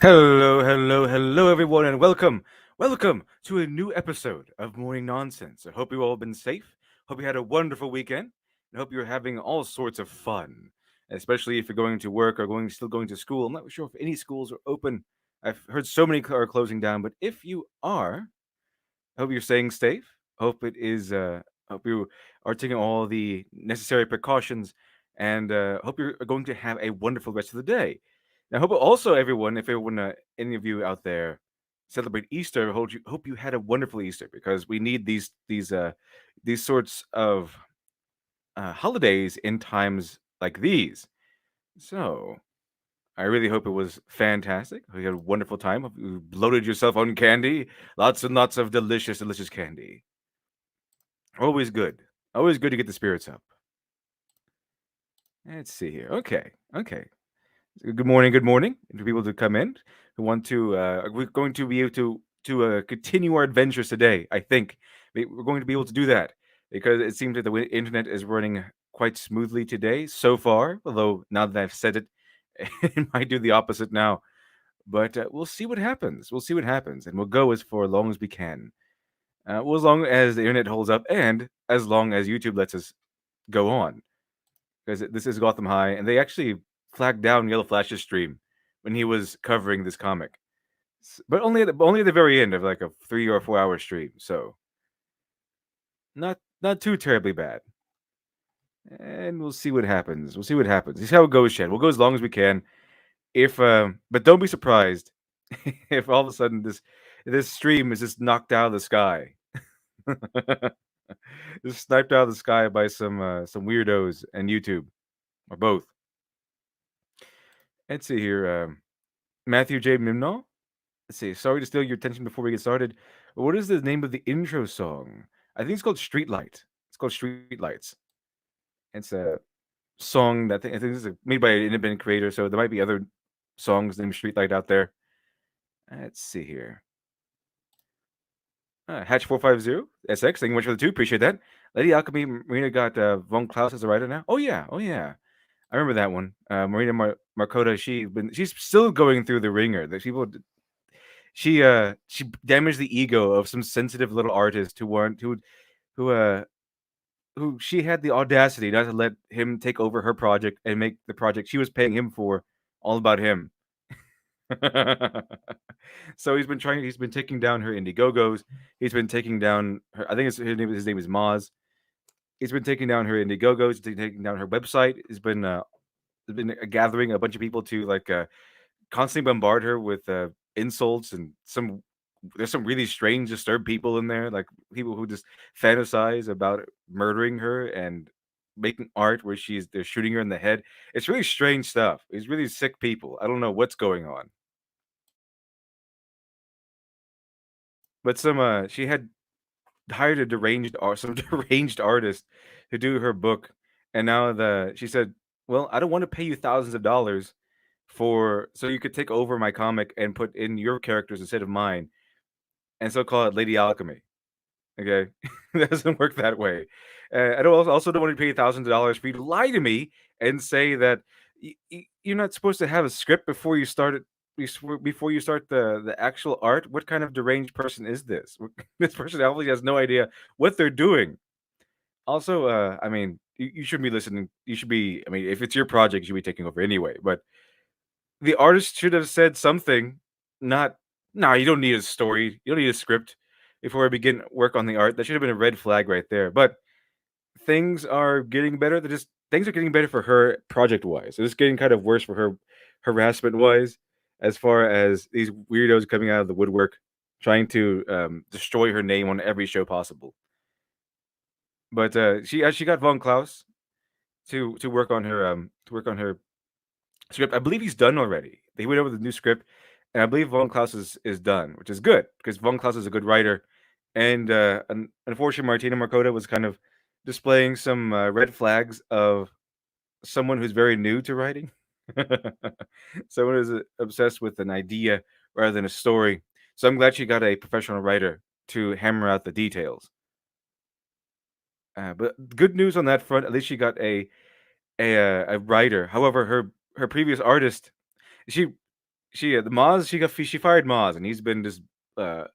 Hello, everyone, and welcome to a new episode of Morning Nonsense. I hope you all been safe. Hope you had a wonderful weekend, and hope you're having all sorts of fun, especially if you're going to work or still going to school. I'm not sure if any schools are open. I've heard so many are closing down, but if you are, I hope you're staying safe. Hope it is. Hope you are taking all the necessary precautions, and hope you're going to have a wonderful rest of the day. And I hope also everyone, if everyone, any of you out there celebrate Easter, hope you had a wonderful Easter because we need these sorts of holidays in times like these. So I really hope it was fantastic. Hope you had a wonderful time. Hope you bloated yourself on candy. Lots and lots of delicious candy. Always good. Always good to get the spirits up. Let's see here. Okay. Good morning to people to come in who want to. We're going to be able to continue our adventures today. I think we're going to be able to do that because it seems that the internet is running quite smoothly today so far. Although now that I've said it, it might do the opposite now. But we'll see what happens. We'll see what happens, and we'll go as for as long as we can. Well, as long as the internet holds up, and as long as YouTube lets us go on, because this is Gotham High, and they actually flagged down Yellow Flash's stream when he was covering this comic, but only at the very end of like a 3 or 4 hour stream. So not too terribly bad. And we'll see what happens. We'll see what happens. This is how it goes, Shed. We'll go as long as we can. If but don't be surprised if all of a sudden this stream is just knocked out of the sky. Just sniped out of the sky by some weirdos and YouTube or both. Let's see here. Matthew J. Mimnall. Let's see. Sorry to steal your attention before we get started. What is the name of the intro song? I think it's called Streetlight. It's called Streetlights. It's a song that I think this is made by an independent creator, so there might be other songs named Streetlight out there. Let's see here. Hatch 450 SX. Thank you much for the two. Appreciate that. Lady Alchemy Marina got Von Klaus as a writer now. Oh yeah, oh yeah. I remember that one. Marina Markota. She's still going through the ringer. The people. She damaged the ego of some sensitive little artist who who she had the audacity not to let him take over her project and make the project she was paying him for all about him. So he's been taking down her Indiegogos. He's been taking down her. I think his name is Maz. He's been taking down her Indiegogos. Taking down her website. He's been gathering a bunch of people to constantly bombard her with insults and some. There's some really strange, disturbed people in there, like people who just fantasize about murdering her and making art where they're shooting her in the head. It's really strange stuff. It's really sick people. I don't know what's going on. But she had hired a some deranged artist to do her book, and now she said, "Well, I don't want to pay you thousands of dollars for so you could take over my comic and put in your characters instead of mine, and so call it Lady Alchemy." Okay, that doesn't work that way. I also don't want to pay thousands of dollars for you to lie to me and say that you're not supposed to have a script before you start it. Before you start the actual art, what kind of deranged person is this? This person obviously has no idea what they're doing. Also, I mean, you shouldn't be listening. You should be. I mean, if it's your project, you should be taking over anyway. But the artist should have said something. Not, no, you don't need a story. You don't need a script before I begin work on the art. That should have been a red flag right there. But things are getting better. Things are getting better for her project wise. It's getting kind of worse for her harassment wise, as far as these weirdos coming out of the woodwork trying to destroy her name on every show possible. But she got Von Klaus to work on her script. I believe he's done already. They went over the new script, and I believe Von Klaus is done, which is good because Von Klaus is a good writer. And unfortunately, Martina Markota was kind of displaying some red flags of someone who's very new to writing, someone who's obsessed with an idea rather than a story. So I'm glad she got a professional writer to hammer out the details. But good news on that front. At least she got a writer. However, her previous artist, she the Maz she fired Maz, and he's been just uh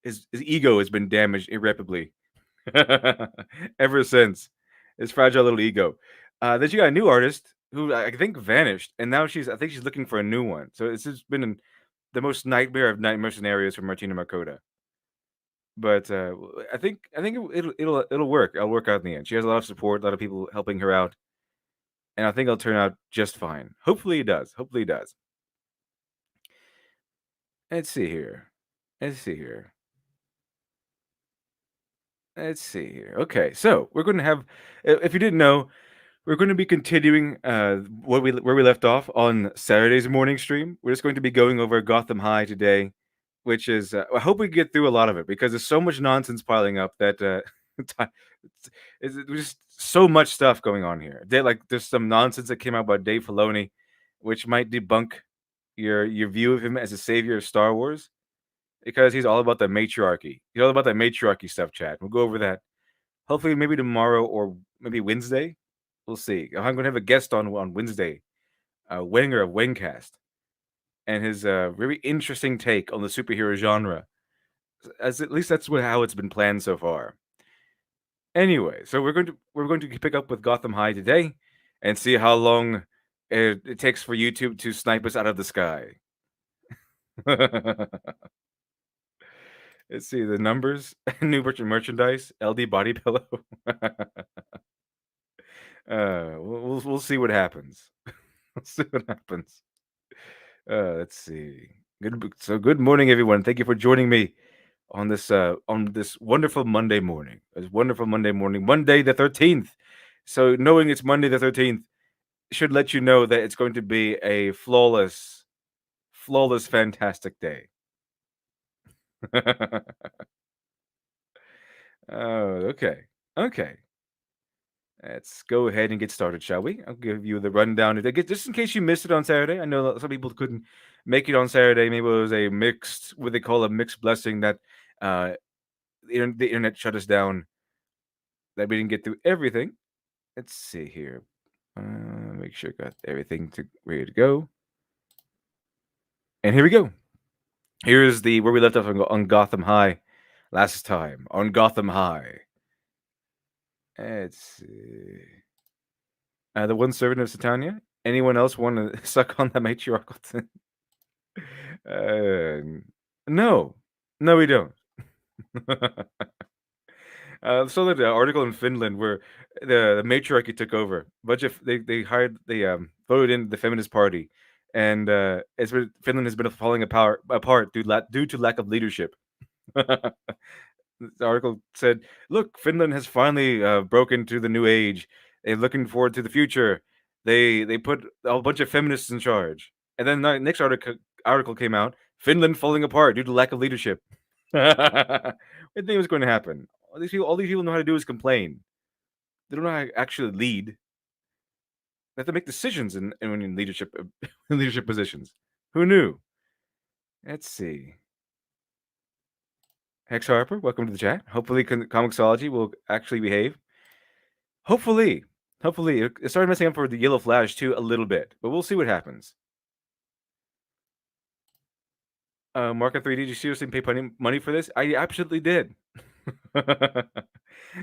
his ego has been damaged irreparably ever since. His fragile little ego. Then she got a new artist who I think vanished, and now I think she's looking for a new one. So it's just been the most nightmare of nightmare scenarios for Martina Makota. But I think it'll work. It'll work out in the end. She has a lot of support, a lot of people helping her out, and I think it'll turn out just fine. Hopefully it does. Hopefully it does. Let's see here. Let's see here. Let's see here. Okay, so we're going to have, if you didn't know, we're going to be continuing where we left off on Saturday's morning stream. We're just going to be going over Gotham High today, which is I hope we get through a lot of it because there's so much nonsense piling up that there's just so much stuff going on here. There's some nonsense that came out about Dave Filoni, which might debunk your view of him as a savior of Star Wars because he's all about the matriarchy. He's all about that matriarchy stuff, Chad. We'll go over that. Hopefully, maybe tomorrow or maybe Wednesday. We'll see. I'm going to have a guest on Wednesday, Wenger of Wengcast, and his very interesting take on the superhero genre. As at least how it's been planned so far. Anyway, so we're going to pick up with Gotham High today, and see how long it takes for YouTube to snipe us out of the sky. Let's see the numbers. New merchandise. LD body pillow. We'll see what happens. We'll see what happens. Let's see. Good morning, everyone. Thank you for joining me on this wonderful Monday morning. It's wonderful Monday morning, Monday the 13th. So knowing it's Monday the 13th should let you know that it's going to be a flawless flawless, fantastic day. Oh, okay. Okay. Let's go ahead and get started, shall we? I'll give you the rundown just in case you missed it on Saturday. I know that some people couldn't make it on Saturday. Maybe it was a mixed, what they call a mixed blessing that uh, the internet shut us down, that we didn't get through everything. Let's see here. Make sure I got everything ready to go. And here we go. Here's the where we left off on Gotham High last time. On Gotham High. Let's see. The one servant of Satania. Anyone else want to suck on that matriarchal thing? Uh, no, no, we don't. So the article in Finland where the matriarchy took over. Bunch of they voted in the feminist party, and Finland has been falling apart due to lack of leadership. The article said, "Look, Finland has finally broken to the new age. They're looking forward to the future. They put a whole bunch of feminists in charge." And then the next article came out: Finland falling apart due to lack of leadership. I think it was going to happen. All these people know how to do is complain. They don't know how to actually lead. They have to make decisions in leadership in leadership positions. Who knew? Let's see. Hex Harper, welcome to the chat. Hopefully, Comixology will actually behave. Hopefully, hopefully, it started messing up for the Yellow Flash too a little bit, but we'll see what happens. Market 3, did you seriously pay money for this? I absolutely did.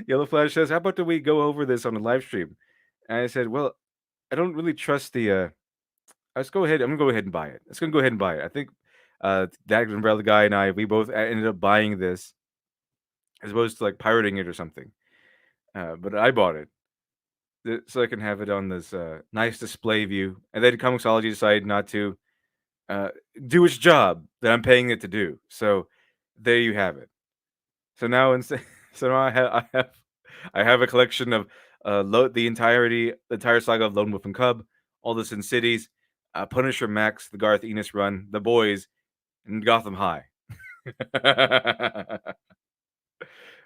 Yellow Flash says, "How about do we go over this on a live stream?" And I said, "Well, I don't really trust the. Let's go ahead. I'm gonna go ahead and buy it. Let's gonna go ahead and buy it. I think that umbrella guy and I, we both ended up buying this as opposed to like pirating it or something. But I bought it so I can have it on this nice display view. And then Comixology decided not to uh, do its job that I'm paying it to do. So there you have it. So now instead, so now I have a collection of the entire saga of Lone Wolf and Cub, all the Sin Cities, Punisher Max, the Garth Ennis run, The Boys, and Gotham High.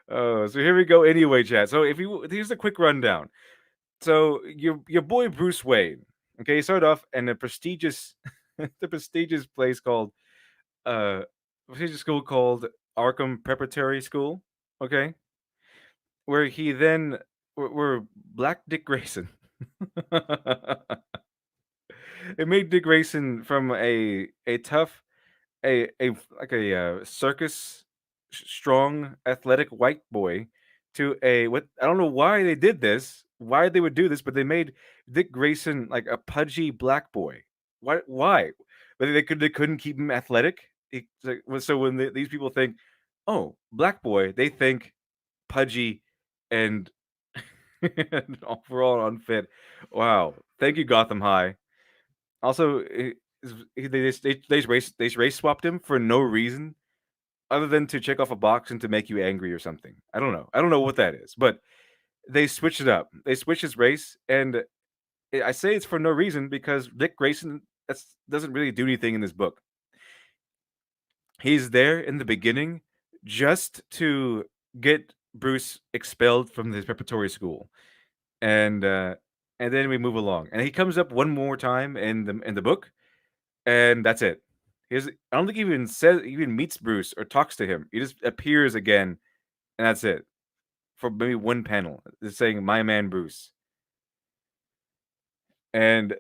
Oh, so here we go. Anyway, chat. So here's a quick rundown. So your boy Bruce Wayne. Okay, he started off in a prestigious, the prestigious place called prestigious school called Arkham Preparatory School. Okay, where he then where Black Dick Grayson. It made Dick Grayson from a tough like a circus strong athletic white boy to a what I don't know why they did this, why they would do this, but they made Dick Grayson like a pudgy black boy. Why? But they couldn't keep him athletic. So when these people think, oh, black boy, they think pudgy and, and overall unfit. Wow. Thank you, Gotham High. Also, they just race swapped him for no reason other than to check off a box and to make you angry or something. I don't know. I don't know what that is, but they switched it up. They switched his race, and I say it's for no reason because Dick Grayson doesn't really do anything in this book. He's there in the beginning just to get Bruce expelled from his preparatory school, and then we move along. And he comes up one more time in the book, and that's it. I don't think he even meets Bruce or talks to him. He just appears again, and that's it. For maybe one panel, it's saying "My man Bruce," and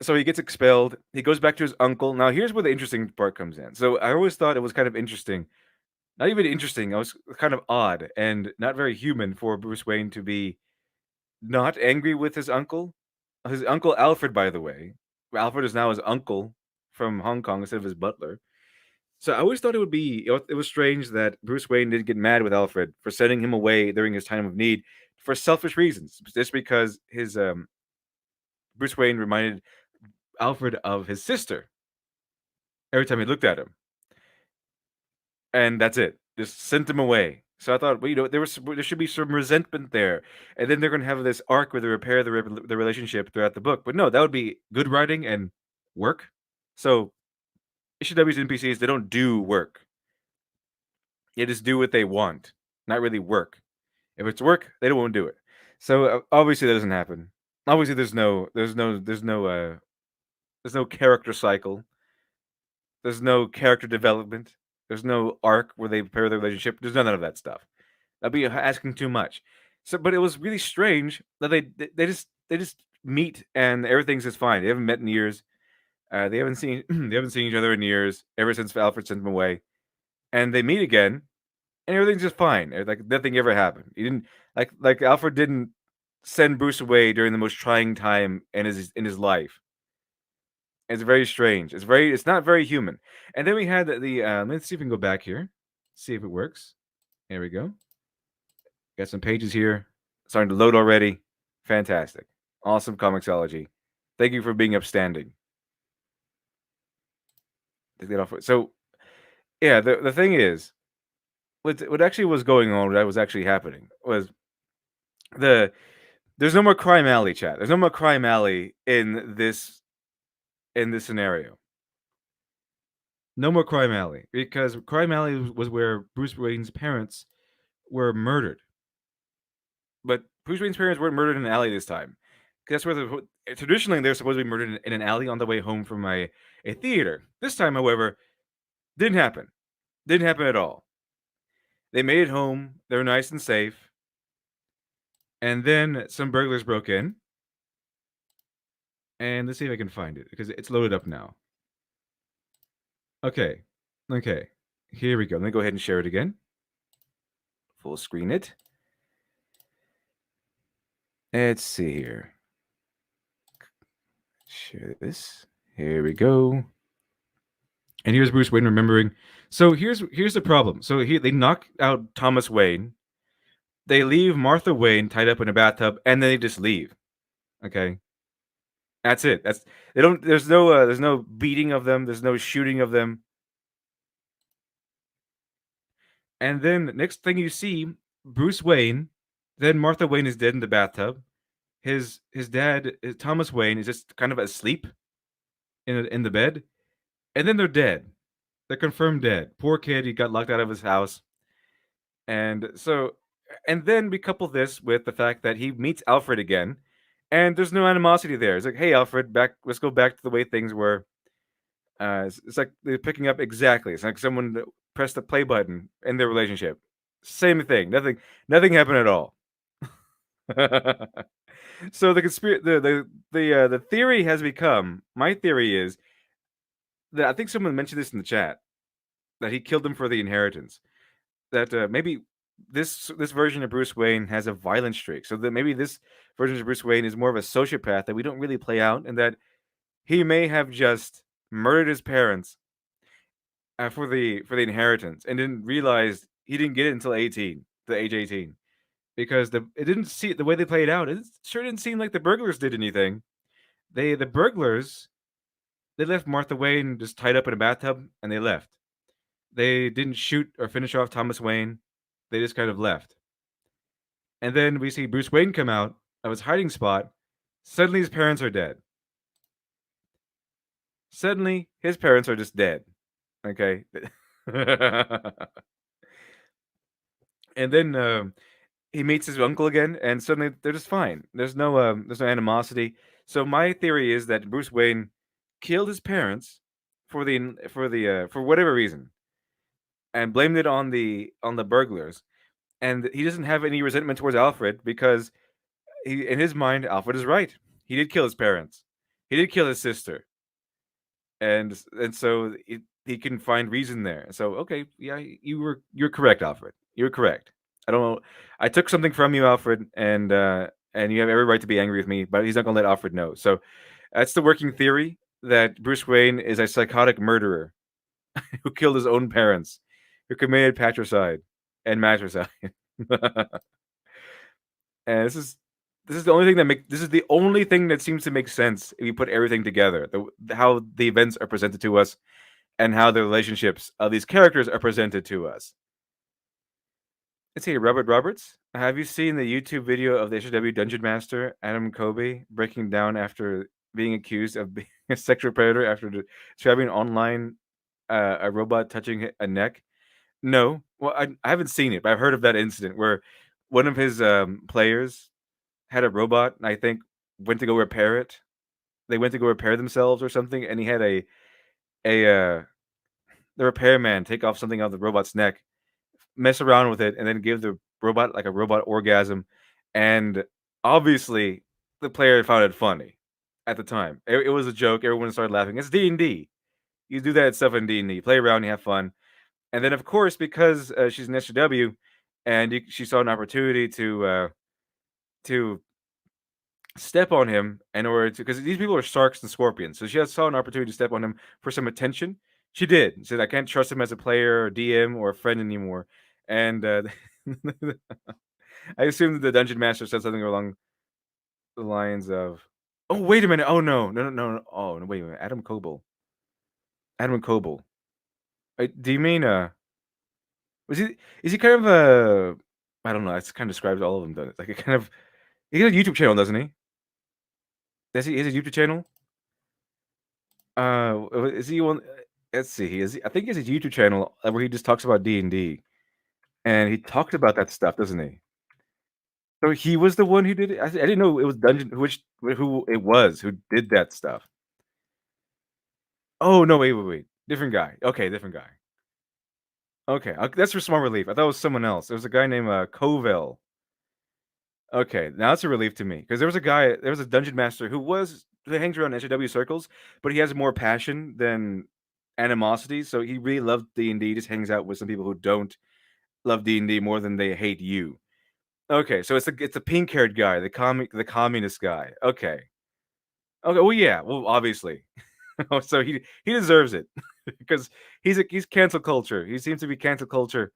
so he gets expelled. He goes back to his uncle. Now, here's where the interesting part comes in. So I always thought it was kind of interesting. Not even interesting. I was kind of odd and not very human for Bruce Wayne to be not angry with his uncle. His uncle Alfred, by the way. Alfred is now his uncle from Hong Kong instead of his butler. So I always thought it was strange that Bruce Wayne didn't get mad with Alfred for sending him away during his time of need for selfish reasons, just because his Bruce Wayne reminded Alfred of his sister every time he looked at him, and that's it. Just sent him away. So I thought, well, there should be some resentment there, and then they're going to have this arc where they repair the relationship throughout the book. But no, that would be good writing and work. So HW's NPCs, they don't do work. They just do what they want, not really work. If it's work, they don't want to do it. So obviously that doesn't happen. Obviously there's no character cycle. There's no character development. There's no arc where they prepare their relationship. There's none of that stuff. That'd be asking too much. So, but it was really strange that they just meet and everything's just fine. They haven't met in years. They haven't seen they haven't seen each other in years ever since Alfred sent them away, and they meet again, and everything's just fine. Like nothing ever happened. He didn't like Alfred didn't send Bruce away during the most trying time in his life. It's very strange. It's not very human. And then we had let's see if we can go back here, see if it works. There we go. Got some pages here. Starting to load already. Fantastic. Awesome comicsology. Thank you for being upstanding. Take that off. So yeah, the thing is, what actually was going on, what was actually happening was the there's no more crime alley chat. There's no more crime alley in this scenario. No more crime alley because crime alley was where Bruce Wayne's parents were murdered. But Bruce Wayne's parents weren't murdered in an alley this time. That's where traditionally they're supposed to be murdered in an alley on the way home from a theater. This time, however, didn't happen. Didn't happen at all. They made it home. They were nice and safe. And then some burglars broke in. And let's see if I can find it because it's loaded up now. Okay. Okay. Here we go. Let me go ahead and share it again. Full screen it. Let's see here. Share this. Here we go. And here's Bruce Wayne remembering. So here's the problem. So they knock out Thomas Wayne. They leave Martha Wayne tied up in a bathtub, and then they just leave. Okay, that's it. That's they don't. There's no beating of them. There's no shooting of them. And then next thing you see, Bruce Wayne. Then Martha Wayne is dead in the bathtub. His dad, Thomas Wayne, is just kind of asleep in the bed, and then they're dead. They're confirmed dead. Poor kid, he got locked out of his house. And so, and then we couple this with the fact that he meets Alfred again, and there's no animosity there. It's like, hey, Alfred, let's go back to the way things were. It's like they're picking up exactly. It's like someone pressed the play button in their relationship. Same thing. Nothing happened at all. So the theory has become. My theory is that I think someone mentioned this in the chat that he killed him for the inheritance. That maybe this version of Bruce Wayne has a violent streak, so that maybe this version of Bruce Wayne is more of a sociopath that we don't really play out, and that he may have just murdered his parents for the inheritance, and didn't realize he didn't get it until the age 18, because it didn't see the way they played out. It sure didn't seem like the burglars did anything. The burglars they left Martha Wayne just tied up in a bathtub, and they left. They didn't shoot or finish off Thomas Wayne. They just kind of left. And then we see Bruce Wayne come out of his hiding spot. Suddenly his parents are dead. Suddenly his parents are just dead. Okay. And then he meets his uncle again, and suddenly they're just fine. There's no animosity. So my theory is that Bruce Wayne killed his parents for whatever reason, and blamed it on the burglars. And he doesn't have any resentment towards Alfred because in his mind, Alfred is right. He did kill his parents. He did kill his sister, and so he can find reason there. So okay, yeah, you're correct, Alfred. You're correct. I don't know. I took something from you, Alfred, and you have every right to be angry with me, but he's not gonna let Alfred know. So that's the working theory that Bruce Wayne is a psychotic murderer who killed his own parents, who committed patricide and matricide. And this is the only thing this is the only thing that seems to make sense if you put everything together. How the events are presented to us and how the relationships of these characters are presented to us. Let's see, Robert Roberts. Have you seen the YouTube video of the HW Dungeon Master Adam Kobe breaking down after being accused of being a sexual predator after describing online a robot touching a neck? No. Well, I haven't seen it, but I've heard of that incident where one of his players had a robot, and I think went to go repair it. They went to go repair themselves or something, and he had a the repairman take off something off the robot's neck, mess around with it, and then give the robot like a robot orgasm. And obviously, the player found it funny at the time. It was a joke. Everyone started laughing. It's D&D. You do that stuff in D&D. Play around, you have fun. And then, of course, because she's an SJW, and she saw an opportunity to step on him in order to, because these people are sharks and scorpions. So she saw an opportunity to step on him for some attention. She did. She said, "I can't trust him as a player or DM or a friend anymore." And I assume that the dungeon master said something along the lines of, "Oh, wait a minute! Oh no, no, no, no! No. Oh, no, wait a minute! Adam Coble, Adam Coble. Do you mean was he? Is he kind of a? I don't know. That's kind of describes all of them, doesn't it? Like a kind of. He has a YouTube channel, doesn't he? Does he? Has a YouTube channel? Is he one? Let's see. I think he has a YouTube channel where he just talks about D&D, and he talked about that stuff, doesn't he? So he was the one who did it. I didn't know it was Dungeon, which who it was who did that stuff. Oh no! Wait, wait, wait. Different guy. Okay, different guy. Okay, that's for small relief. I thought it was someone else. There was a guy named Covell. Okay, now it's a relief to me because there was a dungeon master who hangs around SJW circles, but he has more passion than animosity. So he really loved D&D. Just hangs out with some people who don't love D&D more than they hate you. Okay, so it's the pink haired guy, the communist guy. Okay, okay. Well, yeah. Well, obviously. So he deserves it because he's cancel culture. He seems to be cancel culture,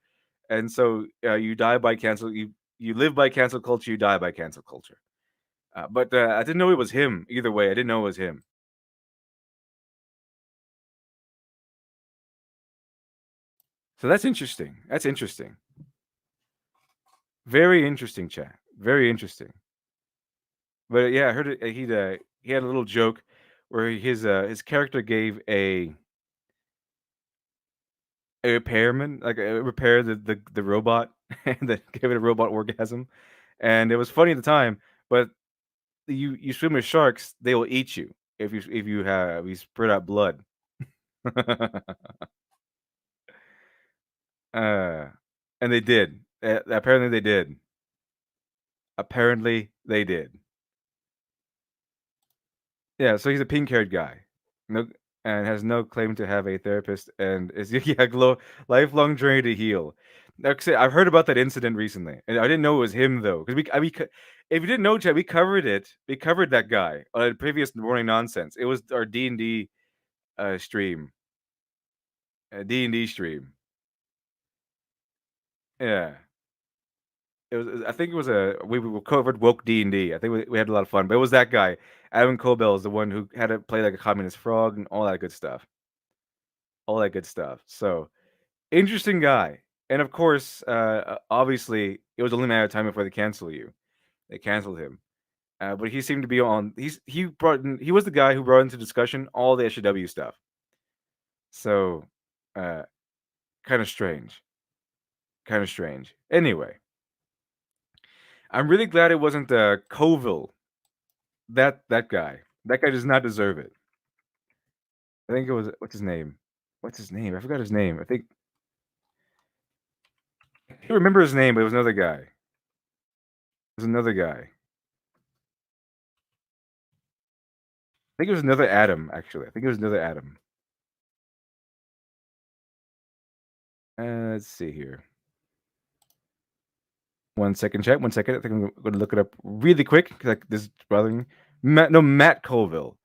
and so you die by cancel. You live by cancel culture. You die by cancel culture. But I didn't know it was him. Either way, I didn't know it was him. So that's interesting. That's interesting. Very interesting, chat. Very interesting. But yeah, I heard it. He had a little joke where his character gave a repairman like repair the robot and then gave it a robot orgasm, and it was funny at the time. But you swim with sharks, they will eat you if you spurt out blood. uh, and they did. Apparently they did. Apparently they did. Yeah, so he's a pink-haired guy, no, and has no claim to have a therapist, and is yeah, lifelong journey to heal. Like I said, I've heard about that incident recently, and I didn't know it was him though, because if you didn't know, Chad, we covered it. We covered that guy on a previous morning nonsense. It was our D&D stream, D&D stream. Yeah, it was. I think it was we covered woke D&D. I think we had a lot of fun, but it was that guy, Adam Cobell, is the one who had to play like a communist frog and all that good stuff. All that good stuff. So interesting guy. And of course, obviously, it was only a matter of time before they cancel you. They canceled him. But he seemed to be on. He was the guy who brought into discussion all the SJW stuff. So, uh, kind of strange. Kind of strange. Anyway, I'm really glad it wasn't Coville. That guy. That guy does not deserve it. I think it was what's his name? What's his name? I forgot his name. I can't remember his name, but it was another guy. It was another guy. I think it was another Adam, actually. I think it was another Adam. Let's see here. 1 second, chat. 1 second. I think I'm going to look it up really quick because this is bothering me. Matt Colville.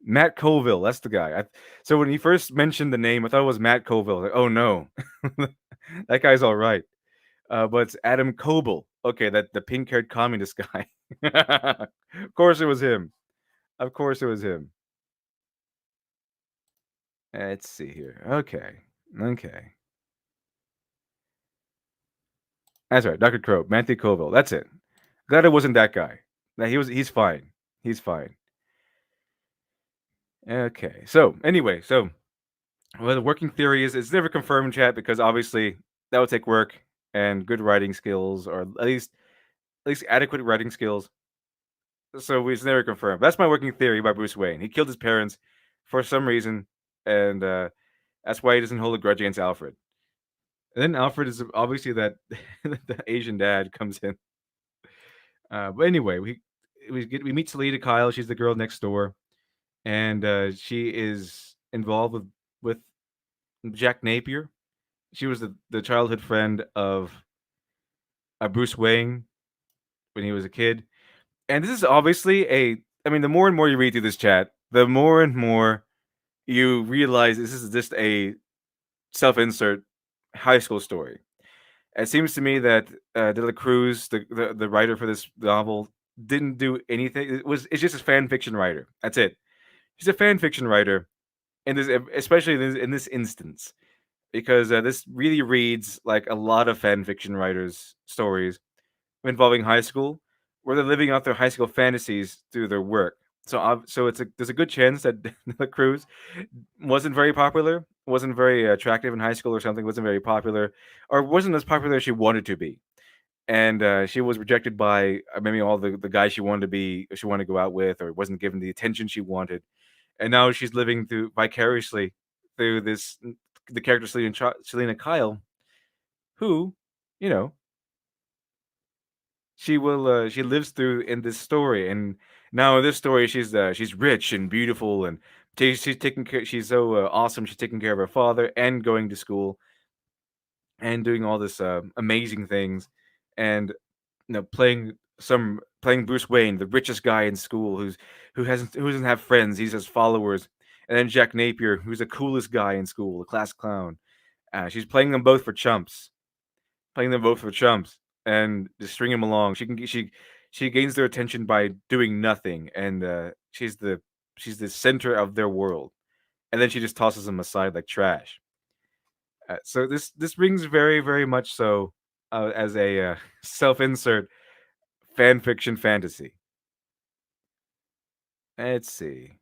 Matt Colville. That's the guy. So when he first mentioned the name, I thought it was Matt Colville. Like, oh no, that guy's all right. But it's Adam Coble. Okay, that the pink-haired communist guy. Of course it was him. Of course it was him. Let's see here. Okay. Okay. That's right, Dr. Crow, Matthew Colville. That's it. Glad it wasn't that guy. That he's fine. He's fine. Okay. So anyway, so Well, the working theory is it's never confirmed, chat, because obviously that would take work and good writing skills, or at least adequate writing skills. So it's never confirmed. That's my working theory about Bruce Wayne. He killed his parents for some reason, and that's why he doesn't hold a grudge against Alfred. And then Alfred is obviously that the Asian dad comes in. But anyway, we meet Selena Kyle. She's the girl next door, and she is involved with Jack Napier. She was the childhood friend of Bruce Wayne when he was a kid. And this is obviously a. I mean, the more and more you read through this chat, the more and more you realize this is just a self-insert high school story. It seems to me that De La Cruz, the writer for this novel, didn't do anything. It's just a fan fiction writer. That's it. She's a fan fiction writer, in this, especially in this instance, because this really reads like a lot of fan fiction writers' stories involving high school, where they're living out their high school fantasies through their work. So, there's a good chance that the Cruz wasn't very popular, wasn't very attractive in high school or something, wasn't very popular, or wasn't as popular as she wanted to be, and she was rejected by maybe all the guys she wanted to go out with, or wasn't given the attention she wanted, and now she's living through vicariously through this the character Selena Kyle, who, you know, she lives through in this story, and now in this story she's rich and beautiful, and she's taking care, she's so awesome, she's taking care of her father and going to school and doing all this amazing things, and playing Bruce Wayne, the richest guy in school, who doesn't have friends, he has followers, and then Jack Napier, who's the coolest guy in school, the class clown. She's playing them both for chumps, and just string them along. She gains their attention by doing nothing, and she's the center of their world, and then she just tosses them aside like trash. So this brings very much so as a self-insert fan fiction fantasy. Let's see.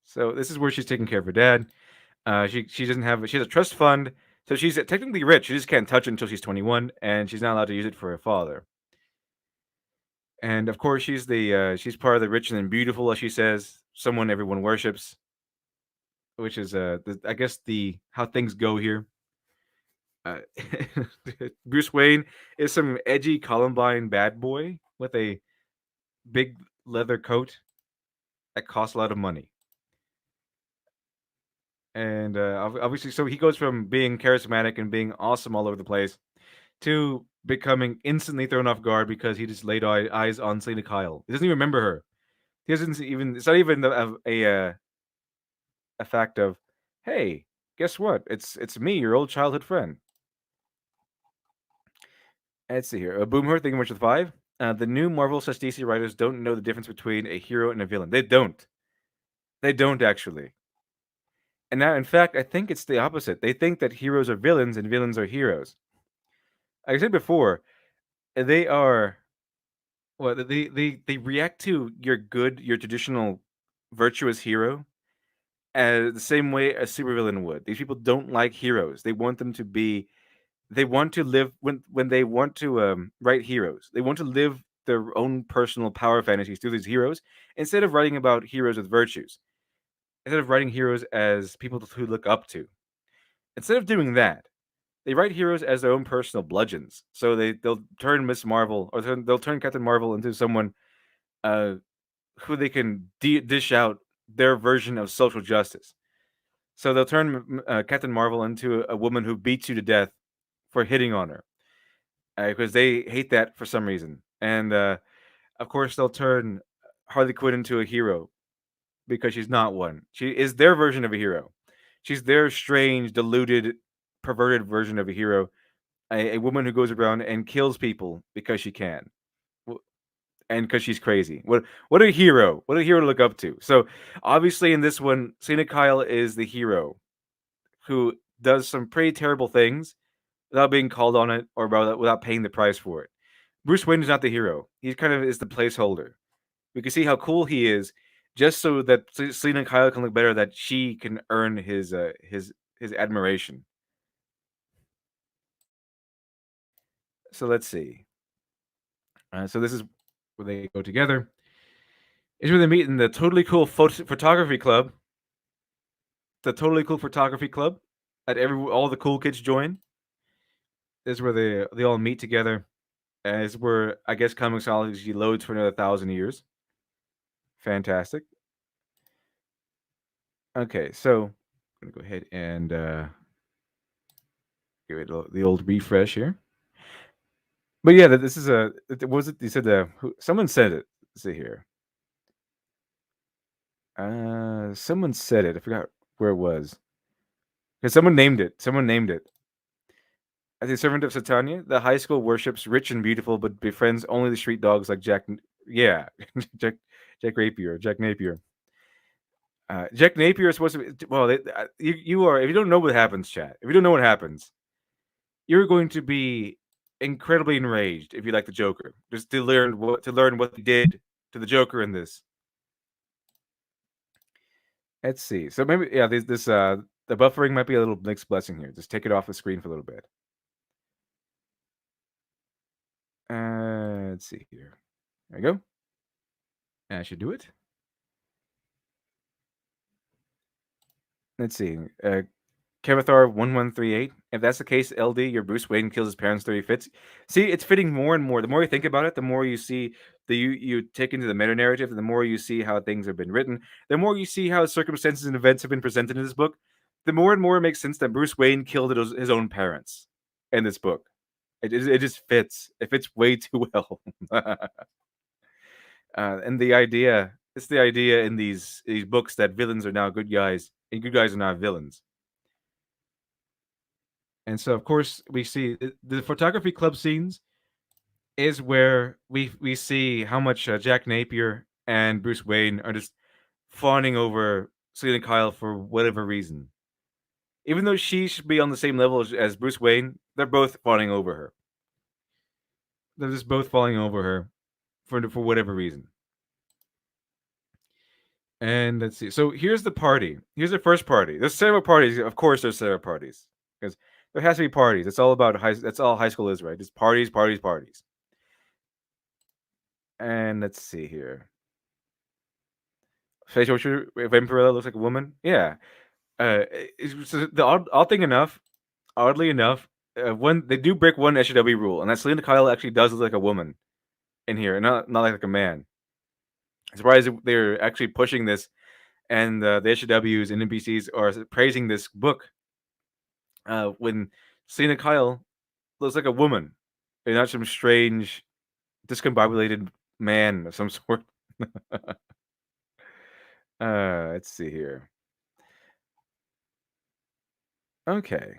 So this is where she's taking care of her dad. She doesn't have she has a trust fund, so she's technically rich. She just can't touch it until she's 21, and she's not allowed to use it for her father. And of course, she's part of the rich and beautiful, as she says, someone everyone worships, which is I guess the how things go here. Uh, Bruce Wayne is some edgy Columbine bad boy with a big leather coat that costs a lot of money. And obviously, so he goes from being charismatic and being awesome all over the place to becoming instantly thrown off guard because he just laid eyes on Selena Kyle. He doesn't even remember her. He doesn't even. It's not even a fact of, hey, guess what? It's me, your old childhood friend. Let's see here. Boomer, thank you much for the five. The new Marvel / DC writers don't know the difference between a hero and a villain. They don't. They don't actually. And now, in fact, I think it's the opposite. They think that heroes are villains and villains are heroes. Like I said before, they are. Well, they react to your traditional virtuous hero the same way a supervillain would. These people don't like heroes. They want them to be. They want to live when they want to write heroes. They want to live their own personal power fantasies through these heroes instead of writing about heroes with virtues. Instead of writing heroes as people who look up to. Instead of doing that, they write heroes as their own personal bludgeons. So they'll turn Miss Marvel or they'll turn Captain Marvel into someone uh, who they can dish out their version of social justice. So they'll turn Captain Marvel into a woman who beats you to death for hitting on her because they hate that for some reason. And of course, they'll turn Harley Quinn into a hero because she's not one. She is their version of a hero. She's their strange, deluded, perverted version of a hero. A woman who goes around and kills people because she can, and because she's crazy. What a hero! What a hero to look up to. So obviously, in this one, Selena Kyle is the hero who does some pretty terrible things without being called on it or without paying the price for it. Bruce Wayne is not the hero. He kind of is the placeholder. We can see how cool he is just so that Selena and Kyle can look better, that she can earn his admiration. So let's see. So this is where they go together. Is where they meet in the totally cool photography club. The totally cool photography club that all the cool kids join. This is where they all meet together. And it's where I guess comicsology loads for another 1,000 years. Fantastic. Okay, so I'm gonna go ahead and give it the old refresh here. But yeah, this is what was it? You said someone said it. Let's see here. Someone said it. I forgot where it was. Because someone named it. Someone named it. As a servant of Satania, the high school worships rich and beautiful, but befriends only the street dogs like Jack. Yeah, Jack, Jack Napier. Jack Napier is supposed to be. Well, you are. If you don't know what happens, chat. If you don't know what happens, you're going to be incredibly enraged if you like the Joker. Just to learn what they did to the Joker in this. Let's see. So maybe this the buffering might be a little mixed blessing here. Just take it off the screen for a little bit. Let's see here. There we go. I should do it. Let's see. Kevithar 1138. If that's the case, LD, your Bruce Wayne kills his parents 30 fits. See, it's fitting more and more. The more you think about it, the more you see you take into the meta narrative, and the more you see how things have been written, the more you see how circumstances and events have been presented in this book, the more and more it makes sense that Bruce Wayne killed his own parents in this book. It just fits. It fits way too well. And it's the idea in these books that villains are now good guys and good guys are not villains. And so, of course, we see the photography club scenes is where we see how much Jack Napier and Bruce Wayne are just fawning over Selena Kyle for whatever reason. Even though she should be on the same level as Bruce Wayne, they're both fawning over her. They're just both falling over her for whatever reason. And let's see. So here's the party. Here's the first party. There's several parties. Of course, there's several parties because there has to be parties. It's all about high. That's all high school is, right? Just parties, parties, parties. And let's see here. Facial Vampirella looks like a woman. Yeah. So the odd thing enough, oddly enough, when they do break one SJW rule, and that Selena Kyle actually does look like a woman in here, and not like a man. I'm surprised they're actually pushing this, and the SJWs and NPCs are praising this book. When Selena Kyle looks like a woman, and not some strange, discombobulated man of some sort. Let's see here. Okay.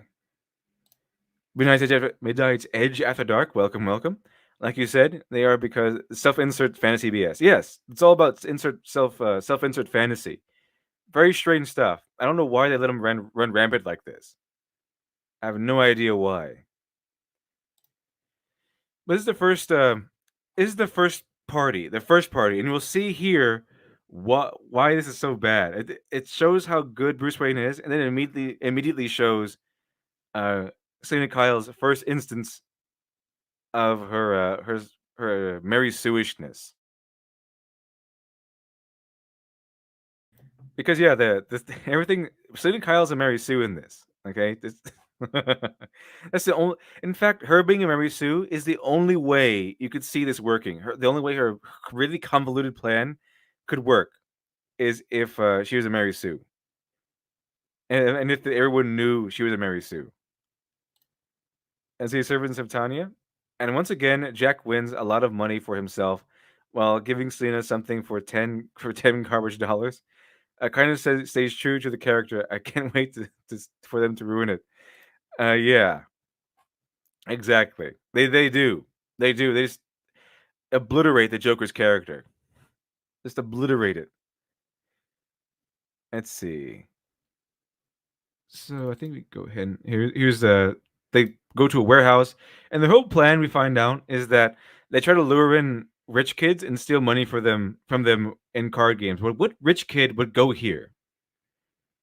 Midnight's Edge After Dark. Welcome, welcome. Like you said, they are because self-insert fantasy BS. Yes, it's all about self-insert fantasy. Very strange stuff. I don't know why they let them run rampant like this. I have no idea why. But this is the first. This is the first party. The first party, and we'll see here why this is so bad. It shows how good Bruce Wayne is, and then it immediately shows Selena Kyle's first instance of her Mary Sue-ishness. Because yeah, everything Selena Kyle's a Mary Sue in this. Okay, that's the only. In fact, her being a Mary Sue is the only way you could see this working. The only way her really convoluted plan could work is if she was a Mary Sue, and if everyone knew she was a Mary Sue. As a servant of Tanya, and once again, Jack wins a lot of money for himself while giving Selena something for 10 garbage dollars. Kind of stays true to the character. I can't wait for them to ruin it. Yeah, exactly. They do. They do. They just obliterate the Joker's character. Just obliterate it. Let's see. So I think we go ahead and here's they go to a warehouse, and the whole plan we find out is that they try to lure in rich kids and steal money for them from them in card games. What rich kid would go here?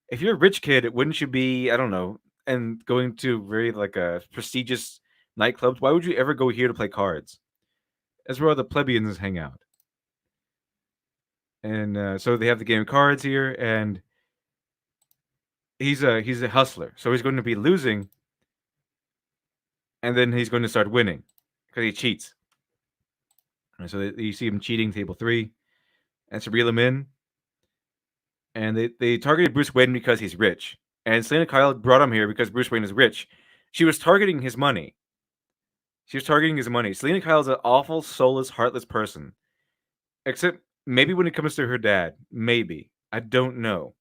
If you're a rich kid, wouldn't you be, I don't know, and going to very like a prestigious nightclubs? Why would you ever go here to play cards? That's where all the plebeians hang out. And so they have the game of cards here, and he's a hustler. So he's going to be losing, and then he's going to start winning because he cheats. And so you see him cheating table 3, and to reel him in, and they targeted Bruce Wayne because he's rich, and Selena Kyle brought him here because Bruce Wayne is rich. She was targeting his money. She was targeting his money. Selena Kyle's an awful, soulless, heartless person. Except maybe when it comes to her dad. Maybe. I don't know.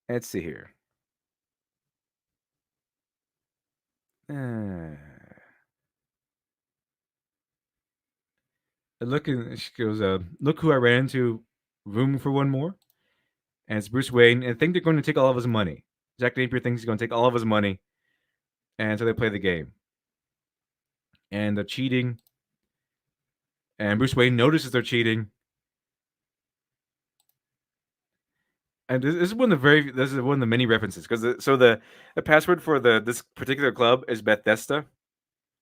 Let's see here. Uh, she goes, look who I ran into. Room for one more? And it's Bruce Wayne. And I think they're going to take all of his money. Jack Napier thinks he's going to take all of his money. And so they play the game. And they're cheating. And Bruce Wayne notices they're cheating. And this is one of the many references because the password for this particular club is Bethesda,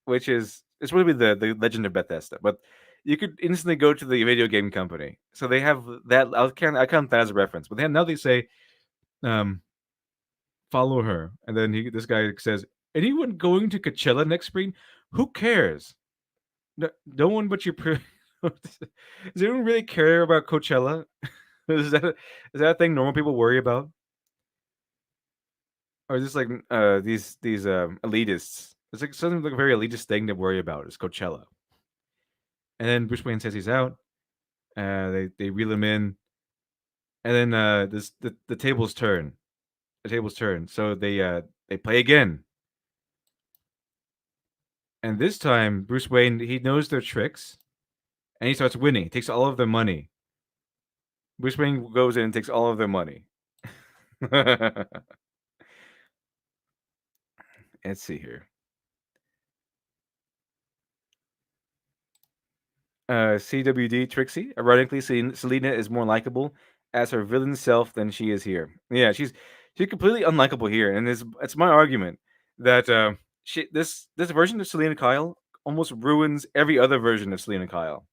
which is it's supposed to be the Legend of Bethesda, but you could instantly go to the video game company. So they have that. I count that as a reference, but then now they say, um, follow her, and then this guy says, anyone going to Coachella next spring? Who cares? No one but your. Does anyone really care about Coachella? Is that a thing normal people worry about? Or just like these elitists. It's like something like a very elitist thing to worry about is Coachella. And then Bruce Wayne says he's out. They reel him in, and then the tables turn. The tables turn. So they play again, and this time Bruce Wayne he knows their tricks, and he starts winning. He takes all of their money. Bruce Wayne goes in and takes all of their money. Let's see here. CWD Trixie. Ironically, Selena is more likable as her villain self than she is here. Yeah, she's completely unlikable here, and it's my argument that this version of Selena Kyle almost ruins every other version of Selena Kyle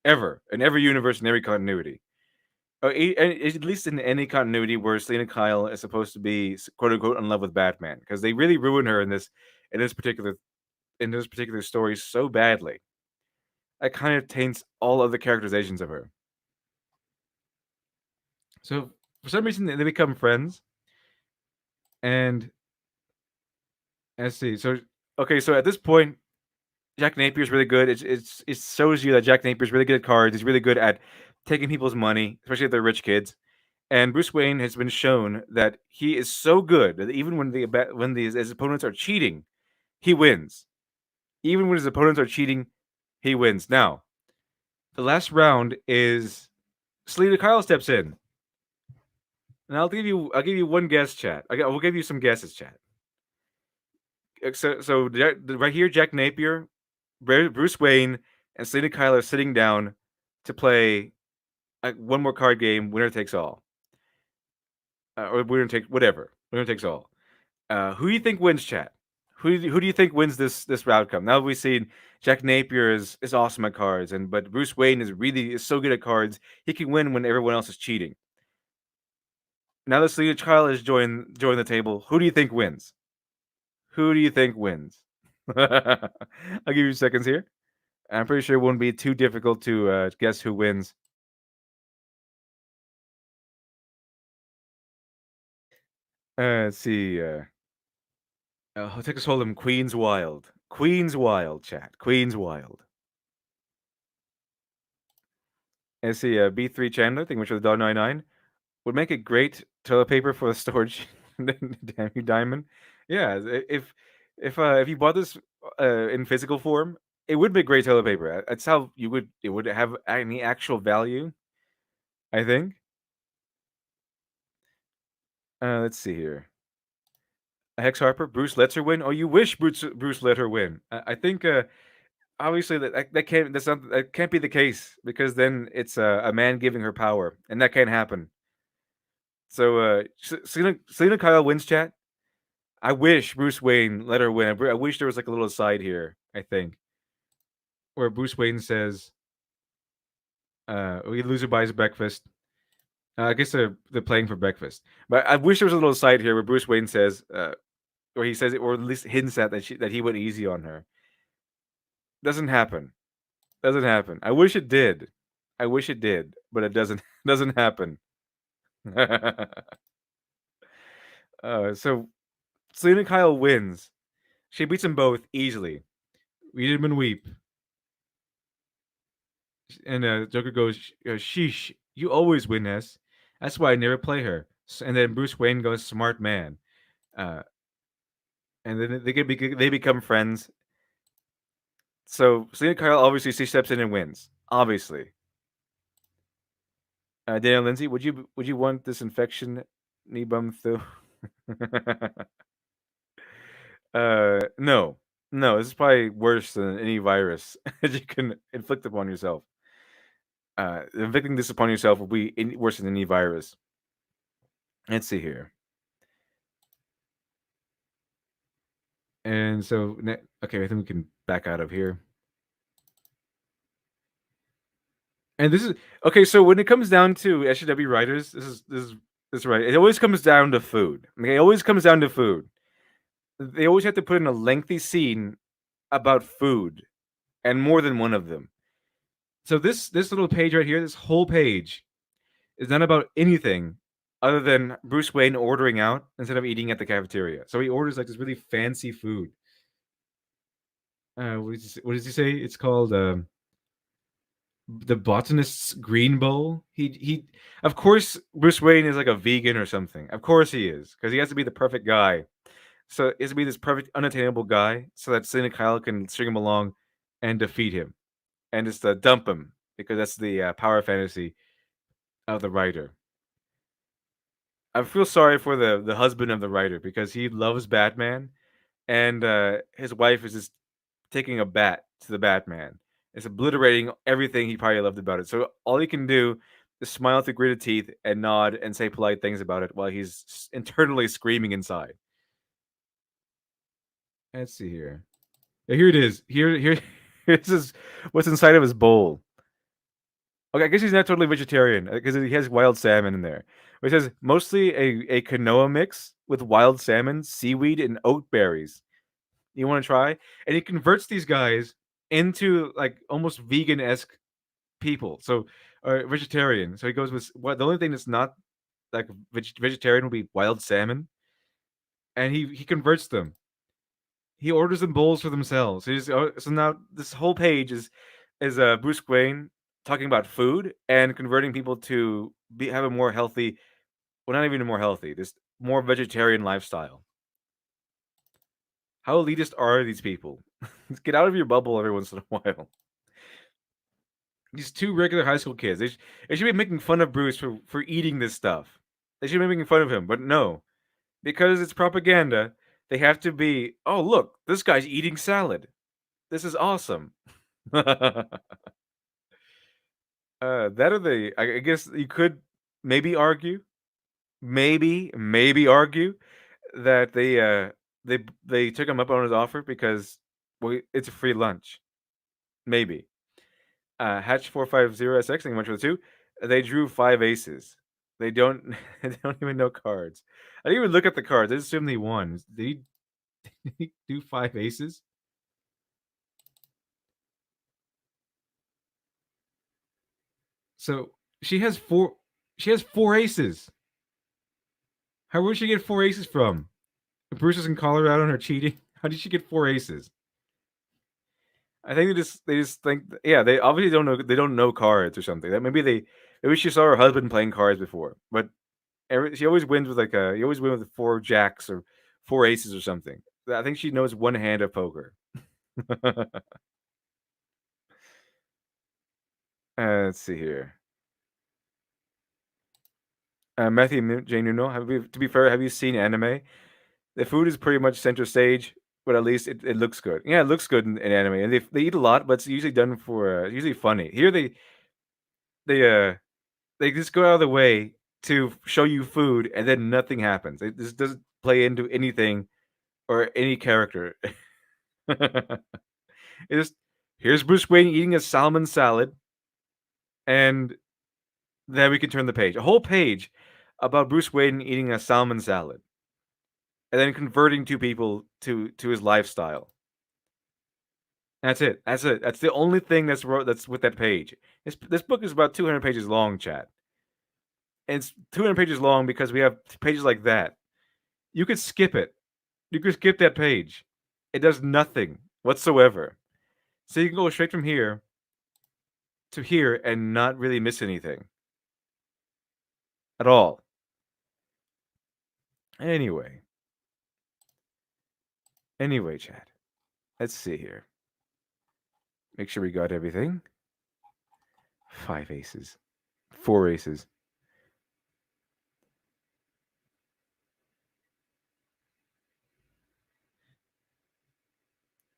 ever in every universe in every continuity. At least in any continuity where Selena Kyle is supposed to be quote unquote in love with Batman, because they really ruin her in this particular in this particular story so badly. That kind of taints all other characterizations of her. So for some reason they become friends, and let's see. So okay, so at this point, Jack Napier's really good. It shows you that Jack Napier's really good at cards. He's really good at taking people's money, especially if they're rich kids. And Bruce Wayne has been shown that he is so good that even when his opponents are cheating, he wins. Even when his opponents are cheating, he wins. Now, the last round is Selena Kyle steps in. And I'll give you one guess, chat. We'll give you some guesses, chat. Right here, Jack Napier, Bruce Wayne, and Selena Kyle are sitting down to play one more card game, winner takes all, or winner takes whatever, winner takes all. Who do you think wins, chat? Who do you think wins this outcome? Now that we've seen Jack Napier is awesome at cards, but Bruce Wayne is so good at cards, he can win when everyone else is cheating. Now that Selena Kyle has joined the table, who do you think wins? Who do you think wins? I'll give you seconds here. I'm pretty sure it won't be too difficult to guess who wins. Let's see. Texas Hold'em, Queen's Wild. Queen's Wild, chat. Queen's Wild. Let's see. B3 Chandler, thank you much for the $1.99. Would make a great toilet paper for the storage. Damn you, Diamond. Yeah, if you bought this in physical form, it would be great toilet paper. That's how it would have any actual value. I think. Let's see here. Hex Harper, Bruce lets her win. Oh, you wish Bruce let her win. I think obviously that can't be the case because then it's a man giving her power, and that can't happen. So Selena Kyle wins chat. I wish Bruce Wayne let her win. I wish there was like a little aside here. I think where Bruce Wayne says, "We loser buys breakfast." I guess they're playing for breakfast, but I wish there was a little side here where Bruce Wayne says, or he says it, or at least hints at that he went easy on her. Doesn't happen. Doesn't happen. I wish it did. I wish it did, but it doesn't. Doesn't happen. So Selena Kyle wins. She beats them both easily. Read him and weep. And Joker goes, "Sheesh, you always win, S. That's why I never play her." And then Bruce Wayne goes, "Smart man." Uh, and then they become friends. So Selena Kyle obviously she steps in and wins. Obviously, Daniel Lindsay, would you want this infection knee bum through? No, no. This is probably worse than any virus that you can inflict upon yourself. Inflicting this upon yourself will be worse than any virus. Let's see here. And so, okay, I think we can back out of here. And this is okay. So when it comes down to SJW writers, this is right. It always comes down to food. Okay, it always comes down to food. They always have to put in a lengthy scene about food, and more than one of them. So this little page right here, this whole page, is not about anything other than Bruce Wayne ordering out instead of eating at the cafeteria. So he orders like this really fancy food. What does he say? It's called the botanist's green bowl. Of course Bruce Wayne is like a vegan or something. Of course he is, because he has to be the perfect guy. So he has to be this perfect unattainable guy so that Selena Kyle can string him along and defeat him and just dump him because that's the power fantasy of the writer. I feel sorry for the husband of the writer because he loves Batman and his wife is just taking a bat to the Batman. It's obliterating everything he probably loved about it. So all he can do is smile through gritted teeth and nod and say polite things about it while he's internally screaming inside. Let's see here. Yeah, here it is. Here, this is what's inside of his bowl. Okay, I guess he's not totally vegetarian because he has wild salmon in there. But it says mostly a quinoa mix with wild salmon, seaweed, and oat berries. You want to try? And he converts these guys into like almost vegan esque people. So, vegetarian. So he goes with what the only thing that's not like vegetarian would be wild salmon, and he converts them. He orders them bowls for themselves. So now this whole page is Bruce Wayne talking about food and converting people to have a more healthy, well, not even more healthy, this more vegetarian lifestyle. How elitist are these people? Get out of your bubble every once in a while. These two regular high school kids, they should be making fun of Bruce for eating this stuff. They should be making fun of him, but no, because it's propaganda. They have to be. Oh, look, this guy's eating salad. This is awesome. That or I guess you could maybe argue, maybe argue that they took him up on his offer because well, it's a free lunch. Maybe. Hatch 450SX, thank you much for the two. They drew five aces. They don't they don't even know cards. I didn't even look at the cards. I just assumed they won. Did he do five aces? So she has four aces. Where did she get four aces from? Bruce is in Colorado and her cheating. How did she get four aces? I think they just think yeah, they obviously don't know cards or something. That maybe she saw her husband playing cards before. But she always wins with you always win with four jacks or four aces or something. I think she knows one hand of poker. Let's see here. Matthew J. Nuno, to be fair, have you seen anime? The food is pretty much center stage but at least it looks good. Yeah, it looks good in anime, and they eat a lot, but it's usually done for usually funny. Here they they just go out of the way to show you food, and then nothing happens. It just doesn't play into anything or any character. It just here's Bruce Wayne eating a salmon salad, and then we can turn the page. A whole page about Bruce Wayne eating a salmon salad, and then converting two people to his lifestyle. That's it. That's it. That's the only thing that's with that page. This book is about 200 pages long, chat. And it's 200 pages long because we have pages like that. You could skip it. You could skip that page. It does nothing whatsoever. So you can go straight from here to here and not really miss anything at all. Anyway, chat. Let's see here. Make sure we got everything. 5 aces. 4 aces.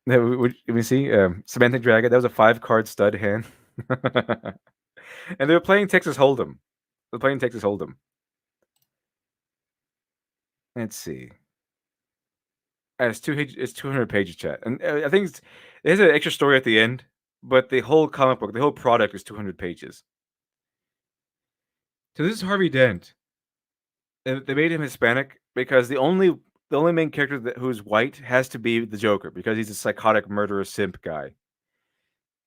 Let me see. Semantic Dragon. That was a 5 card stud hand. And they're playing Texas Hold'em. They're playing Texas Hold'em. Let's see. It's 200 pages, chat, and I think it has an extra story at the end. But the whole comic book, the whole product, is 200 pages. So this is Harvey Dent. They made him Hispanic because the only main character who's white has to be the Joker because he's a psychotic murderer simp guy.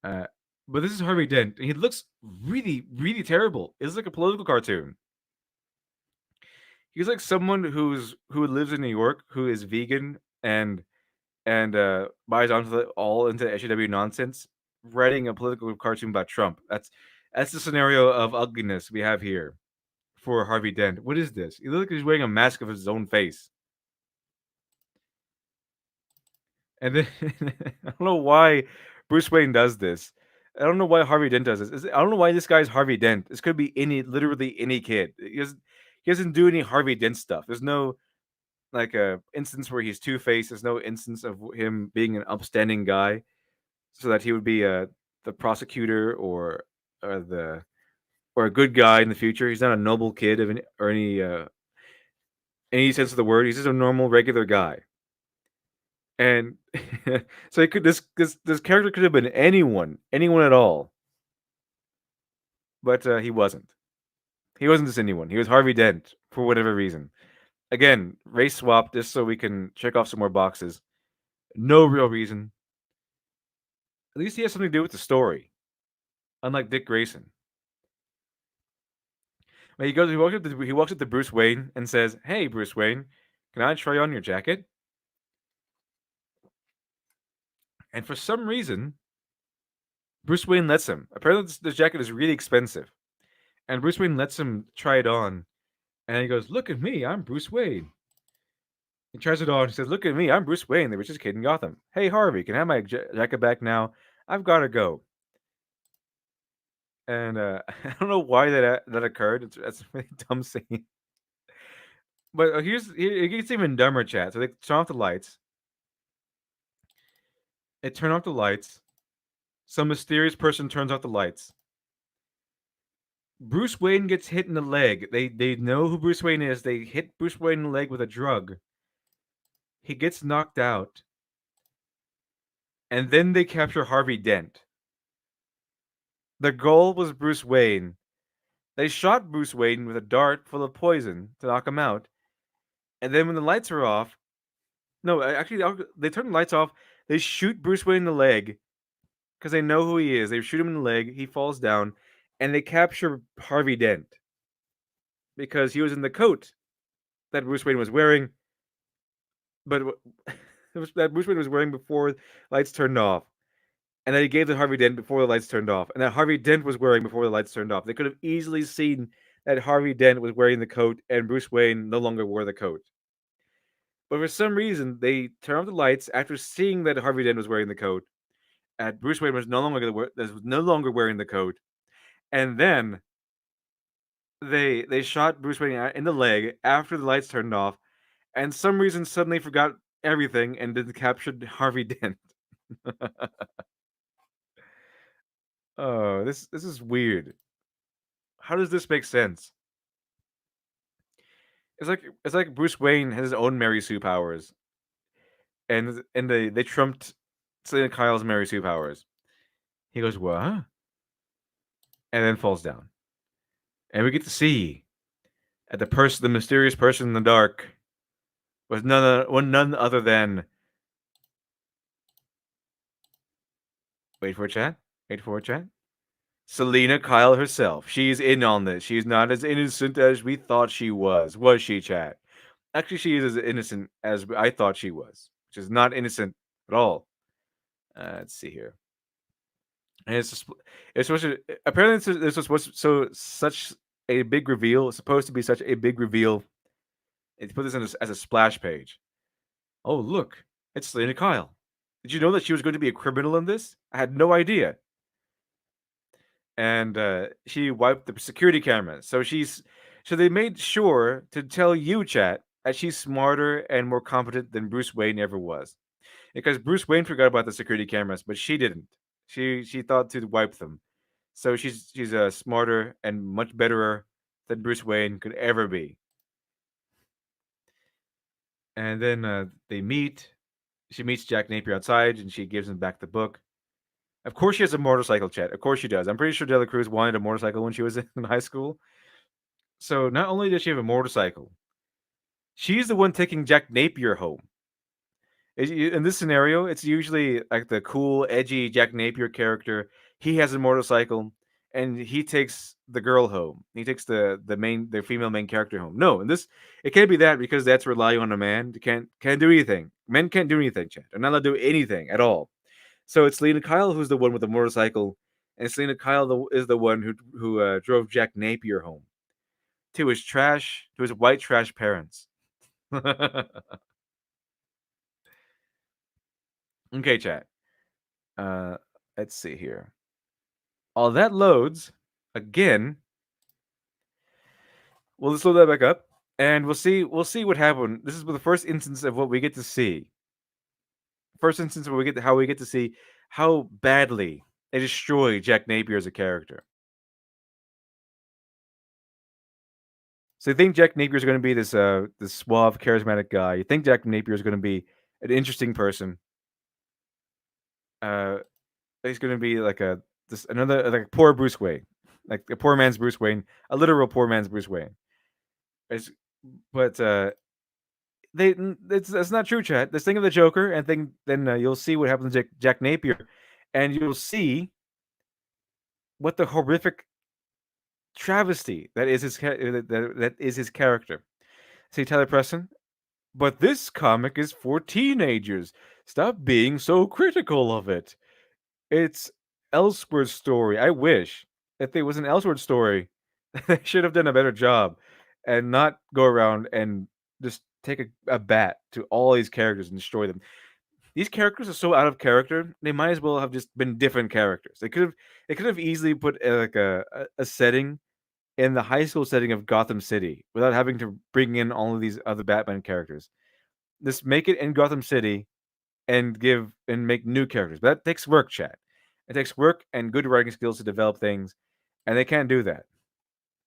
Uh, but this is Harvey Dent. He looks really, really terrible. It's like a political cartoon. He's like someone who lives in New York, who is vegan and buys onto all into SJW nonsense, writing a political cartoon about Trump. That's the scenario of ugliness we have here for Harvey Dent. What is this? He looks like he's wearing a mask of his own face. And then I don't know why Bruce Wayne does this. I don't know why Harvey Dent does this. I don't know why this guy's Harvey Dent. This could be literally any kid. He doesn't do any Harvey Dent stuff. There's no like a instance where he's Two Face. There's no instance of him being an upstanding guy, so that he would be the prosecutor or a good guy in the future. He's not a noble kid of any sense of the word. He's just a normal, regular guy. And so it could this character could have been anyone at all, but he wasn't. He wasn't just anyone. He was Harvey Dent for whatever reason. Again, race swap just so we can check off some more boxes. No real reason. At least he has something to do with the story, unlike Dick Grayson. But he walks up to Bruce Wayne and says, "Hey, Bruce Wayne, can I try on your jacket?" And for some reason, Bruce Wayne lets him. Apparently, this jacket is really expensive, and Bruce Wayne lets him try it on. And he goes, "Look at me, I'm Bruce Wayne." He tries it on. He says, "Look at me, I'm Bruce Wayne, the richest kid in Gotham. Hey, Harvey, can I have my jacket back now? I've got to go." And I don't know why that occurred. That's a really dumb scene. But it gets even dumber, chat. So they turn off the lights. They turn off the lights. Some mysterious person turns off the lights. Bruce Wayne gets hit in the leg. They know who Bruce Wayne is. They hit Bruce Wayne in the leg with a drug. He gets knocked out. And then they capture Harvey Dent. The goal was Bruce Wayne. They shot Bruce Wayne with a dart full of poison to knock him out. And then when the lights are off, no, actually, they turn the lights off. They shoot Bruce Wayne in the leg because they know who he is. They shoot him in the leg. He falls down, and they capture Harvey Dent because he was in the coat that Bruce Wayne was wearing, but that Bruce Wayne was wearing before lights turned off, and that he gave to Harvey Dent before the lights turned off, and that Harvey Dent was wearing before the lights turned off. They could have easily seen that Harvey Dent was wearing the coat, and Bruce Wayne no longer wore the coat. But for some reason, they turn off the lights after seeing that Harvey Dent was wearing the coat, and Bruce Wayne was no longer wearing the coat, and then they shot Bruce Wayne in the leg after the lights turned off, and some reason suddenly forgot everything and then captured Harvey Dent. Oh, this is weird. How does this make sense? It's like Bruce Wayne has his own Mary Sue powers, and they trumped Selena Kyle's Mary Sue powers. He goes, "What?" and then falls down, and we get to see at the mysterious person in the dark was none other than, wait for it, chat, wait for it, chat, Selena Kyle herself. She's in on this. She's not as innocent as we thought she was. Was she, chat? Actually, she is as innocent as I thought she was, which is not innocent at all. Let's see here. And it's supposed to apparently this was supposed such a big reveal. It's supposed to be such a big reveal. It's put this in as a splash page. Oh look, it's Selena Kyle. Did you know that she was going to be a criminal in this? I had no idea. And she wiped the security cameras. So they made sure to tell you, chat, that she's smarter and more competent than Bruce Wayne ever was. Because Bruce Wayne forgot about the security cameras, but she didn't. She thought to wipe them. So she's smarter and much betterer than Bruce Wayne could ever be. And then they meet. She meets Jack Napier outside, and she gives him back the book. Of course, she has a motorcycle, chat. Of course, she does. I'm pretty sure Dela Cruz wanted a motorcycle when she was in high school. So not only does she have a motorcycle, she's the one taking Jack Napier home. In this scenario, it's usually like the cool, edgy Jack Napier character. He has a motorcycle, and he takes the girl home. He takes the female main character home. No, in this, it can't be that because that's relying on a man. They can't do anything. Men can't do anything, chat. They're not allowed to do anything at all. So it's Selena Kyle who's the one with the motorcycle, and Selena Kyle is the one who drove Jack Napier home to his white trash parents. Okay, chat. Uh, let's see here. All that loads again. We'll just load that back up, and we'll see what happened. This is the first instance of what we get to see. First instance where how we get to see how badly they destroy Jack Napier as a character. So you think Jack Napier is going to be this suave, charismatic guy? You think Jack Napier is going to be an interesting person? Uh, he's going to be like another like poor Bruce Wayne, like a poor man's Bruce Wayne, a literal poor man's Bruce Wayne. It's, but that's not true, chat. Let's think of the Joker, and then you'll see what happens to Jack Napier, and you'll see what the horrific travesty that is that is his character. See, Tyler Preston. But this comic is for teenagers. Stop being so critical of it. It's Elseworlds story. I wish if there was an Elseworlds story, they should have done a better job and not go around and just take a bat to all these characters and destroy them. These characters are so out of character. They might as well have just been different characters. They could have easily put like a setting in the high school setting of Gotham City without having to bring in all of these other Batman characters. Just make it in Gotham City and make new characters. But that takes work, chat. It takes work and good writing skills to develop things, and they can't do that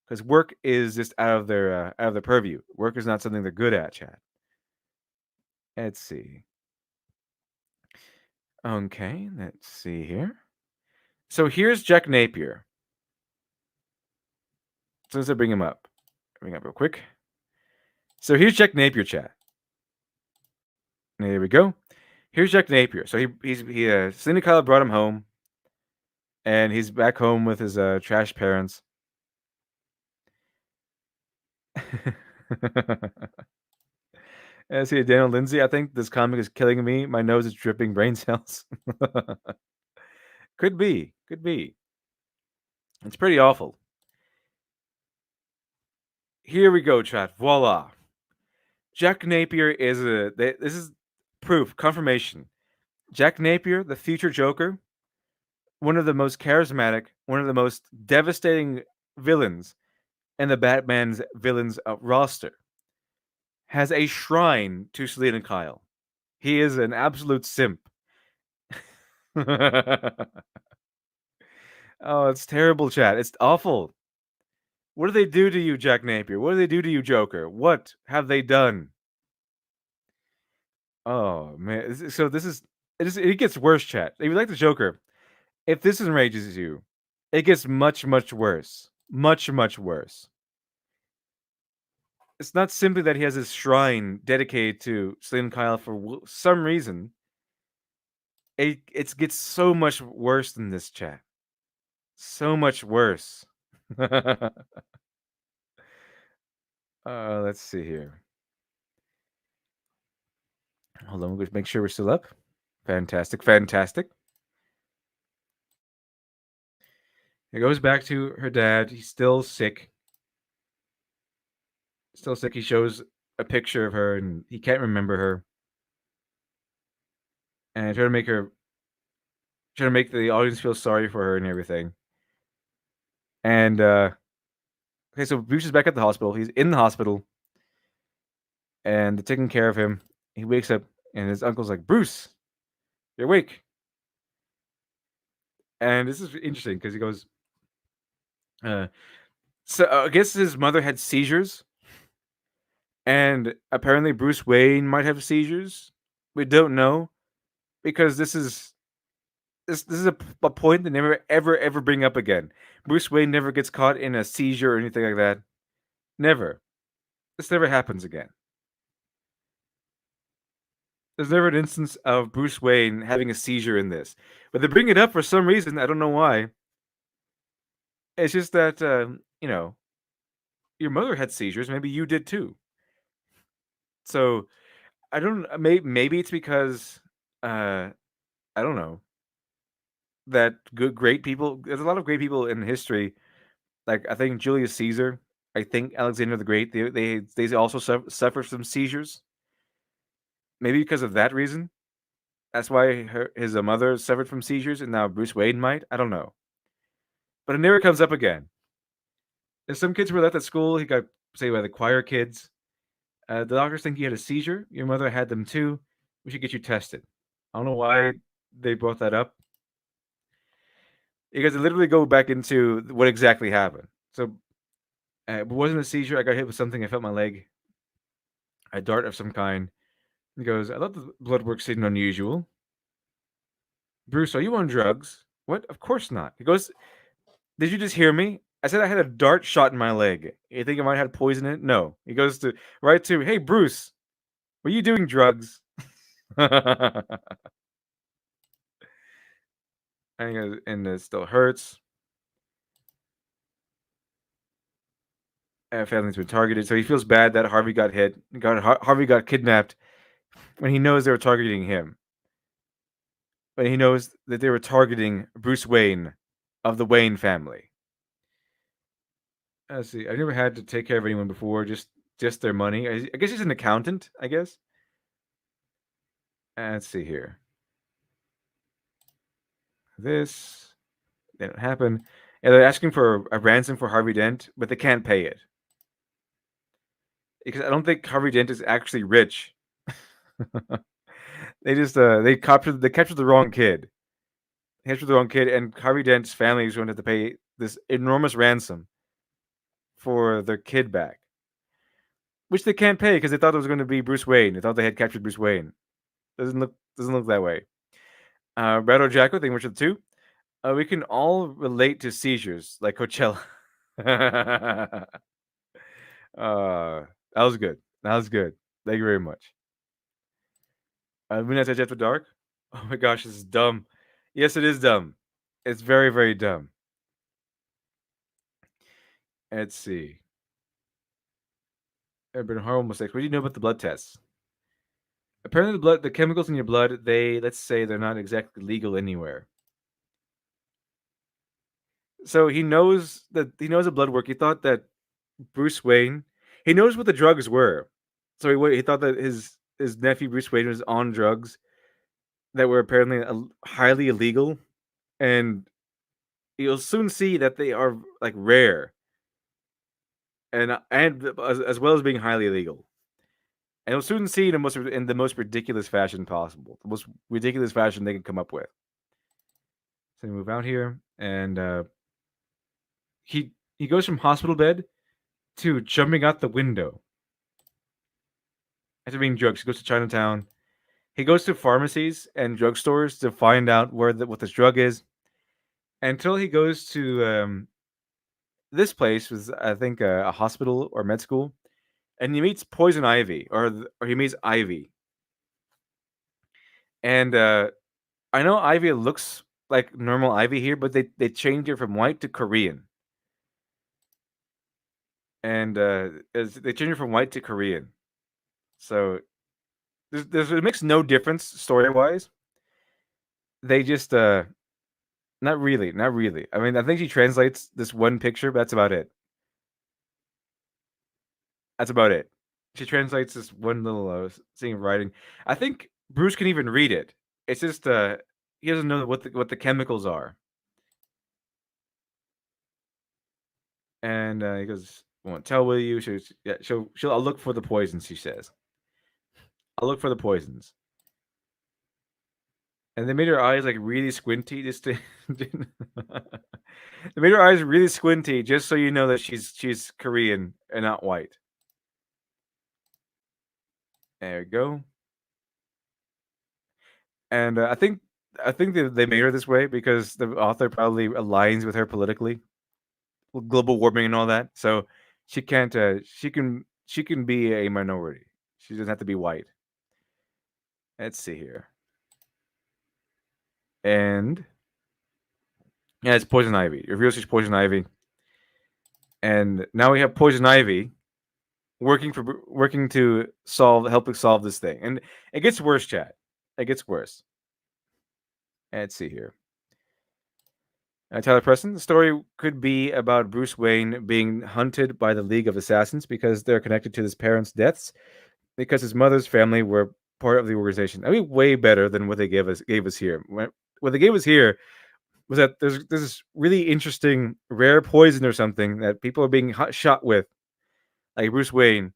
because work is just out of their purview. Work is not something they're good at, chat. Let's see. Okay, let's see here. So here's Jack Napier. So let's bring him up. Bring him up real quick. So here's Jack Napier, chat. There we go. Here's Jack Napier. So Selena Kyle brought him home, and he's back home with his trash parents. See, Daniel Lindsay, I think this comic is killing me. My nose is dripping brain cells. Could be. Could be. It's pretty awful. Here we go, chat. Voila. Jack Napier is this is proof, confirmation. Jack Napier, the future Joker, one of the most charismatic, one of the most devastating villains in the Batman's villains roster, has a shrine to Selena Kyle. He is an absolute simp. Oh, it's terrible, chat. It's awful. What do they do to you, Jack Napier? What do they do to you, Joker? What have they done? Oh man. So it gets worse, chat. If you like the Joker, if this enrages you, it gets much, much worse. Much, much worse. It's not simply that he has his shrine dedicated to Slim Kyle for some reason. It gets so much worse than this, chat. So much worse. Let's see here. Hold on, we'll make sure we're still up. Fantastic, fantastic. It goes back to her dad. He's still sick. Still sick. He shows a picture of her and he can't remember her. And try to make the audience feel sorry for her and everything. And okay, so Bruce is back at the hospital. He's in the hospital, and they're taking care of him. He wakes up, and his uncle's like, "Bruce, you're awake." And this is interesting because he goes, "So I guess his mother had seizures, and apparently Bruce Wayne might have seizures. We don't know because this is a point they never ever bring up again. Bruce Wayne never gets caught in a seizure or anything like that. Never. This never happens again. There's never an instance of Bruce Wayne having a seizure in this, but they bring it up for some reason. I don't know why. It's just that your mother had seizures. Maybe you did too. So I don't. Maybe it's because uh, I don't know that great people. There's a lot of great people in history. Like I think Julius Caesar. I think Alexander the Great. They also suffer from seizures. Maybe because of that reason. That's why his mother suffered from seizures, and now Bruce Wayne might. I don't know, but it never comes up again. If some kids were left at school, he got say by the choir kids. The doctors think you had a seizure. Your mother had them too. We should get you tested. I don't know why they brought that up because it literally go back into what exactly happened. So it wasn't a seizure. I got hit with something. I felt my leg. A dart of some kind. He goes, I thought the blood work seemed unusual. Bruce, are you on drugs? What? Of course not. He goes, did you just hear me? I said I had a dart shot in my leg. You think I might have poison in it? No. He goes to right to, hey Bruce, were you doing drugs? And he goes, and it still hurts. Family's been targeted, so he feels bad that Harvey got hit. Harvey got kidnapped when he knows they were targeting him. When he knows that they were targeting Bruce Wayne of the Wayne family. Let's see. I've never had to take care of anyone before. Just their money. I guess he's an accountant. I guess. Let's see here. This didn't happen. Yeah, they're asking for a ransom for Harvey Dent, but they can't pay it because I don't think Harvey Dent is actually rich. They captured the wrong kid. They captured the wrong kid, and Harvey Dent's family is going to have to pay this enormous ransom for their kid back, which they can't pay because they thought it was going to be Bruce Wayne. They thought they had captured Bruce Wayne. Doesn't look that way. Brad or Jacko, thank you much for the two. We can all relate to seizures like Coachella. That was good. That was good. Thank you very much. Midnight Edge After Dark. Oh my gosh, this is dumb. Yes, it is dumb. It's very, very dumb. Let's see. There have been horrible mistakes. What do you know about the blood tests? Apparently, the chemicals in your blood, let's say they're not exactly legal anywhere. So he knows the blood work. He thought that Bruce Wayne, he knows what the drugs were. So he thought that his nephew Bruce Wayne was on drugs that were apparently highly illegal, and you'll soon see that they are like rare, and as well as being highly illegal. and you'll soon see in the most ridiculous fashion possible, the most ridiculous fashion they can come up with. So we move out here, and he goes from hospital bed to jumping out the window after being drugged. He goes to Chinatown. He goes to pharmacies and drugstores to find out what this drug is. Until he goes to this place was I think a hospital or med school, and he meets Poison Ivy or he meets Ivy, and I know Ivy looks like normal Ivy here, but they changed her from white to Korean, and they changed her from white to Korean. So it makes no difference story wise. They just not really, not really. I mean, I think she translates this one picture, but that's about it. That's about it. She translates this one little thing of writing. I think Bruce can even read it. It's just he doesn't know what the chemicals are. And he goes, "I won't tell will you." Yeah, she'll. I'll look for the poisons. She says, "I'll look for the poisons." And they made her eyes like really squinty just to. They made her eyes really squinty just so you know that she's Korean and not white. There we go. And I think they made her this way because the author probably aligns with her politically, with global warming and all that. So she can't. She can be a minority. She doesn't have to be white. Let's see here. And yeah, it's Poison Ivy. It reveals she's Poison Ivy, and now we have Poison Ivy working to help us solve this thing. And it gets worse, chat. It gets worse. Let's see here. Tyler Preston. The story could be about Bruce Wayne being hunted by the League of Assassins because they're connected to his parents' deaths, because his mother's family were part of the organization. That'd be way better than what they gave us here. What they gave us here was that there's this really interesting rare poison or something that people are being shot with, like Bruce Wayne,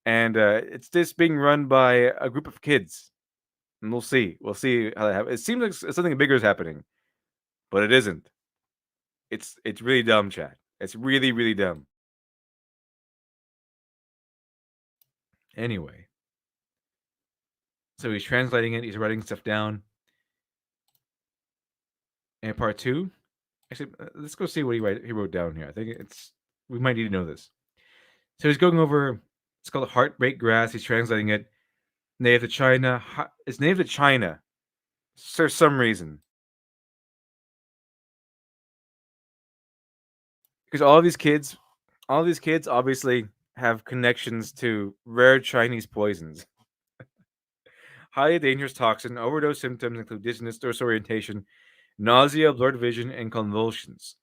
and it's just being run by a group of kids. And we'll see. We'll see how that happens. It seems like something bigger is happening, but it isn't. It's really dumb, chat. It's really really dumb. Anyway, so he's translating it. He's writing stuff down. And part two, actually, let's go see what he wrote down here. I think we might need to know this. So he's going over. It's called Heartbreak Grass. He's translating it. Native to China. It's native to China for some reason. Because all these kids obviously have connections to rare Chinese poisons. Highly dangerous toxin. Overdose symptoms include dizziness, disorientation, nausea, blurred vision, and convulsions.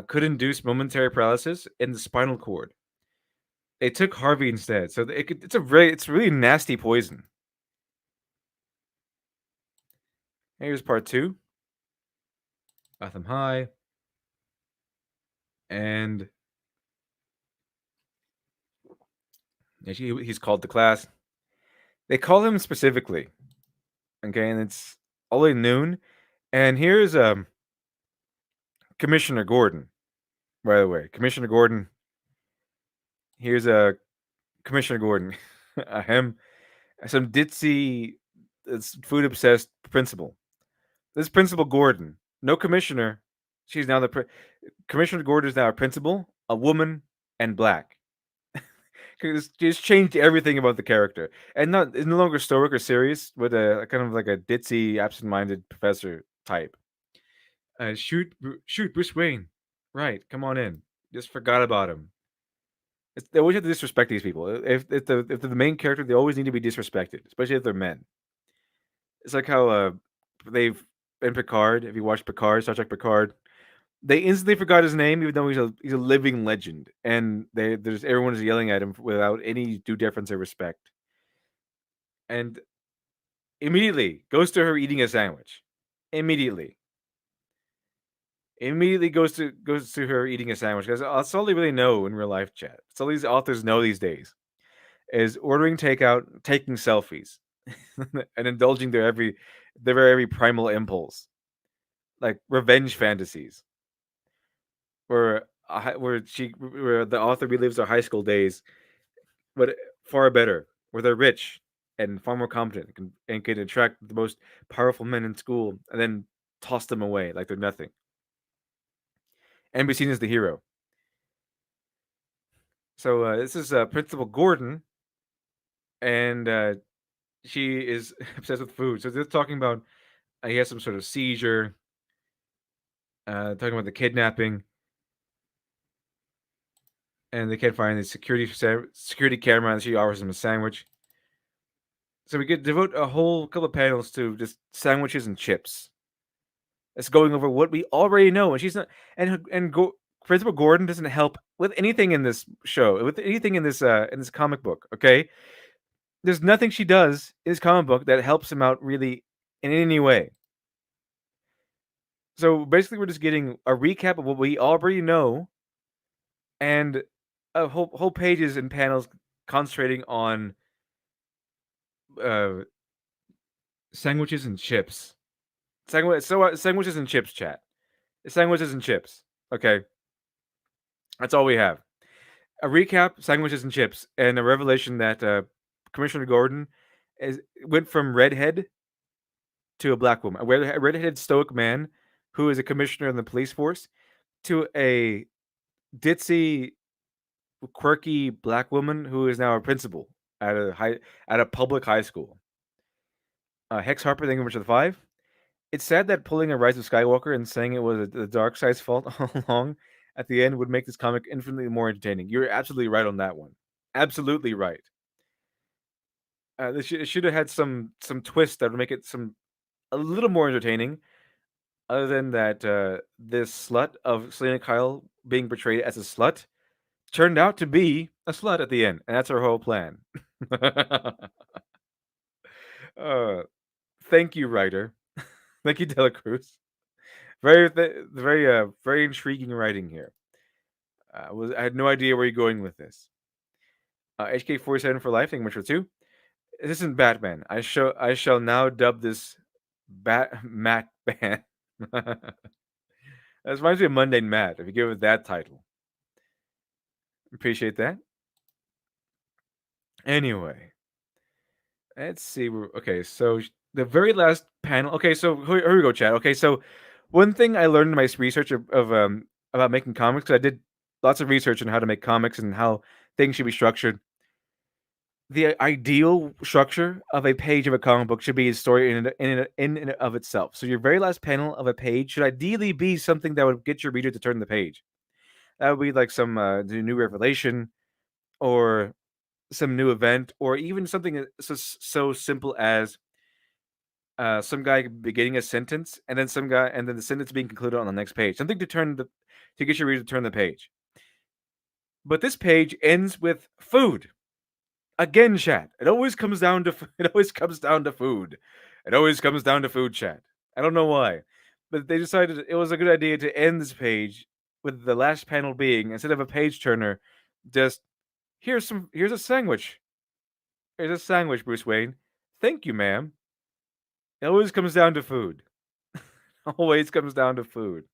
Could induce momentary paralysis in the spinal cord. They took Harvey instead, so it's really nasty poison. Here's part two. Gotham High, and he's called to class. They call him specifically, okay, and it's only noon. And here's Commissioner Gordon. By the way, Commissioner Gordon. Here's Commissioner Gordon. Him, some ditzy, food obsessed principal. This Principal Gordon, no commissioner. She's now Commissioner Gordon is now a principal, a woman, and black. Just changed everything about the character, and not is no longer stoic or serious, but a kind of like a ditzy, absent-minded professor type. Shoot, Bruce Wayne. Right, come on in. Just forgot about him. They always have to disrespect these people. If they're the main character, they always need to be disrespected, especially if they're men. It's like how they've in Picard. If you watch Picard, Star Trek Picard, they instantly forgot his name, even though he's a living legend, and there's everyone is yelling at him without any due deference or respect, and immediately goes to her eating a sandwich. Immediately, immediately goes to her eating a sandwich because that's all they really know in real life chat. It's all these authors know these days. is ordering takeout, taking selfies, and indulging their every primal impulse, like revenge fantasies, where the author relives their high school days, but far better, where they're rich and far more competent and can attract the most powerful men in school and then toss them away like they're nothing and be seen as the hero. So this is Principal Gordon, and she is obsessed with food. So they're talking about he has some sort of seizure. Talking about the kidnapping, and they can't find the security camera, and she offers him a sandwich. So we could devote a whole couple of panels to just sandwiches and chips. It's going over what we already know, and she's not. Principal Gordon doesn't help with anything in this show, with anything in this comic book. Okay, there's nothing she does in this comic book that helps him out really in any way. So basically, we're just getting a recap of what we already know, and whole pages and panels concentrating on uh, sandwiches and chips. Sandwiches and chips, chat. Sandwiches and chips. Okay, that's all we have. A recap, sandwiches and chips, and a revelation that Commissioner Gordon went from redhead to a black woman, a redheaded stoic man who is a commissioner in the police force, to a ditzy, quirky black woman who is now a principal at a public high school. Hex Harper, thank you much for the 5. It's sad that pulling a Rise of Skywalker and saying it was the dark side's fault all along at the end would make this comic infinitely more entertaining. You're absolutely right on that one. Absolutely right. It should have had some twist that would make it a little more entertaining. Other than that, this slut of Selena Kyle being portrayed as a slut turned out to be a slut at the end, and that's her whole plan. uh, Thank you, writer. Thank you, Dela Cruz. Very intriguing writing here. I had no idea where you're going with this. HK47 for life. Thank you much for 2. This isn't Batman. I shall now dub this Matt Ban. That reminds me of Mundane Matt. If you give it that title, appreciate that. Anyway, let's see. Okay, so the very last panel. Okay, so here we go, Chad. Okay, so one thing I learned in my research of about making comics, 'cause I did lots of research on how to make comics and how things should be structured. The ideal structure of a page of a comic book should be a story in and of itself. So your very last panel of a page should ideally be something that would get your reader to turn the page. That would be like some new revelation or some new event, or even something so simple as some guy beginning a sentence and then the sentence being concluded on the next page. Something to get your reader to turn the page. But this page ends with food. Again, chat. It always comes down to it always comes down to food. It always comes down to food, chat. I don't know why, but they decided it was a good idea to end this page with the last panel being, instead of a page turner, just here's a sandwich. Here's a sandwich, Bruce Wayne. Thank you, ma'am. It always comes down to food. Always comes down to food.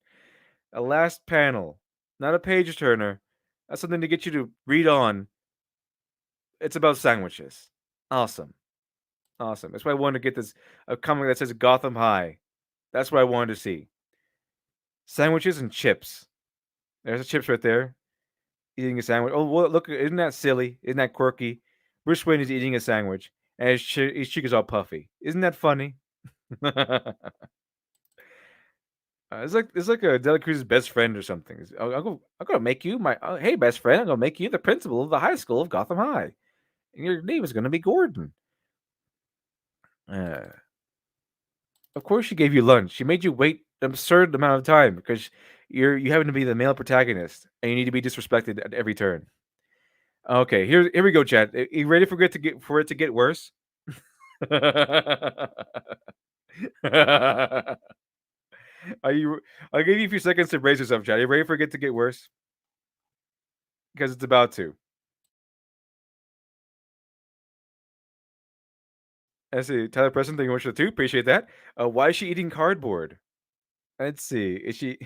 A last panel, not a page turner. That's something to get you to read on. It's about sandwiches. Awesome. Awesome. That's why I wanted to get this a comic that says Gotham High. That's what I wanted to see. Sandwiches and chips. There's the chips right there. Eating a sandwich. Oh, well, look! Isn't that silly? Isn't that quirky? Bruce Wayne is eating a sandwich, and his cheek is all puffy. Isn't that funny? It's like a Dela Cruz's best friend or something. I'm gonna make you my hey best friend. I'm gonna make you the principal of the high school of Gotham High, and your name is gonna be Gordon. Uh, Of course, she gave you lunch. She made you wait an absurd amount of time because you happen to be the male protagonist and you need to be disrespected at every turn. Okay, here we go, Chad. You ready for it to get worse? Are you? I'll give you a few seconds to brace yourself, Chad. Are you ready for it to get worse? Because it's about to. I see. Tyler Preston, thank you much for the two. Appreciate that. Why is she eating cardboard? Let's see. Is she?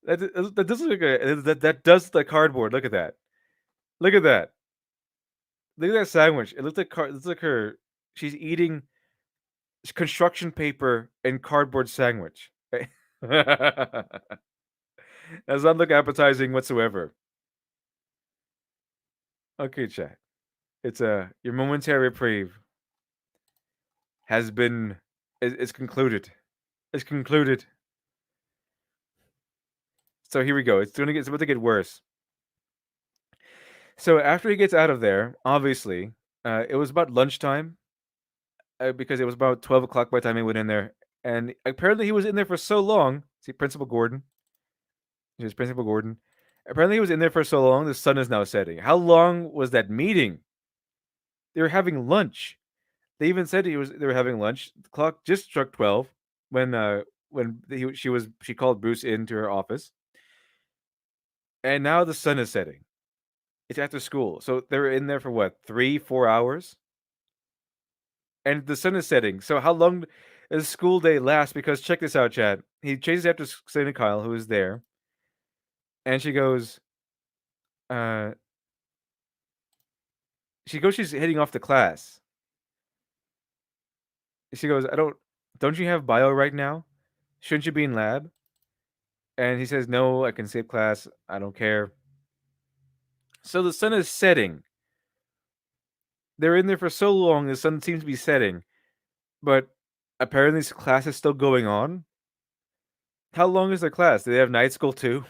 That does look like that does look like cardboard. Look at that. Look at that. Look at that sandwich. It looks like it looks like her. She's eating construction paper and cardboard sandwich. Does not look appetizing whatsoever. Okay, chat. It's your momentary reprieve has been is concluded. It's concluded. So here we go. It's about to get worse. So after he gets out of there, obviously, it was about lunchtime because it was about 12 o'clock by the time he went in there, and apparently he was in there for so long. See, Principal Gordon. Here's Principal Gordon. Apparently he was in there for so long. The sun is now setting. How long was that meeting? They were having lunch. They even said they were having lunch. The clock just struck 12 when she called Bruce into her office, and now the sun is setting. It's after school, so they were in there for what 3 4 hours, and the sun is setting. So how long does school day last? Because check this out, Chad. He chases after Selena Kyle, who is there, and she goes, uh, she's heading off to class. She goes, don't you have bio right now? Shouldn't you be in lab? And he says, no, I can skip class. I don't care. So the sun is setting. They're in there for so long, the sun seems to be setting. But apparently this class is still going on. How long is their class? Do they have night school too?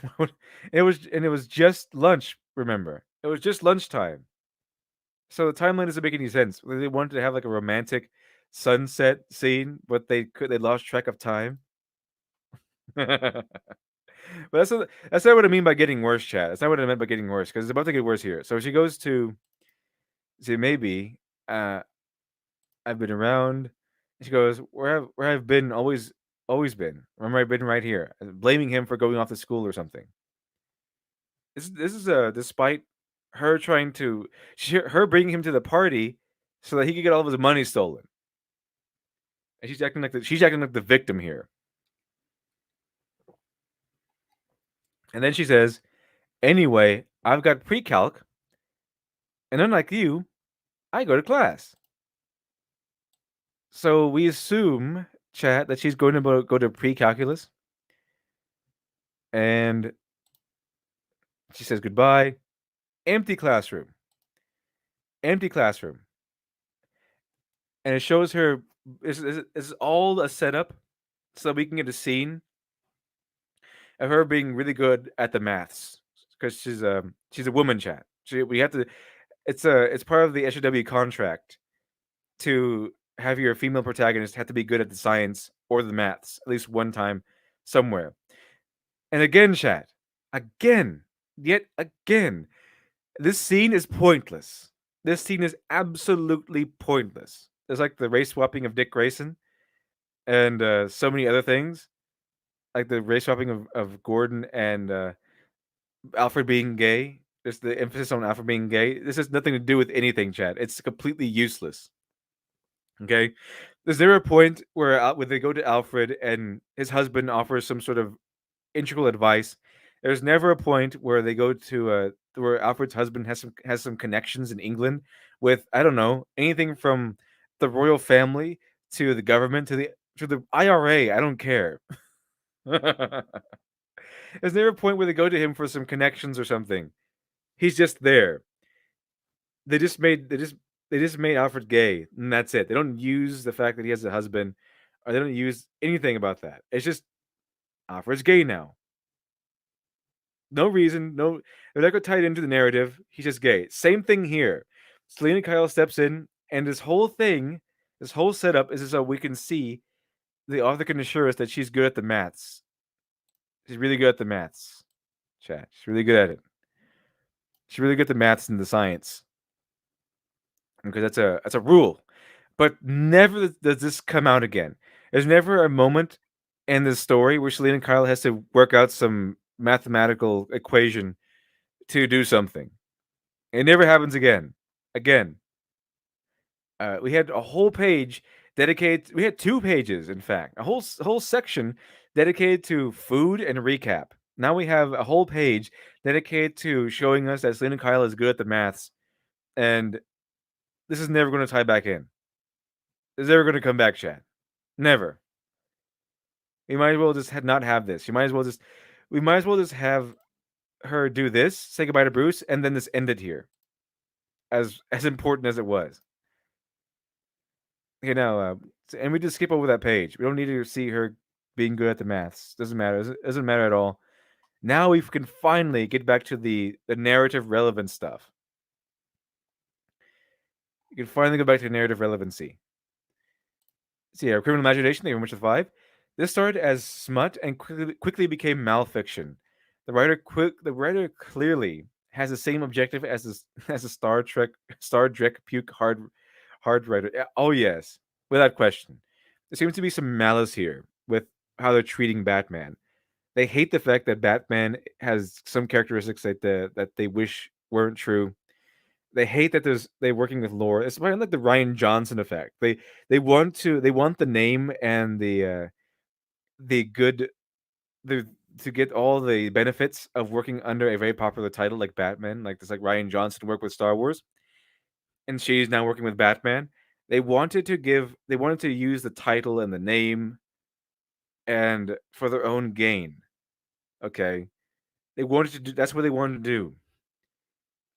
It was just lunch, remember. It was just lunchtime. So the timeline doesn't make any sense. They wanted to have like a romantic sunset scene, but they lost track of time. But that's not what I mean by getting worse, chat. That's not what I meant by getting worse, because it's about to get worse here. So she goes to see maybe uh I've been around. She goes, where I've been always been. Remember I've been right here. Blaming him for going off to school or something. This is despite her trying to her bringing him to the party so that he could get all of his money stolen. And she's acting like the victim here. And then she says, "Anyway, I've got pre-calc, and unlike you, I go to class." So we assume, chat, that she's going to go to pre-calculus, and she says goodbye. Empty classroom. Empty classroom. And it shows her. Is all a setup so we can get a scene of her being really good at the maths because she's a woman, chat. We have to. It's part of the SJW contract to have your female protagonist have to be good at the science or the maths at least one time somewhere. And again, chat, again, yet again, this scene is pointless. This scene is absolutely pointless. There's like the race swapping of Dick Grayson and so many other things, like the race swapping of Gordon and Alfred being gay. There's the emphasis on Alfred being gay. This has nothing to do with anything, Chad. It's completely useless. Okay, is there a point where they go to Alfred and his husband offers some sort of integral advice? There's never a point where they go to where Alfred's husband has some connections in England with, I don't know, anything from the royal family to the government to the IRA. I don't care. There's never a point where they go to him for some connections or something. He's just there. They just made Alfred gay, and that's it. They don't use the fact that he has a husband, or they don't use anything about that. It's just Alfred's gay now. No reason, no. They're not gonna tie it into the narrative. He's just gay. Same thing here. Selena Kyle steps in, and this whole thing, this whole setup is so we can see the author can assure us that she's good at the maths. She's really good at the maths. Chat. She's really good at it. She's really good at the maths and the science. Because that's a rule. But never does this come out again. There's never a moment in the story where Selena Kyle has to work out some mathematical equation to do something. It never happens again. Again. We had a whole page dedicated. We had 2 pages, in fact, a whole section dedicated to food and recap. Now we have a whole page dedicated to showing us that Selena Kyle is good at the maths, and this is never going to tie back in. It's never going to come back, Chad. Never. We might as well just not have this. You might as well just. We might as well just have her do this, say goodbye to Bruce, and then just end it here. As important as it was. You know, and we just skip over that page. We don't need to see her being good at the maths. Doesn't matter. Doesn't matter at all. Now we can finally get back to the narrative relevant stuff. You can finally go back to narrative relevancy. See, our criminal imagination. Thank you very much for the 5. This started as smut and quickly became malfiction. The writer clearly has the same objective as as a Star Trek puke hard writer. Oh yes, without question. There seems to be some malice here with how they're treating Batman. They hate the fact that Batman has some characteristics that they wish weren't true. They hate that they're working with lore. It's kind of like the Ryan Johnson effect. They want the name and the good the to get all the benefits of working under a very popular title like Batman, like this like Ryan Johnson worked with Star Wars, and she's now working with Batman. They wanted to use the title and the name and for their own gain. Okay. They wanted to do that's what they wanted to do.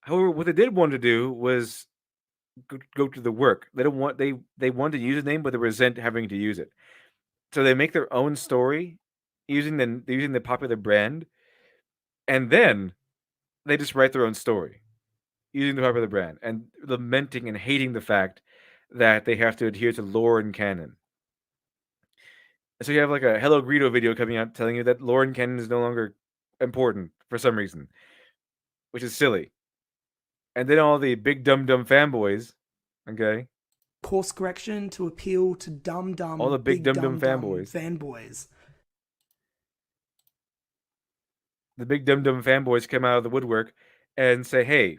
However, what they did want to do was go to the work. They don't want they want to use the name, but they resent having to use it. So they make their own story using the popular brand, and then they just write their own story using the popular brand and lamenting and hating the fact that they have to adhere to lore and canon. So you have like a Hello Greedo video coming out telling you that lore and canon is no longer important for some reason, which is silly. And then all the big dumb fanboys, okay, Course correction to appeal to all the big big dumb dumb fanboys, fanboys. the big dumb fanboys come out of the woodwork and say, "Hey,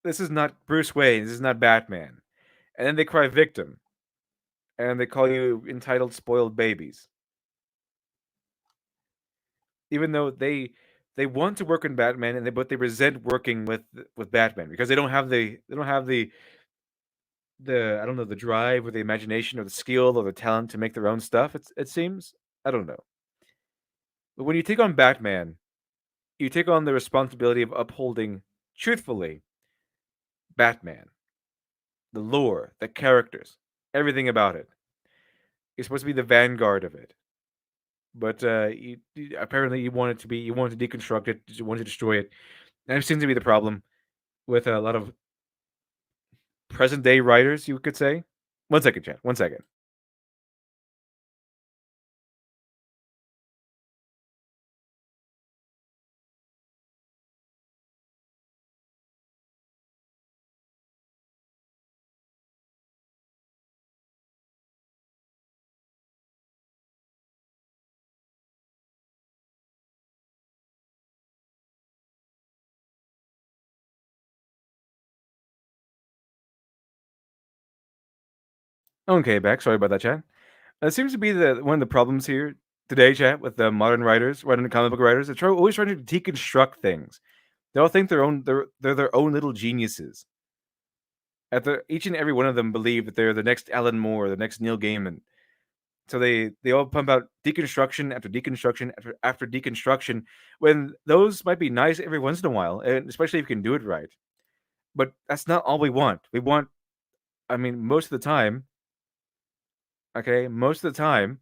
this is not Bruce Wayne. This is not Batman." And then they cry victim, and they call you entitled spoiled babies, even though they want to work in Batman, but they resent working with Batman because they don't have the I don't know the drive or the imagination or the skill or the talent to make their own stuff. It seems I don't know. But when you take on Batman, you take on the responsibility of upholding truthfully Batman, the lore, the characters, everything about it. You're supposed to be the vanguard of it. But apparently you wanted to deconstruct it, you wanted to destroy it. And it seems to be the problem with a lot of present day writers, you could say. 1 second, chat. 1 second. Okay, back. Sorry about that, chat. It seems to be one of the problems here today, chat, with the modern writers, modern comic book writers. Always trying to deconstruct things. They all think they're their own little geniuses. Each and every one of them believe that they're the next Alan Moore, the next Neil Gaiman. So they all pump out deconstruction after deconstruction after deconstruction. When those might be nice every once in a while, and especially if you can do it right. But that's not all we want. We want, I mean, most of the time, okay, most of the time,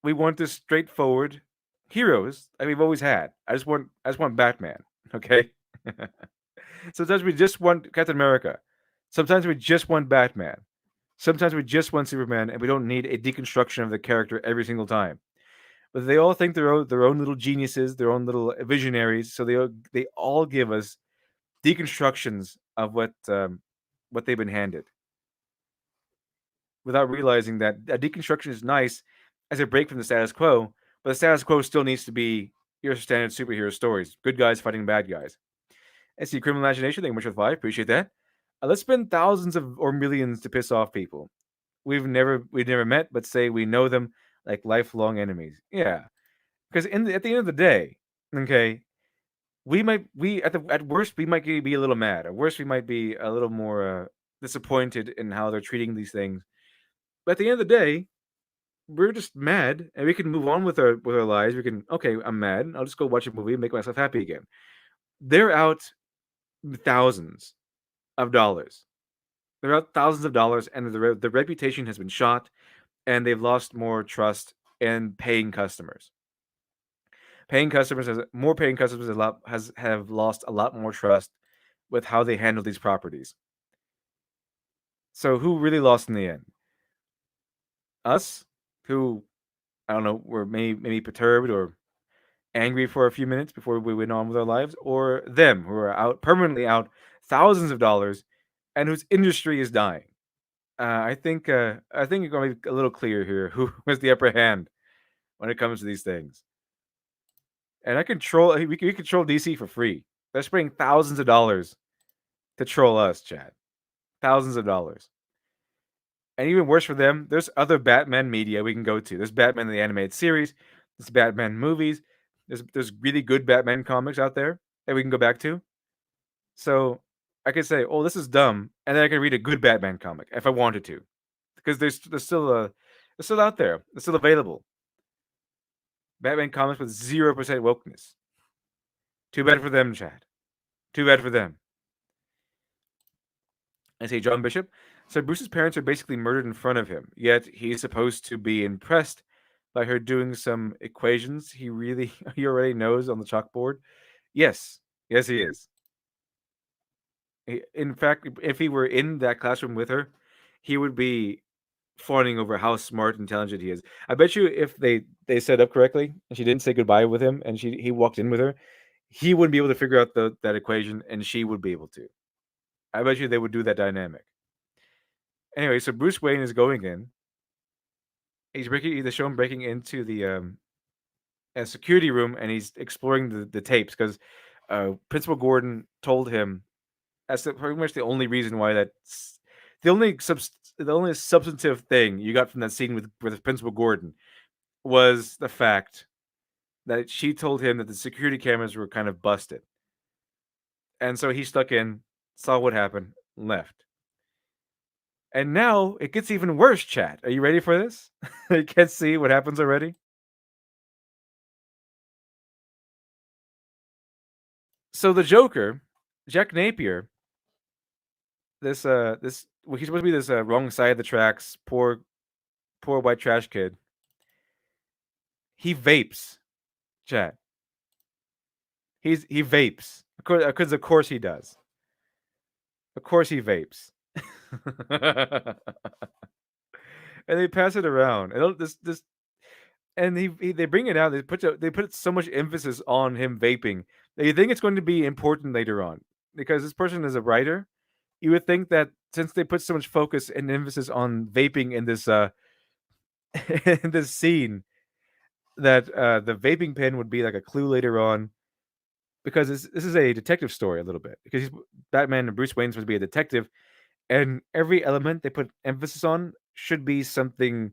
we want this straightforward heroes that we've always had. I just want Batman. Okay. Sometimes we just want Captain America. Sometimes we just want Batman. Sometimes we just want Superman, and we don't need a deconstruction of the character every single time. But they all think their own little geniuses, their own little visionaries. So they all give us deconstructions of what they've been handed, without realizing that a deconstruction is nice as a break from the status quo, but the status quo still needs to be your standard superhero stories: good guys fighting bad guys. I see criminal imagination. Thank you much for the 5. Appreciate that. Let's spend thousands of or millions to piss off people we've never met, but say we know them like lifelong enemies. Yeah, because at the end of the day, okay, we at worst we might be a little mad. At worst we might be a little more disappointed in how they're treating these things. But at the end of the day, we're just mad, and we can move on with our lives. We can okay, I'm mad. I'll just go watch a movie and make myself happy again. They're out thousands of dollars. They're out thousands of dollars, and the reputation has been shot, and they've lost more trust in paying customers. Paying customers have lost a lot more trust with how they handle these properties. So who really lost in the end? Us, who I don't know, were maybe perturbed or angry for a few minutes before we went on with our lives, or them who are out permanently out thousands of dollars and whose industry is dying. I think it's going to be a little clear here who has the upper hand when it comes to these things. And we control DC for free. They're spending thousands of dollars to troll us, Chad. Thousands of dollars. And even worse for them, there's other Batman media we can go to. There's Batman the animated series, there's Batman movies, there's really good Batman comics out there that we can go back to. So I could say, "Oh, this is dumb," and then I could read a good Batman comic if I wanted to, because they're still out there, they're still available. Batman comics with 0% wokeness. Too bad for them, Chad. Too bad for them. I say John Bishop. So Bruce's parents are basically murdered in front of him, yet he's supposed to be impressed by her doing some equations he already knows on the chalkboard. Yes, yes, he is. In fact, if he were in that classroom with her, he would be fawning over how smart and intelligent he is. I bet you if they set up correctly and she didn't say goodbye with him and he walked in with her, he wouldn't be able to figure out that equation and she would be able to. I bet you they would do that dynamic. Anyway, so Bruce Wayne is going in. They show him breaking into the a security room and he's exploring the tapes because Principal Gordon told him that's pretty much the only reason why the only the only substantive thing you got from that scene with Principal Gordon was the fact that she told him that the security cameras were kind of busted, and so he stuck in, saw what happened, left. And now it gets even worse, chat. Are you ready for this? You can't see what happens already. So the Joker, Jack Napier, this well, he's supposed to be this wrong side of the tracks, poor white trash kid. He vapes, chat. He vapes. Of course he does. Of course he vapes. And they pass it around. And this and they bring it out. They put so much emphasis on him vaping. They think it's going to be important later on because this person is a writer. You would think that since they put so much focus and emphasis on vaping in this in this scene, that the vaping pen would be like a clue later on because this is a detective story a little bit because Batman and Bruce Wayne supposed to be a detective, and every element they put emphasis on should be something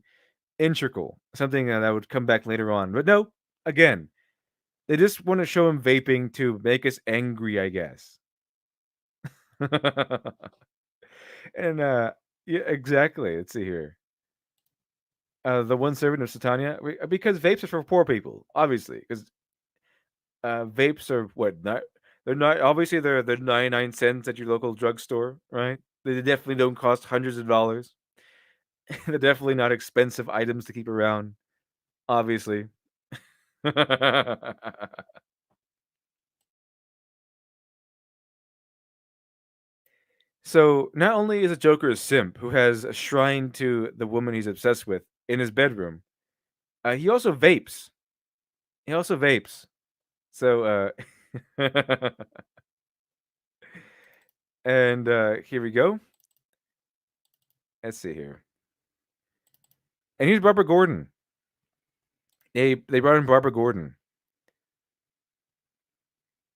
integral, something that would come back later on. But no, again, they just want to show him vaping to make us angry, I guess. And yeah, exactly. Let's see here. The one servant of Satania, because vapes are for poor people, obviously. Because vapes are what not they're not obviously they're 99 cents at your local drugstore, right? They definitely don't cost hundreds of dollars. They're definitely not expensive items to keep around, obviously. So not only is a Joker a simp who has a shrine to the woman he's obsessed with in his bedroom, he also vapes. He also vapes. So and here we go. Let's see here. And here's Barbara Gordon. They brought in Barbara Gordon.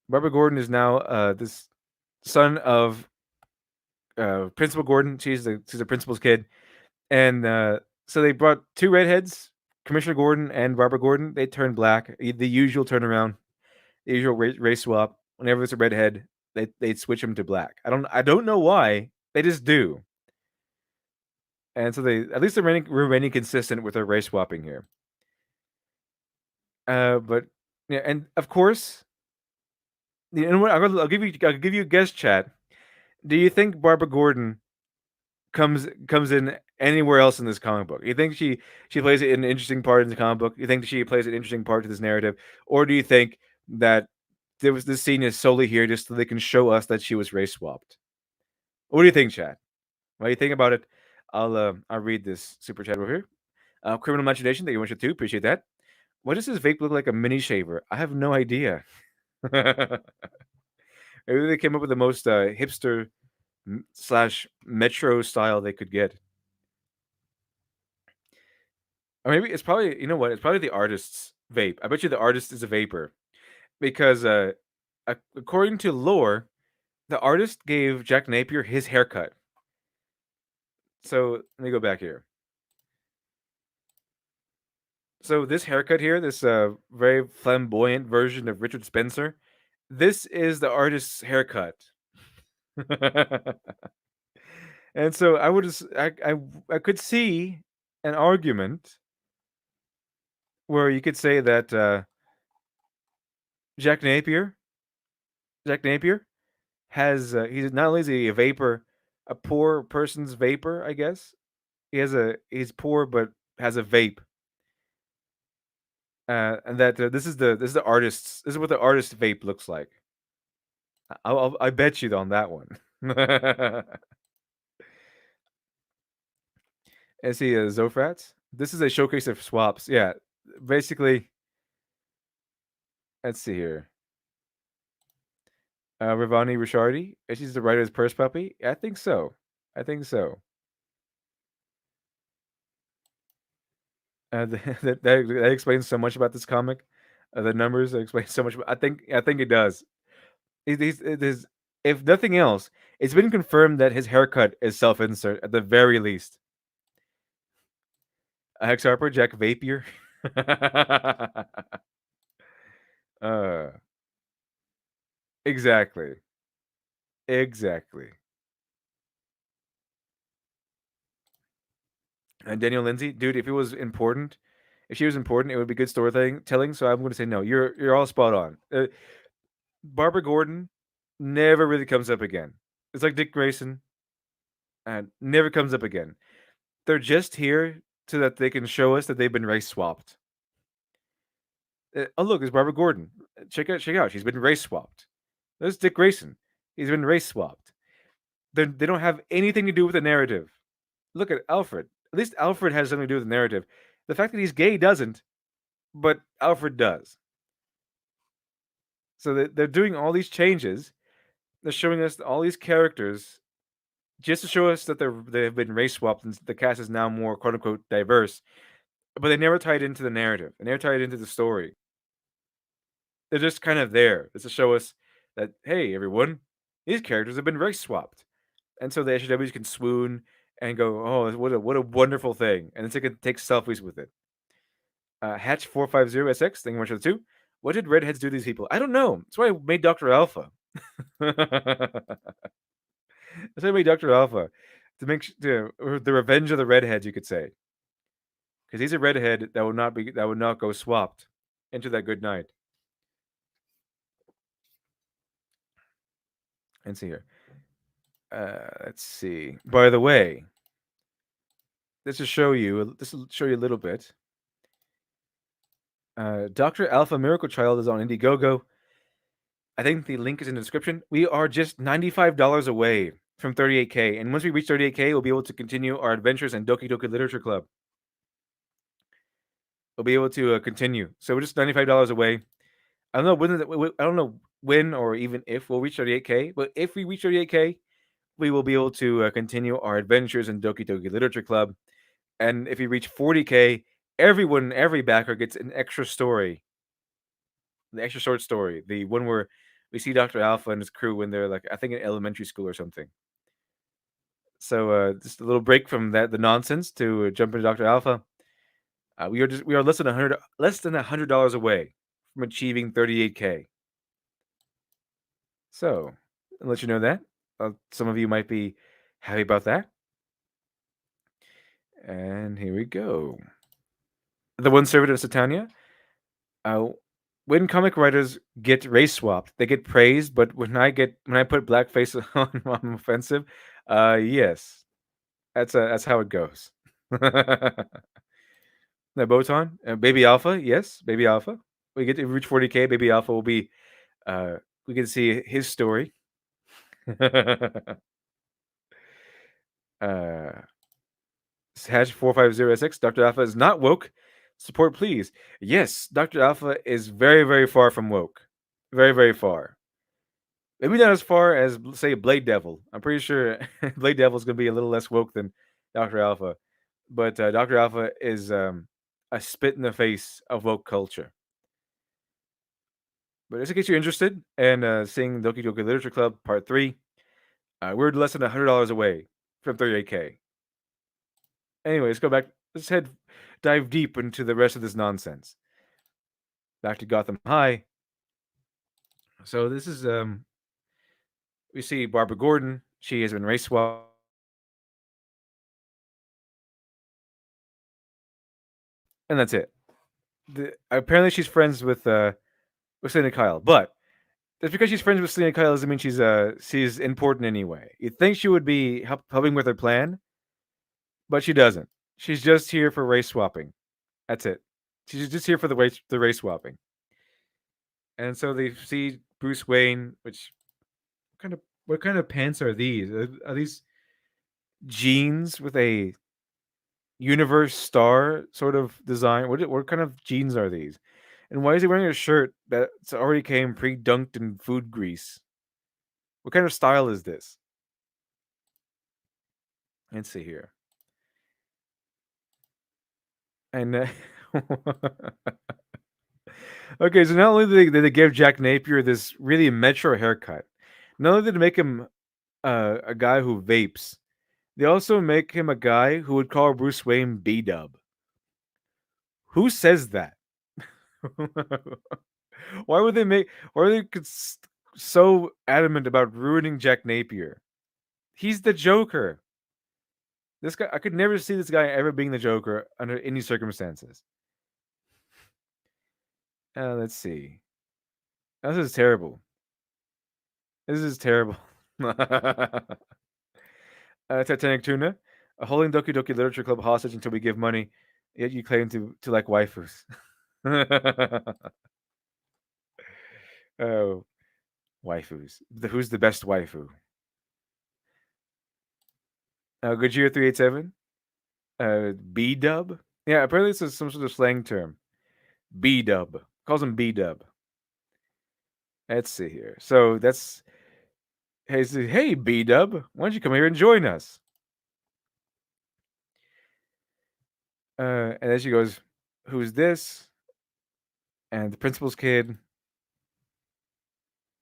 Barbara Gordon is now this son of Principal Gordon. She's the principal's kid, and so they brought two redheads, Commissioner Gordon and Barbara Gordon. They turned black, the usual turnaround, the usual race swap. Whenever it's a redhead, they'd switch them to black. I don't know why. They just do. And so they at least they're remaining consistent with their race swapping here. But yeah, and of course, you know what? I'll give you a guess, chat. Do you think Barbara Gordon comes in anywhere else in this comic book? You think she plays an interesting part in the comic book? You think she plays an interesting part to this narrative, or do you think that this scene is solely here just so they can show us that she was race swapped? What do you think, Chad? What do you think about it? I'll read this super chat over here. Criminal imagination, thank you much too. Appreciate that. Why does this vape look like a mini shaver? I have no idea. Maybe they came up with the most hipster slash metro style they could get. Or maybe it's probably, you know what? It's probably the artist's vape. I bet you the artist is a vapor because, according to lore, the artist gave Jack Napier his haircut. So let me go back here. So this haircut here, this very flamboyant version of Richard Spencer, this is the artist's haircut. And so I could see an argument where you could say that Jack Napier, Jack Napier he's not only is he a vapor, a poor person's vapor, I guess. He's poor but has a vape. And that this is the artist's this is what the artist vape looks like. I bet you on that one. Is he a Zofrat? This is a showcase of swaps. Yeah, basically. Let's see here. Ravani Rishardi. She's the writer's purse puppy. I think so. I think so. That explains so much about this comic. The numbers that explain so much. I think it does. It is, if nothing else, it's been confirmed that his haircut is self-insert at the very least. Hex Harper, Jack Vapier. uh, exactly, exactly. And Daniel Lindsay, dude, if it was important, if she was important, it would be good storytelling. So I'm going to say no. You're all spot on. Barbara Gordon never really comes up again. It's like Dick Grayson, and never comes up again. They're just here so that they can show us that they've been race swapped. Oh look, there's Barbara Gordon. Check out. She's been race swapped. There's Dick Grayson. He's been race swapped. They don't have anything to do with the narrative. Look at Alfred. At least Alfred has something to do with the narrative. The fact that he's gay doesn't, but Alfred does. So they're doing all these changes. They're showing us all these characters just to show us that they've been race swapped and the cast is now more quote unquote diverse. But they never tie it into the narrative. They never tie it into the story. They're just kind of there just to show us that, hey, everyone, these characters have been race swapped, and so the SJWs can swoon and go, oh, what a wonderful thing, and then they can take selfies with it. Hatch 450SX, thank you much for the two. What did redheads do to these people? I don't know. That's why I made Dr. Alpha. That's why I made Dr. Alpha the revenge of the redheads, you could say, because he's a redhead that would not go swapped into that good night. Let's see here. Let's see. By the way, this will show you. This will show you a little bit. Dr. Alpha Miracle Child is on Indiegogo. I think the link is in the description. We are just $95 away from 38K, and once we reach 38K, we'll be able to continue our adventures in Doki Doki Literature Club. We'll be able to continue. So we're just $95 away. I don't know when or even if we'll reach 38K, but if we reach 38K, we will be able to continue our adventures in Doki Doki Literature Club. And if we reach 40K, every backer gets an extra story. The extra short story. The one where we see Dr. Alpha and his crew when they're like, I think in elementary school or something. So just a little break from the nonsense to jump into Doctor Alpha. We are less than $100 away from achieving 38K. So I'll let you know that some of you might be happy about that. And here we go. The one servant of Satania. Uh, when comic writers get race swapped, they get praised. But when I put blackface on, I'm offensive. Yes, that's how it goes. The Botan, Baby Alpha, yes, Baby Alpha. We get to reach 40K. Baby Alpha will be. Uh, we get to see his story. uh, Hash 4506. Dr. Alpha is not woke. Support, please. Yes, Dr. Alpha is very, very far from woke. Very, very far. Maybe not as far as, say, Blade Devil. I'm pretty sure Blade Devil is going to be a little less woke than Dr. Alpha. But Dr. Alpha is a spit in the face of woke culture. But just in case you're interested in seeing Doki Doki Literature Club Part 3, we're less than $100 away from 38K. Anyway, let's go back. Let's dive deep into the rest of this nonsense. Back to Gotham High. So this is we see Barbara Gordon. She has been race swapped, and that's it. Apparently, she's friends with Selena Kyle, but just because she's friends with Selena Kyle doesn't mean she's important anyway. You'd think she would be helping with her plan, but she doesn't. She's just here for race swapping. That's it. She's just here for the race swapping. And so they see Bruce Wayne, which what kind of pants are these? Are these jeans with a universe star sort of design? What kind of jeans are these? And why is he wearing a shirt that's already came pre-dunked in food grease? What kind of style is this? Let's see here. And okay, so not only did they give Jack Napier this really metro haircut, not only did they make him a guy who vapes, they also make him a guy who would call Bruce Wayne B Dub. Who says that? Why would they make? Why are they so adamant about ruining Jack Napier? He's the Joker. This guy, I could never see this guy ever being the Joker under any circumstances. Let's see. This is terrible. This is terrible. Titanic Tuna, holding Doki Doki Literature Club hostage until we give money. Yet you claim to like waifus. Oh, waifus. Who's the best waifu? Gojira 387. B Dub. Yeah, apparently this is some sort of slang term. B Dub calls him B Dub. Let's see here. So that's hey B Dub, why don't you come here and join us? And then she goes, "Who's this?" And the principal's kid.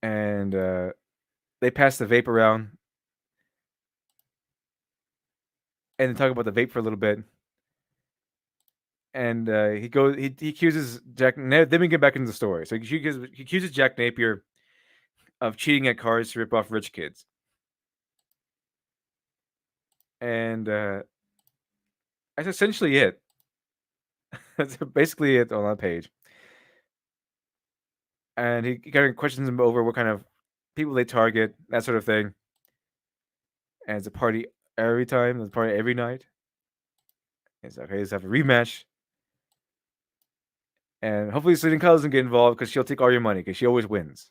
And they pass the vape around, and they talk about the vape for a little bit. And he accuses Jack. Then we get back into the story. So he accuses Jack Napier of cheating at cards to rip off rich kids. And that's essentially it. That's basically it on that page. And he kind of questions him over what kind of people they target, that sort of thing. And it's a party every time, it's a party every night. It's okay, let's have a rematch. And hopefully Selena Kyle doesn't get involved because she'll take all your money because she always wins.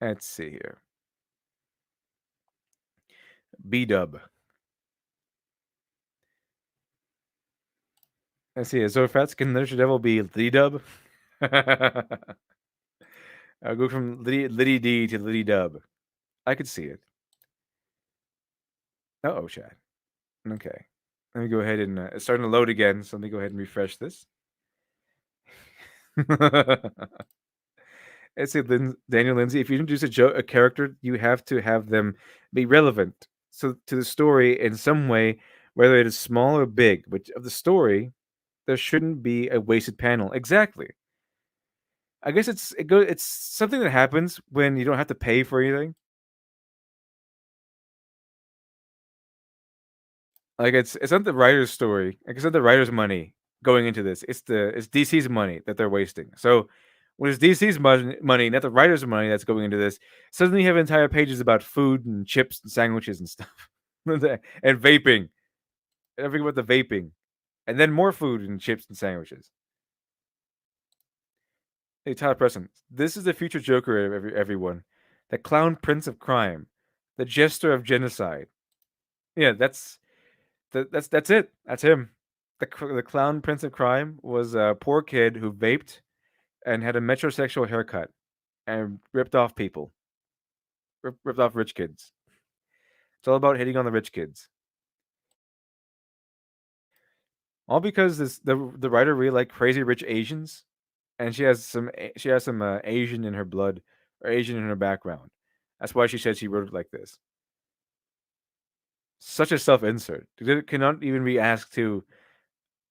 Let's see here. B Dub. Let's see. So fast can Literature Devil be Liddy Dub? I'll go from Liddy D to Liddy Dub. I could see it. Oh, chat. Okay. Let me go ahead and it's starting to load again. So let me go ahead and refresh this. It's Daniel Lindsay. If you introduce a character, you have to have them be relevant to the story in some way, whether it is small or big. But of the story, there shouldn't be a wasted panel. Exactly. I guess it's something that happens when you don't have to pay for anything. Like it's not the writer's story. Like it's not the writer's money going into this. It's DC's money that they're wasting. So when it's DC's money, not the writer's money that's going into this, suddenly you have entire pages about food and chips and sandwiches and stuff, and vaping. Everything about the vaping, and then more food and chips and sandwiches. Hey, Tyler Preston, this is the future Joker of everyone, the clown prince of crime, the jester of genocide. Yeah, that's it. That's him. The clown prince of crime was a poor kid who vaped and had a metrosexual haircut and ripped off people, ripped off rich kids. It's all about hitting on the rich kids. All because the writer really liked crazy rich Asians, and she has some Asian in her blood or Asian in her background. That's why she said she wrote it like this. Such a self insert. It cannot even be asked to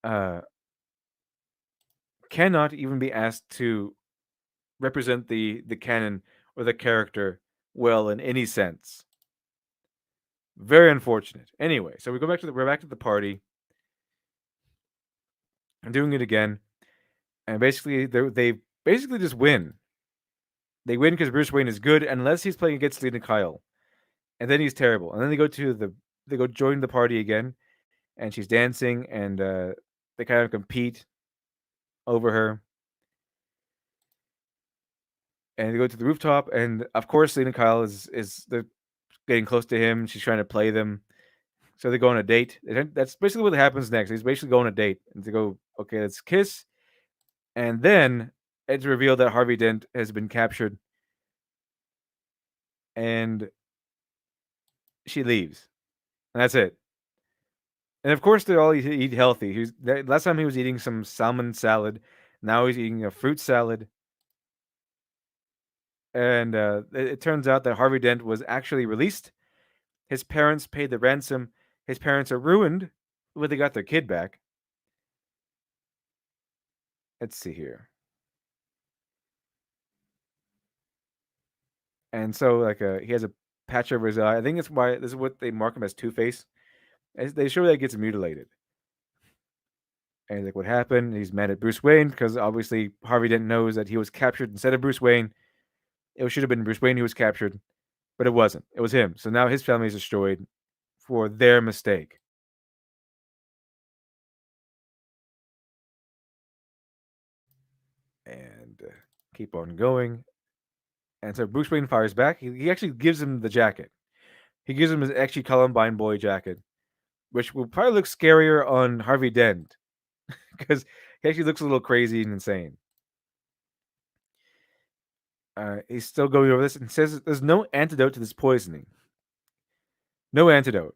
uh cannot even be asked to represent the canon or the character well in any sense. Very unfortunate. Anyway, so we're back to the party. I'm doing it again, and basically they basically just win. They win because Bruce Wayne is good, unless he's playing against Selina Kyle, and then he's terrible. And then they go join the party again, and she's dancing, and they kind of compete over her, and they go to the rooftop, and of course Selina Kyle is they're getting close to him. She's trying to play them, so they go on a date. That's basically what happens next. He's basically going on a date, and they go, okay, let's kiss, and then it's revealed that Harvey Dent has been captured, and she leaves, and that's it. And of course, they all eat healthy. Last time he was eating some salmon salad. Now he's eating a fruit salad. And it turns out that Harvey Dent was actually released. His parents paid the ransom. His parents are ruined when they got their kid back. Let's see here. And so, like, he has a patch over his eye. I think it's why this is what they mark him as Two Face. They show that he gets mutilated. And he's like, what happened? He's mad at Bruce Wayne because obviously Harvey Dent knows that he was captured instead of Bruce Wayne. It should have been Bruce Wayne who was captured, but it wasn't. It was him. So now his family is destroyed for their mistake. And keep on going. And so Bruce Wayne fires back. He actually gives him the jacket. He gives him his actually Columbine boy jacket, which will probably look scarier on Harvey Dent because he actually looks a little crazy and insane. He's still going over this and says there's no antidote to this poisoning. No antidote.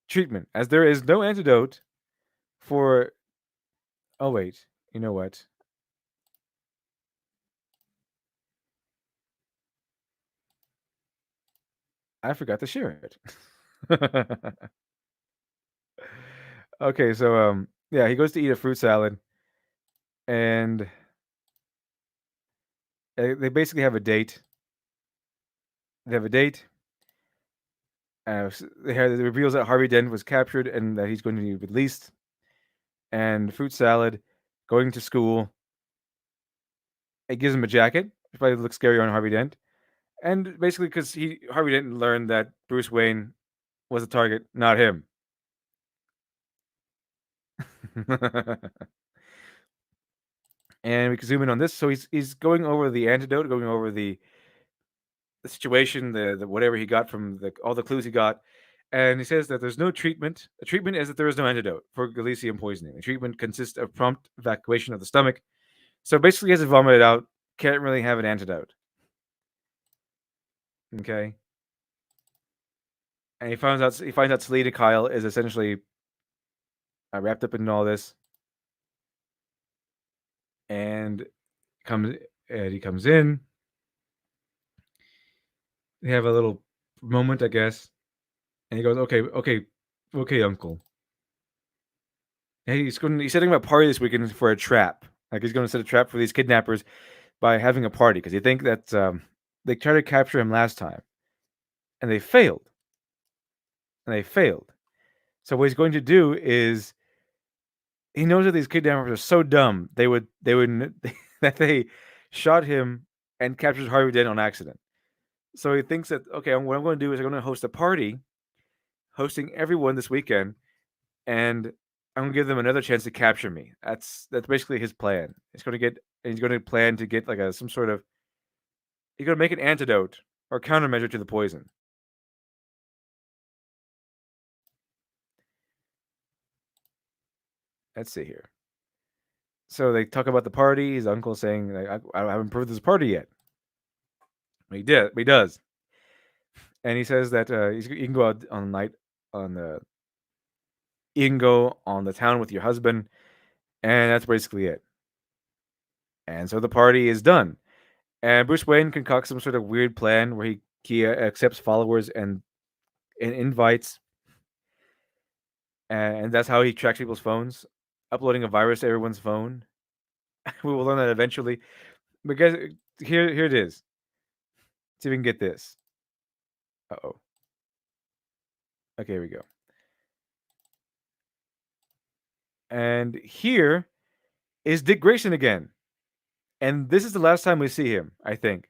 Treatment, as there is no antidote for. Oh, wait. You know what? I forgot to share it. Okay, so yeah, he goes to eat a fruit salad, and they basically have a date. They have a date. It reveals that Harvey Dent was captured and that he's going to be released. And fruit salad, going to school. It gives him a jacket. It probably looks scary on Harvey Dent. And basically, because Harvey Dent learned that Bruce Wayne was the target, not him. And we can zoom in on this. So he's going over the antidote, going over the situation, the whatever he got from all the clues he got, and he says that there's no treatment. The treatment is that there is no antidote for Galicium poisoning. The treatment consists of prompt evacuation of the stomach. So basically, he has to vomit it out. Can't really have an antidote. Okay, and he finds out Selena Kyle is essentially wrapped up in all this, and comes Eddie comes in. They have a little moment, I guess, and he goes, "Okay, okay, okay, Uncle." And he's setting up a party this weekend for a trap. Like he's going to set a trap for these kidnappers by having a party because he think that they tried to capture him last time and they failed. And they failed. So what he's going to do is he knows that these kidnappers are so dumb they would that they shot him and captured Harvey Dent on accident. So he thinks that okay, what I'm going to do is I'm going to host a party, hosting everyone this weekend, and I'm going to give them another chance to capture me. That's basically his plan. He's going to plan to get like a some sort of he's going to make an antidote or countermeasure to the poison. Let's see here. So they talk about the party. His uncle saying, like, I haven't proved this party yet. He does. And he says that you can go out on the night on the you can go on the town with your husband, and that's basically it. And so the party is done. And Bruce Wayne concocts some sort of weird plan where he accepts followers and invites, and that's how he tracks people's phones, uploading a virus to everyone's phone. We will learn that eventually. But guys, here it is. See if we can get this. Uh-oh. Okay, here we go. And here is Dick Grayson again. And this is the last time we see him, I think.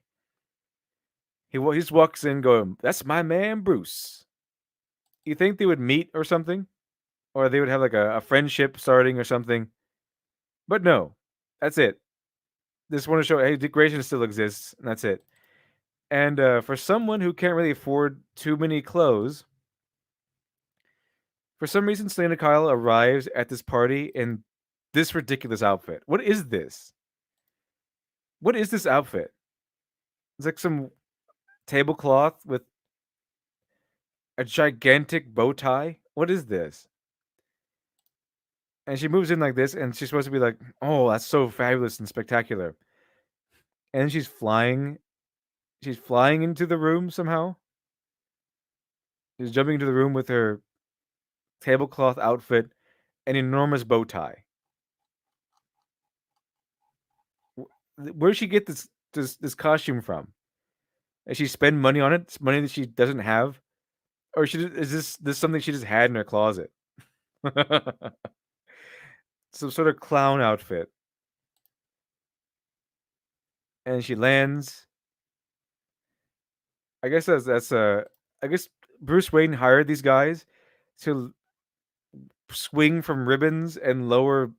He just walks in going, "That's my man, Bruce." You think they would meet or something? Or they would have like a friendship starting or something? But no, that's it. Just want to show, hey, Dick Grayson still exists, and that's it. And for someone who can't really afford too many clothes, for some reason, Selena Kyle arrives at this party in this ridiculous outfit. What is this? What is this outfit? It's like some tablecloth with a gigantic bow tie. What is this? And she moves in like this, and she's supposed to be like, "Oh, that's so fabulous and spectacular." And she's flying. She's flying into the room somehow. She's jumping into the room with her tablecloth outfit, an enormous bow tie. Where did she get this costume from? Does she spend money on it? It's money that she doesn't have, or is this something she just had in her closet? Some sort of clown outfit, and she lands. I guess I guess Bruce Wayne hired these guys to swing from ribbons and lower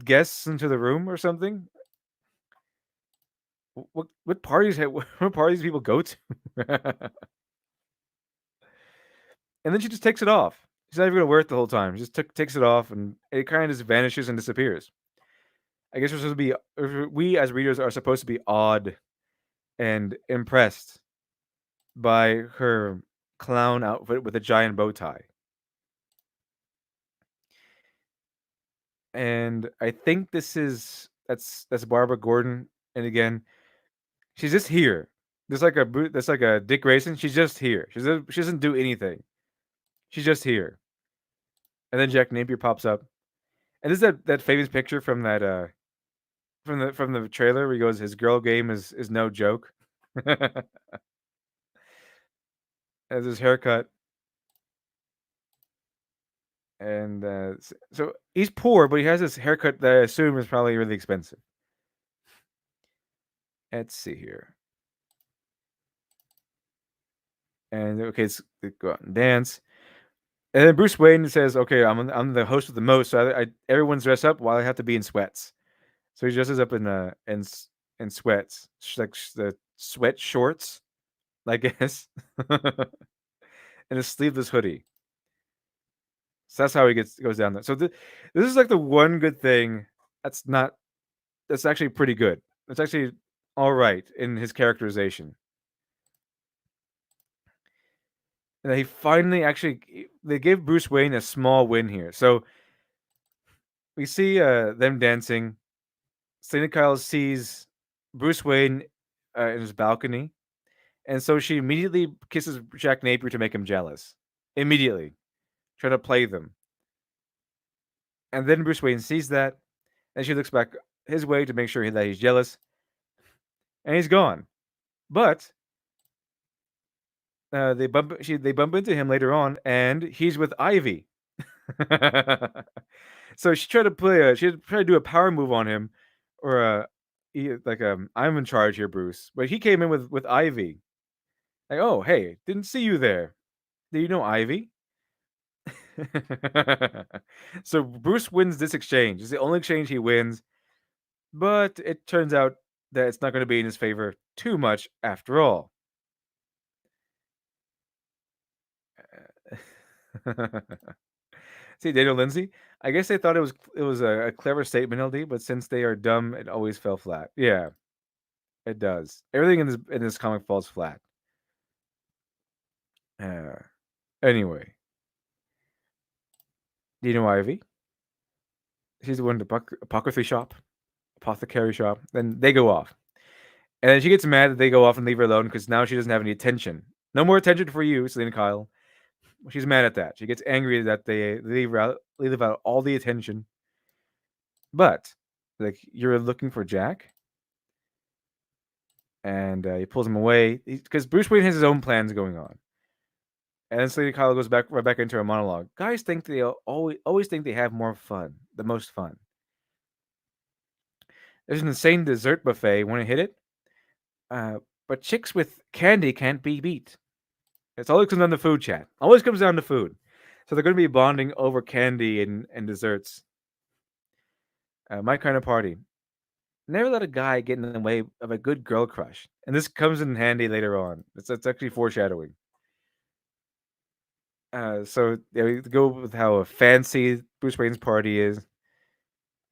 guests into the room or something. What parties what parties people go to? And then she just takes it off. She's not even gonna wear it the whole time. She just takes it off, and it kind of just vanishes and disappears. I guess we're supposed to be we as readers are supposed to be awed and impressed by her clown outfit with a giant bow tie. And I think that's Barbara Gordon. And again, she's just here. There's like a Dick Grayson. She's just here. She doesn't do anything. She's just here. And then Jack Napier pops up. And this is that famous picture from that from the trailer where he goes, his girl game is no joke. As his haircut. And so he's poor, but he has this haircut that I assume is probably really expensive. Let's see here. And okay, let's go out and dance. And then Bruce Wayne says, "Okay, I'm the host with the most, so everyone's dressed up while I have to be in sweats." So he dresses up in sweats, like the sweat shorts, I guess, and a sleeveless hoodie. So that's how he goes down there. So this is like the one good thing that's not that's actually pretty good. It's actually all right in his characterization. And he finally actually they give Bruce Wayne a small win here. So we see them dancing, Selena Kyle sees Bruce Wayne in his balcony, and so she immediately kisses Jack Napier to make him jealous. Immediately, trying to play them. And then Bruce Wayne sees that, and she looks back his way to make sure that he's jealous, and he's gone. But they bump into him later on, and he's with Ivy. So she tried to she tried to do a power move on him, or I'm in charge here, Bruce. But he came in with Ivy. Like, oh hey, didn't see you there. Do you know Ivy? So Bruce wins this exchange. It's the only exchange he wins, but it turns out that it's not going to be in his favor too much after all. See, Daniel Lindsay. I guess they thought it was a clever statement, LD, but since they are dumb, it always fell flat. Yeah, it does. Everything in this comic falls flat. Uh, anyway, do you know Ivy? She's the one in the apothecary shop. Then they go off, and then she gets mad that they go off and leave her alone because now she doesn't have any attention. No more attention for you, Selena Kyle. She's mad at that. She gets angry that they leave out all the attention. But like, you're looking for Jack, and he pulls him away because Bruce Wayne has his own plans going on. And then Selena Kyle goes right back into her monologue. Guys think they always think they have more fun, the most fun. There's an insane dessert buffet. Want to hit it? But chicks with candy can't be beat. It's always comes down to food, chat. Always comes down to food. So they're going to be bonding over candy and desserts. My kind of party. Never let a guy get in the way of a good girl crush. And this comes in handy later on. It's actually foreshadowing. So they go with how fancy Bruce Wayne's party is.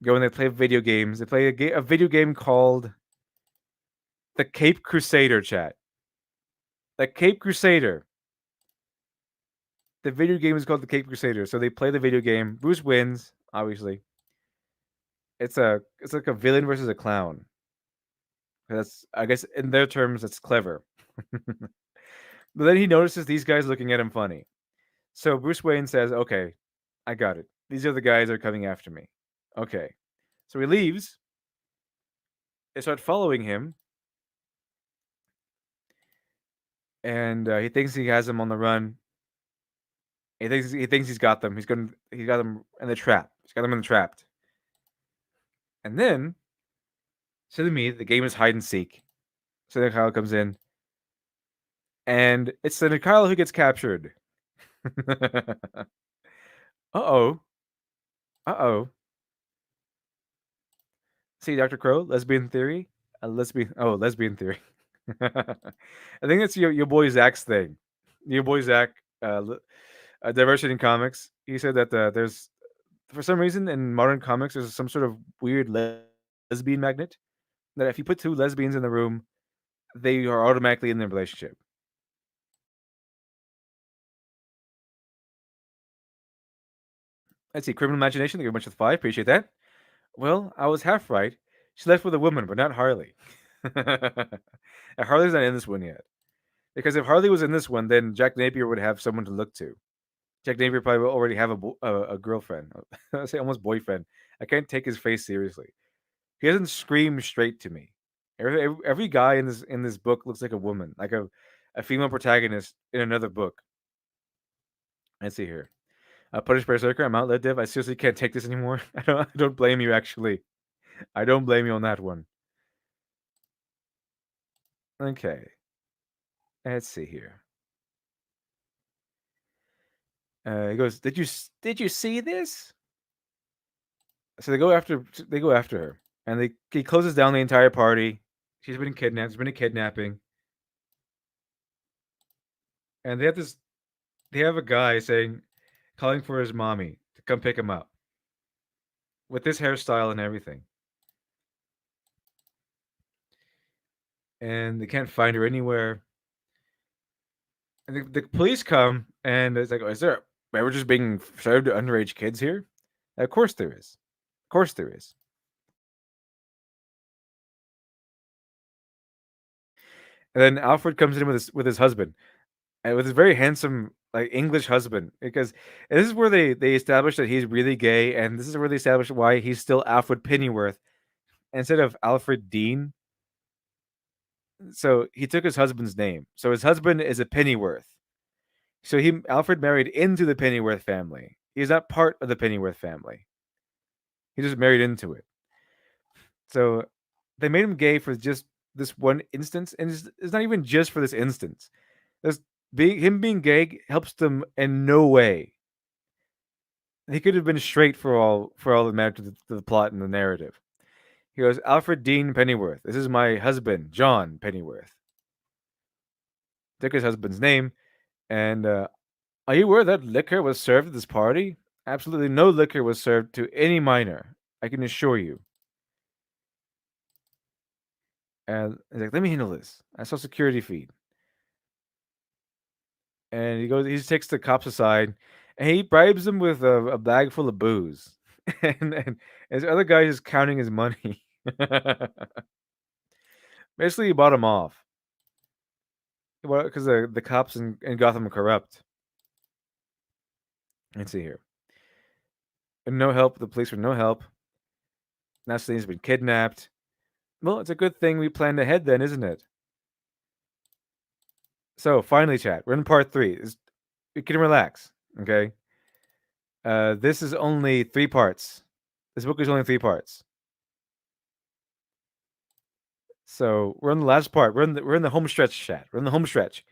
Go and they play video games. They play a video game called the Cape Crusader, chat. The Cape Crusader. The video game is called the Cape Crusader. So they play the video game. Bruce wins, obviously. It's like a villain versus a clown. That's, I guess in their terms, it's clever. But then he notices these guys looking at him funny. So Bruce Wayne says, "Okay, I got it. These are the guys that are coming after me." Okay. So he leaves. They start following him, and he thinks he has them on the run. He thinks he's got them. He's got them in the trap. He's got them in the trapped. And then, so to me, the game is hide and seek. So then Kyle comes in, and it's the Kyle who gets captured. Uh-oh. Uh-oh. See, Dr. Crow, lesbian theory? Lesbian theory. I think that's your boy Zach's thing. Your boy Zach, diversity in comics. He said that there's, for some reason, in modern comics, there's some sort of weird lesbian magnet that if you put two lesbians in the room, they are automatically in their relationship. Let's see, Criminal Imagination, they give a bunch of 5. Appreciate that. Well, I was half right. She left with a woman, but not Harley. And Harley's not in this one yet. Because if Harley was in this one, then Jack Napier would have someone to look to. Jack Napier probably will already have a girlfriend. I say almost boyfriend. I can't take his face seriously. He doesn't scream straight to me. Every guy in this book looks like a woman, like a female protagonist in another book. Let's see here. Punished Berserker, I'm out, Div. I seriously can't take this anymore. I don't blame you, actually. I don't blame you on that one. Okay. Let's see here. He goes, Did you see this?" So they go after her, and he closes down the entire party. She's been kidnapped. There's been a kidnapping, and they have a guy calling for his mommy to come pick him up with this hairstyle and everything. And they can't find her anywhere. And the police come, and it's like, is there beverages being served to underage kids here? Of course there is. Of course there is. And then Alfred comes in with his husband, and with his very handsome like English husband, because and this is where they establish that he's really gay, and this is where they establish why he's still Alfred Pennyworth instead of Alfred Dean. So he took his husband's name. So his husband is a Pennyworth. So he Alfred married into the Pennyworth family. He's not part of the Pennyworth family. He just married into it. So they made him gay for just this one instance, and it's not even just for this instance. There's him being gay helps them in no way. He could have been straight for all that mattered to the plot and the narrative. He goes, Alfred Dean Pennyworth. This is my husband, John Pennyworth. Took his husband's name, and are you aware that liquor was served at this party? Absolutely no liquor was served to any minor. I can assure you. And he's like, let me handle this. I saw security feed. And he takes the cops aside, and he bribes them with a bag full of booze. And his other guy is counting his money. Basically, he bought him off. Because the cops in Gotham are corrupt. Let's see here. And no help. The police were no help. Now Celine's been kidnapped. Well, it's a good thing we planned ahead then, isn't it? So, finally, chat. We're in part 3. We can relax, okay? This is only 3 parts. This book is only 3 parts. So we're in the last part. We're in the home stretch, chat. We're in the home stretch.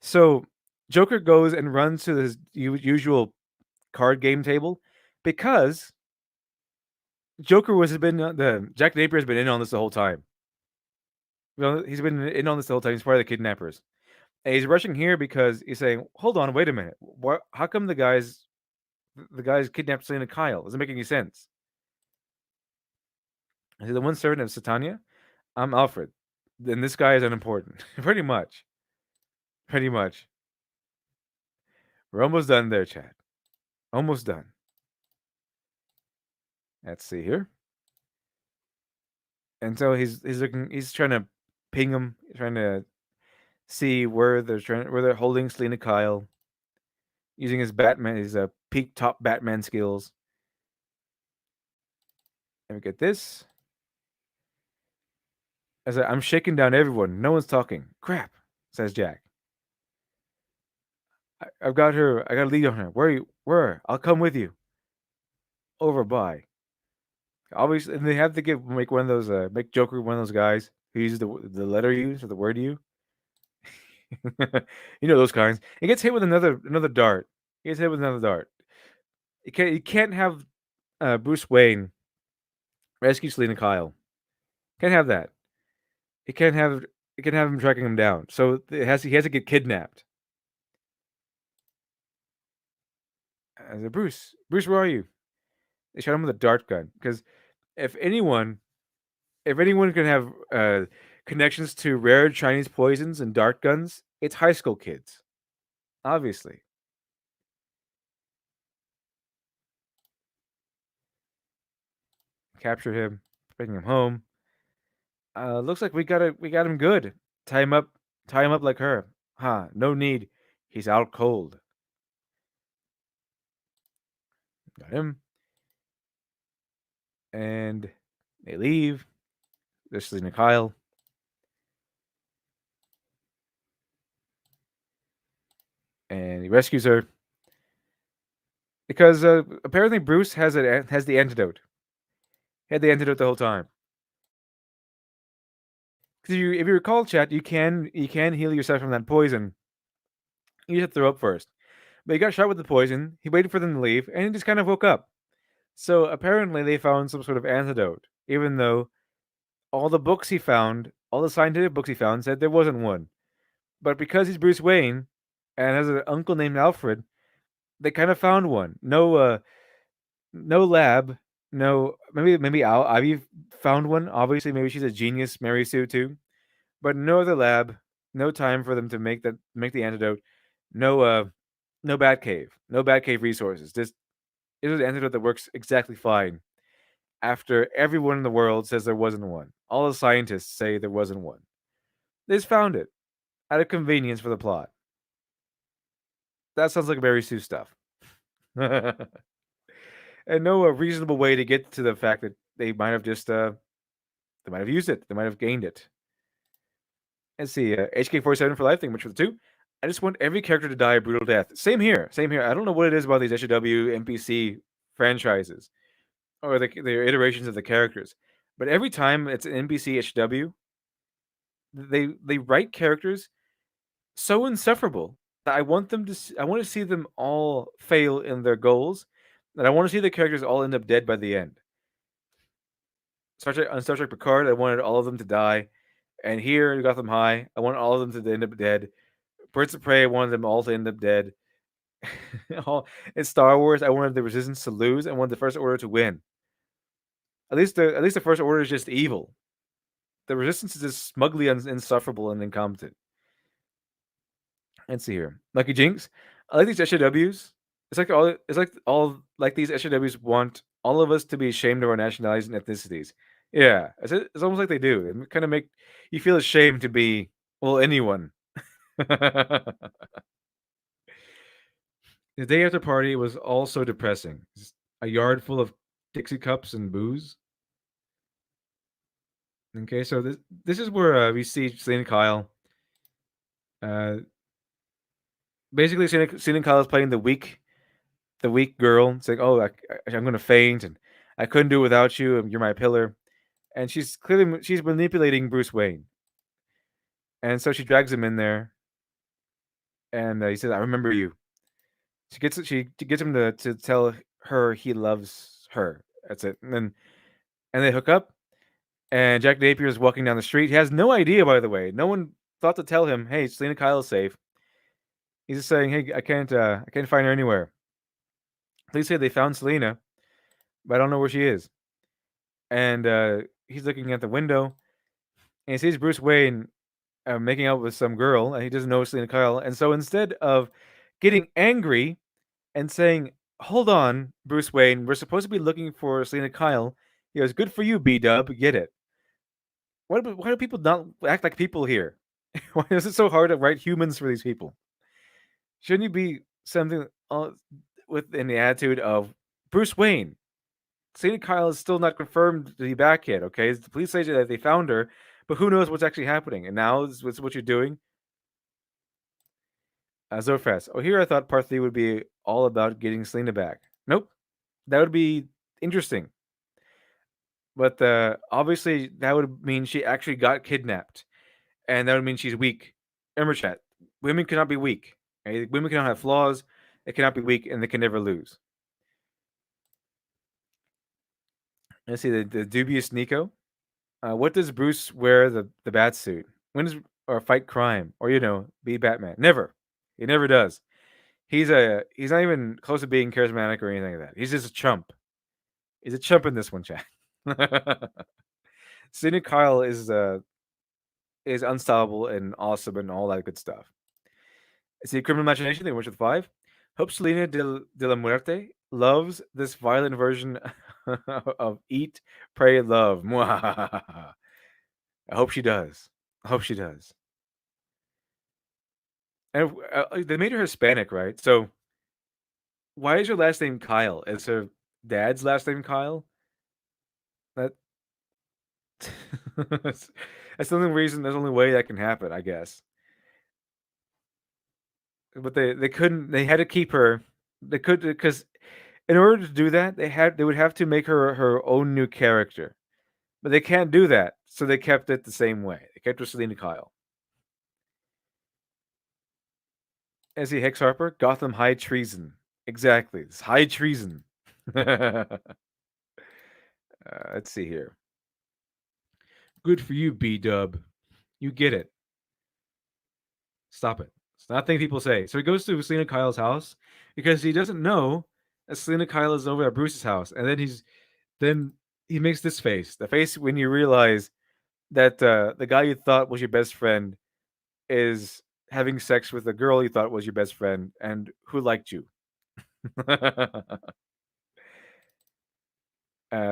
So Joker goes and runs to his usual card game table because Joker has been the Jack Napier has been in on this the whole time. He's been in on this the whole time. He's part of the kidnappers. And he's rushing here because he's saying, "Hold on, wait a minute. What? How come the guys kidnapped Selena Kyle? Doesn't make any sense." I said, "The one servant of Satania. I'm Alfred. Then this guy is unimportant. Pretty much. Pretty much. We're almost done there, chat. Almost done. Let's see here. And so he's trying to ping him, trying to see where they're holding Selena Kyle, using his peak top Batman skills. And we get this. I'm shaking down everyone. No one's talking. Crap, says Jack. I've got her. I got a lead on her. Where are you? Where? I'll come with you. Over by. Obviously, and they have to make one of those make Joker one of those guys who uses the letter U or the word U. You know those kinds. He gets hit with another dart. He gets hit with another dart. You can't have Bruce Wayne rescue Selena Kyle. Can't have that. He can't have him tracking him down. So he has to get kidnapped. I said, Bruce, where are you? They shot him with a dart gun because if anyone can have connections to rare Chinese poisons and dart guns, it's high school kids. Obviously. Capture him, bring him home. Looks like we got him good. Tie him up like her. Huh, no need. He's out cold. Got him. And they leave. There's Selena Kyle. And he rescues her. Because apparently Bruce has the antidote. He had the antidote the whole time. Because if you recall, chat, you can heal yourself from that poison. You just have to throw up first. But he got shot with the poison. He waited for them to leave, and he just kind of woke up. So apparently they found some sort of antidote, even though all the scientific books he found said there wasn't one. But because he's Bruce Wayne and has an uncle named Alfred, they kind of found one. No lab. No, maybe Ivy found one. Obviously, maybe she's a genius, Mary Sue too. But no other lab. No time for them to make the antidote. No Batcave. No Batcave resources. This is an antidote that works exactly fine. After everyone in the world says there wasn't one, all the scientists say there wasn't one. They just found it. out of convenience for the plot. That sounds like Mary Sue stuff. And no reasonable way to get to the fact that they might have just they might have used it. They might have gained it. Let's see, HK47 for life. Thank you much for the two. I just want every character to die a brutal death. Same here. Same here. I don't know what it is about these SJW NPC franchises or their iterations of the characters, but every time it's an NPC HW, they write characters so insufferable that I want them to. I want to see them all fail in their goals, and I want to see the characters all end up dead by the end. On Star Trek Picard, I wanted all of them to die, and here in Gotham High, I want all of them to end up dead. Birds of Prey, I wanted them all to end up dead. In Star Wars, I wanted the Resistance to lose. I wanted the First Order to win. At least the First Order is just evil. The Resistance is just smugly insufferable and incompetent. Let's see here. Lucky Jinx. I like these SJWs. It's like all like these SJWs want all of us to be ashamed of our nationalities and ethnicities. Yeah, it's almost like they do. It kind of make you feel ashamed to be anyone. The day after party was all so depressing. Just a yard full of Dixie cups and booze. Okay, so this is where we see Selena Kyle. Uh, Basically, Selena Kyle is playing the weak girl, saying, "Oh, I'm gonna faint, and I couldn't do it without you. And you're my pillar." And she's manipulating Bruce Wayne, and so she drags him in there, and he says, "I remember you." She gets him to tell her he loves her. That's it, and they hook up. And Jack Napier is walking down the street. He has no idea, by the way. No one thought to tell him, "Hey, Selena Kyle is safe." He's just saying, "Hey, I can't find her anywhere." Police say they found Selena, but I don't know where she is. And he's looking at the window and he sees Bruce Wayne making out with some girl, and he doesn't know it's Selena Kyle. And so instead of getting angry and saying, "Hold on, Bruce Wayne, we're supposed to be looking for Selena Kyle," he goes, "Good for you, B Dub, get it." Why do people not act like people here? Why is it so hard to write humans for these people? Shouldn't you be something within the attitude of Bruce Wayne? Selena Kyle is still not confirmed to be back yet. Okay, the police say that they found her, but who knows what's actually happening? And now is what you're doing. Zofast. Oh, here I thought part 3 would be all about getting Selena back. Nope, that would be interesting, but obviously that would mean she actually got kidnapped, and that would mean she's weak. Remember, chat. Women cannot be weak. Okay? Women cannot have flaws. They cannot be weak, and they can never lose. Let's see the dubious Nico. What does Bruce wear the bat suit? When does or fight crime or be Batman? Never. He never does. He's not even close to being charismatic or anything like that. He's just a chump. He's a chump in this one, chat. Sidney Kyle is unstoppable and awesome and all that good stuff. See, Criminal Imagination, they went with 5. Hope Selena de la Muerte loves this violent version of Eat, Pray, Love. I hope she does. I hope she does. And they made her Hispanic, right? So why is her last name Kyle? Is her dad's last name Kyle? That that's the only reason. That's the only way that can happen, I guess. But they couldn't. They had to keep her. They could because in order to do that, they would have to make her own new character. But they can't do that, so they kept it the same way. They kept her Selena Kyle. As he Hex Harper, Gotham High Treason. Exactly, it's high treason. Let's see here. Good for you, B Dub. You get it. Stop it. It's not a thing people say. So he goes to Selena Kyle's house because he doesn't know that Selena Kyle is over at Bruce's house, and then he makes this face. The face when you realize that the guy you thought was your best friend is having sex with a girl you thought was your best friend and who liked you.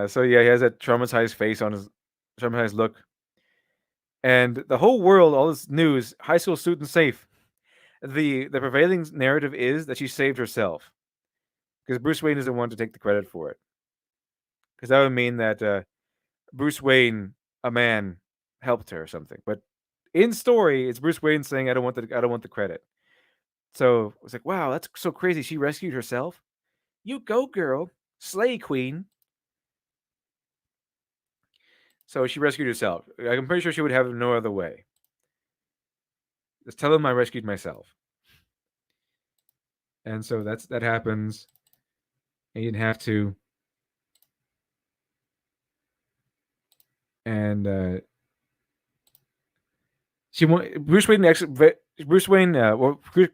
So yeah, he has that traumatized face on his traumatized look. And the whole world, all this news, high school student safe. The prevailing narrative is that she saved herself because Bruce Wayne doesn't want to take the credit for it because that would mean that Bruce Wayne, a man, helped her or something. But in story, it's Bruce Wayne saying, I don't want the credit." So it's like, wow, that's so crazy. She rescued herself. You go, girl, slay queen. So she rescued herself. I'm pretty sure she would have it no other way. Just tell him I rescued myself. And so that happens. And you didn't have to. And she Bruce Wayne actually Bruce Wayne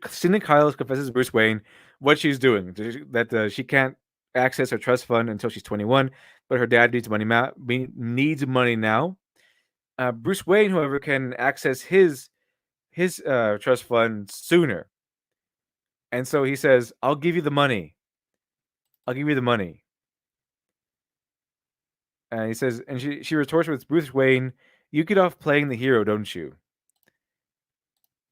Selina Kyle confesses to Bruce Wayne what she's doing, that she can't access her trust fund until she's 21, but her dad needs money now. Bruce Wayne, however, can access his trust fund sooner, and so he says, "I'll give you the money. I'll give you the money." And he says, and she retorts with Bruce Wayne, "You get off playing the hero, don't you?"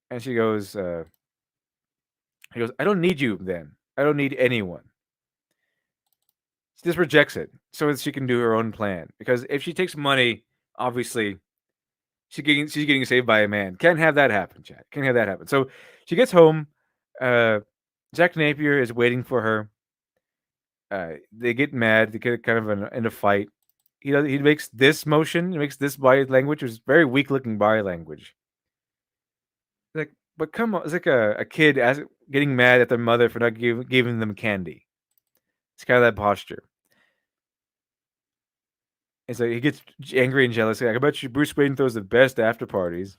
And she goes, he goes, "I don't need you then. I don't need anyone." She just rejects it so that she can do her own plan. Because if she takes money, obviously she's getting saved by a man. Can't have that happen, Chad. Can't have that happen. So she gets home. Uh, Jack Napier is waiting for her. They get mad. They get kind of in a fight. He makes this motion. He makes this body language, which is very weak looking body language. Like, but come on, it's like a kid getting mad at their mother for not giving them candy. It's kind of that posture. It's like he gets angry and jealous. Like, I bet you Bruce Wayne throws the best after parties.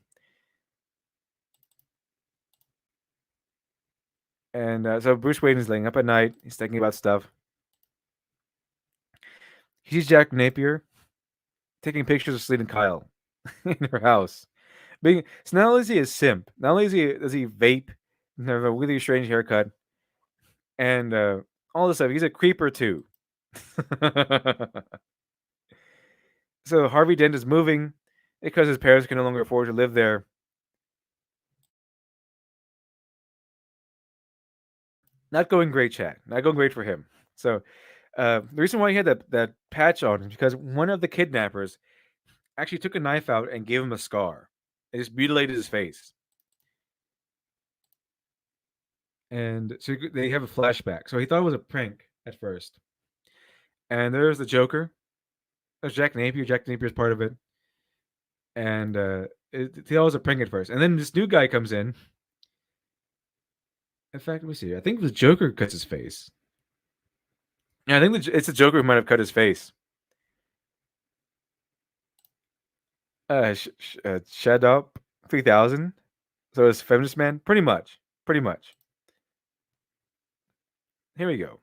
And so Bruce Wayne is laying up at night. He's thinking about stuff. He sees Jack Napier taking pictures of Selena Kyle in her house. So not only is he a simp, not only does he vape and have a really strange haircut, and all this stuff, he's a creeper too. So Harvey Dent is moving because his parents can no longer afford to live there. Not going great, Chad. Not going great for him. So the reason why he had that patch on is because one of the kidnappers actually took a knife out and gave him a scar. It just mutilated his face. And so they have a flashback. So he thought it was a prank at first. And there's the Joker. There's Jack Napier. Jack Napier's part of it. And he thought it was a prank at first. And then this new guy comes in. In fact, let me see. I think the Joker cuts his face. Yeah, I think it's the Joker who might have cut his face. Shut up 3000. So it's Feminist Man? Pretty much. Pretty much. Here we go.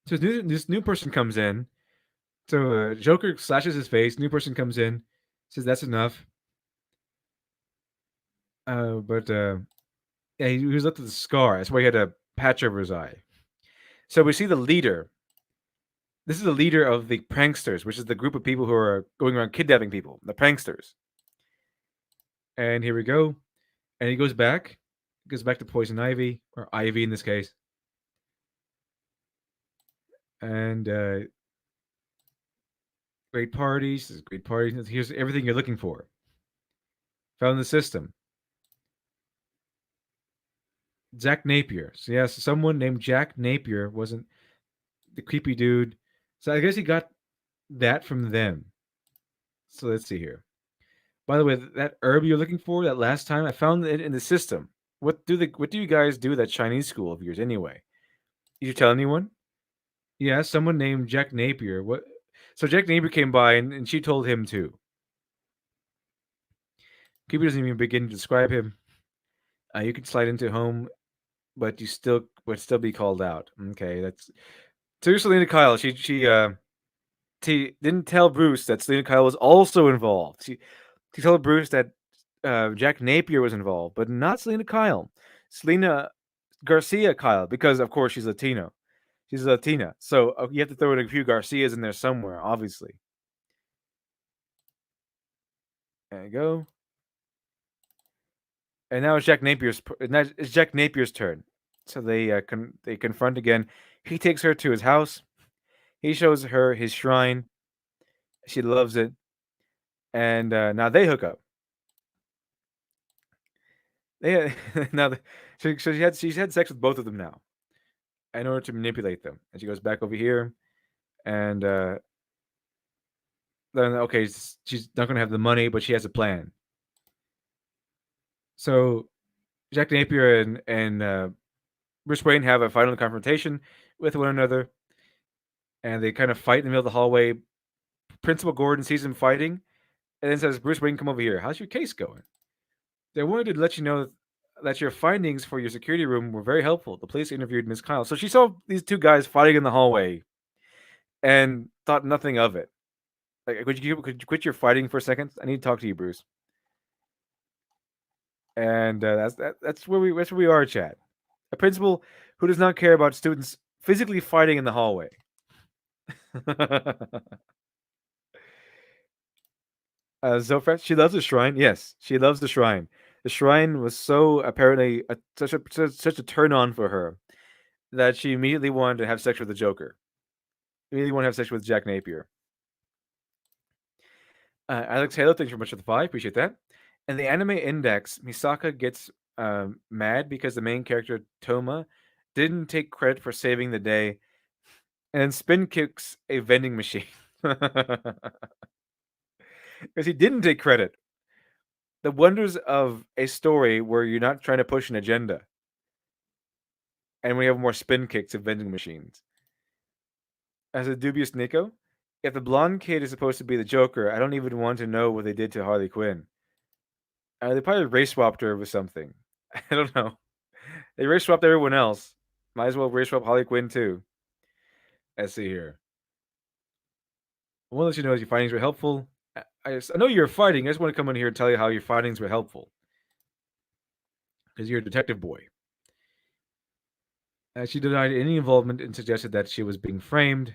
So this new person comes in. So Joker slashes his face. New person comes in, says that's enough. But yeah, he was left with a scar. That's why he had a patch over his eye. So we see the leader. This is the leader of the pranksters, which is the group of people who are going around kidnapping people. The pranksters. And here we go. And he goes back. Goes back to Poison Ivy, or Ivy in this case. And great parties. Great parties. Here's everything you're looking for. Found the system. Jack Napier. So yes, someone named Jack Napier wasn't the creepy dude. So I guess he got that from them. So let's see here. By the way, that herb you're looking for, that last time, I found it in the system. What do you guys do at that Chinese school of yours anyway? Did you tell anyone? Yeah, someone named Jack Napier. What? So Jack Napier came by and she told him too. Creepy doesn't even begin to describe him. You can slide into home, but you still would still be called out. Okay, that's so. Selena Kyle. She didn't tell Bruce that Selena Kyle was also involved. She told Bruce that Jack Napier was involved, but not Selena Kyle. Selena Garcia Kyle, because of course she's Latino. She's Latina, so you have to throw in a few Garcias in there somewhere, obviously. There you go. And now it's Jack Napier's turn. So they confront again. He takes her to his house. He shows her his shrine. She loves it, and now they hook up. They now so she's had sex with both of them now in order to manipulate them. And she goes back over here, and then okay, she's not gonna have the money, but she has a plan. So Jack Napier and Bruce Wayne have a final confrontation with one another, and they kind of fight in the middle of the hallway. Principal Gordon sees them fighting, and then says, "Bruce Wayne, come over here. How's your case going?" They wanted to let you know that your findings for your security room were very helpful. The police interviewed Miss Kyle, so she saw these two guys fighting in the hallway and thought nothing of it. Like, could you quit your fighting for a second? I need to talk to you, Bruce. And that's where we are, Chad. A principal who does not care about students physically fighting in the hallway. Zofrat, she loves the shrine. Yes, she loves the shrine. The shrine was so apparently such a turn on for her that she immediately wanted to have sex with the Joker. Immediately wanted to have sex with Jack Napier. Alex Halo, thanks very much for the 5. Appreciate that. And the anime index, Misaka gets mad because the main character Toma didn't take credit for saving the day, and then spin kicks a vending machine because he didn't take credit. The wonders of a story where you're not trying to push an agenda, and we have more spin kicks of vending machines. As a dubious Nico, if the blonde kid is supposed to be the Joker, I don't even want to know what they did to Harley Quinn. They probably race swapped her with something. I don't know. They race swapped everyone else. Might as well race swap Harley Quinn too. Let's see here. I want to let you know your findings were helpful. I know you're fighting. I just want to come in here and tell you how your findings were helpful. Because you're a detective boy. She denied any involvement and suggested that she was being framed,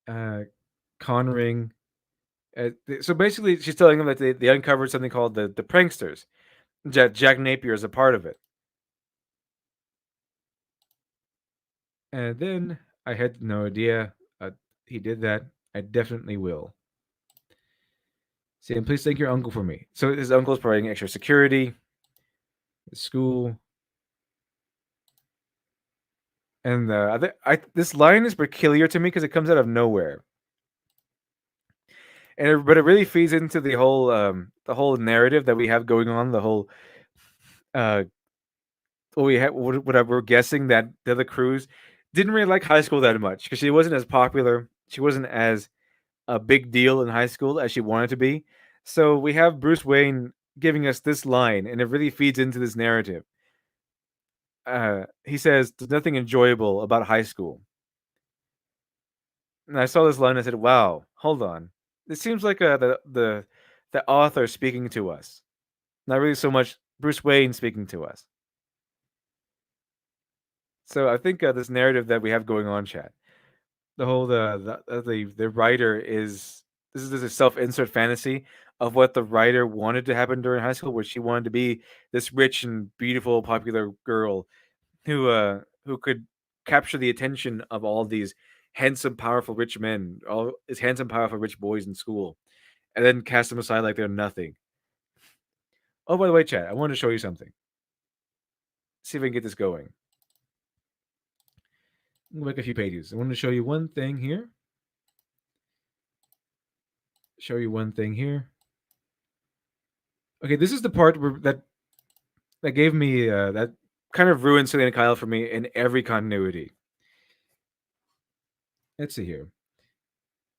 uh, cornering. So basically, she's telling them that they uncovered something called the pranksters. Jack Napier is a part of it. And then I had no idea he did that. I definitely will. Saying, please thank your uncle for me. So his uncle is providing extra security, the school, and this line is peculiar to me because it comes out of nowhere, but it really feeds into the whole narrative that we have going on. The whole uh, what we have, what we're guessing that the other crews didn't really like high school that much because she wasn't as popular. She wasn't as a big deal in high school as she wanted to be. So we have Bruce Wayne giving us this line, and it really feeds into this narrative. He says, "There's nothing enjoyable about high school." And I saw this line and I said, "Wow, hold on. This seems like the author speaking to us, not really so much Bruce Wayne speaking to us." So I think this narrative that we have going on, chat, the whole the writer is this is a self insert fantasy of what the writer wanted to happen during high school, where she wanted to be this rich and beautiful, popular girl who could capture the attention of all these handsome, powerful, rich men, all these handsome, powerful, rich boys in school, and then cast them aside like they're nothing. Oh, by the way, Chad, I wanted to show you something. See if I can get this going. Go back a few pages. I wanted to show you one thing here. Show you one thing here. Okay, this is the part where that gave me that kind of ruined Selena Kyle for me in every continuity. Let's see here.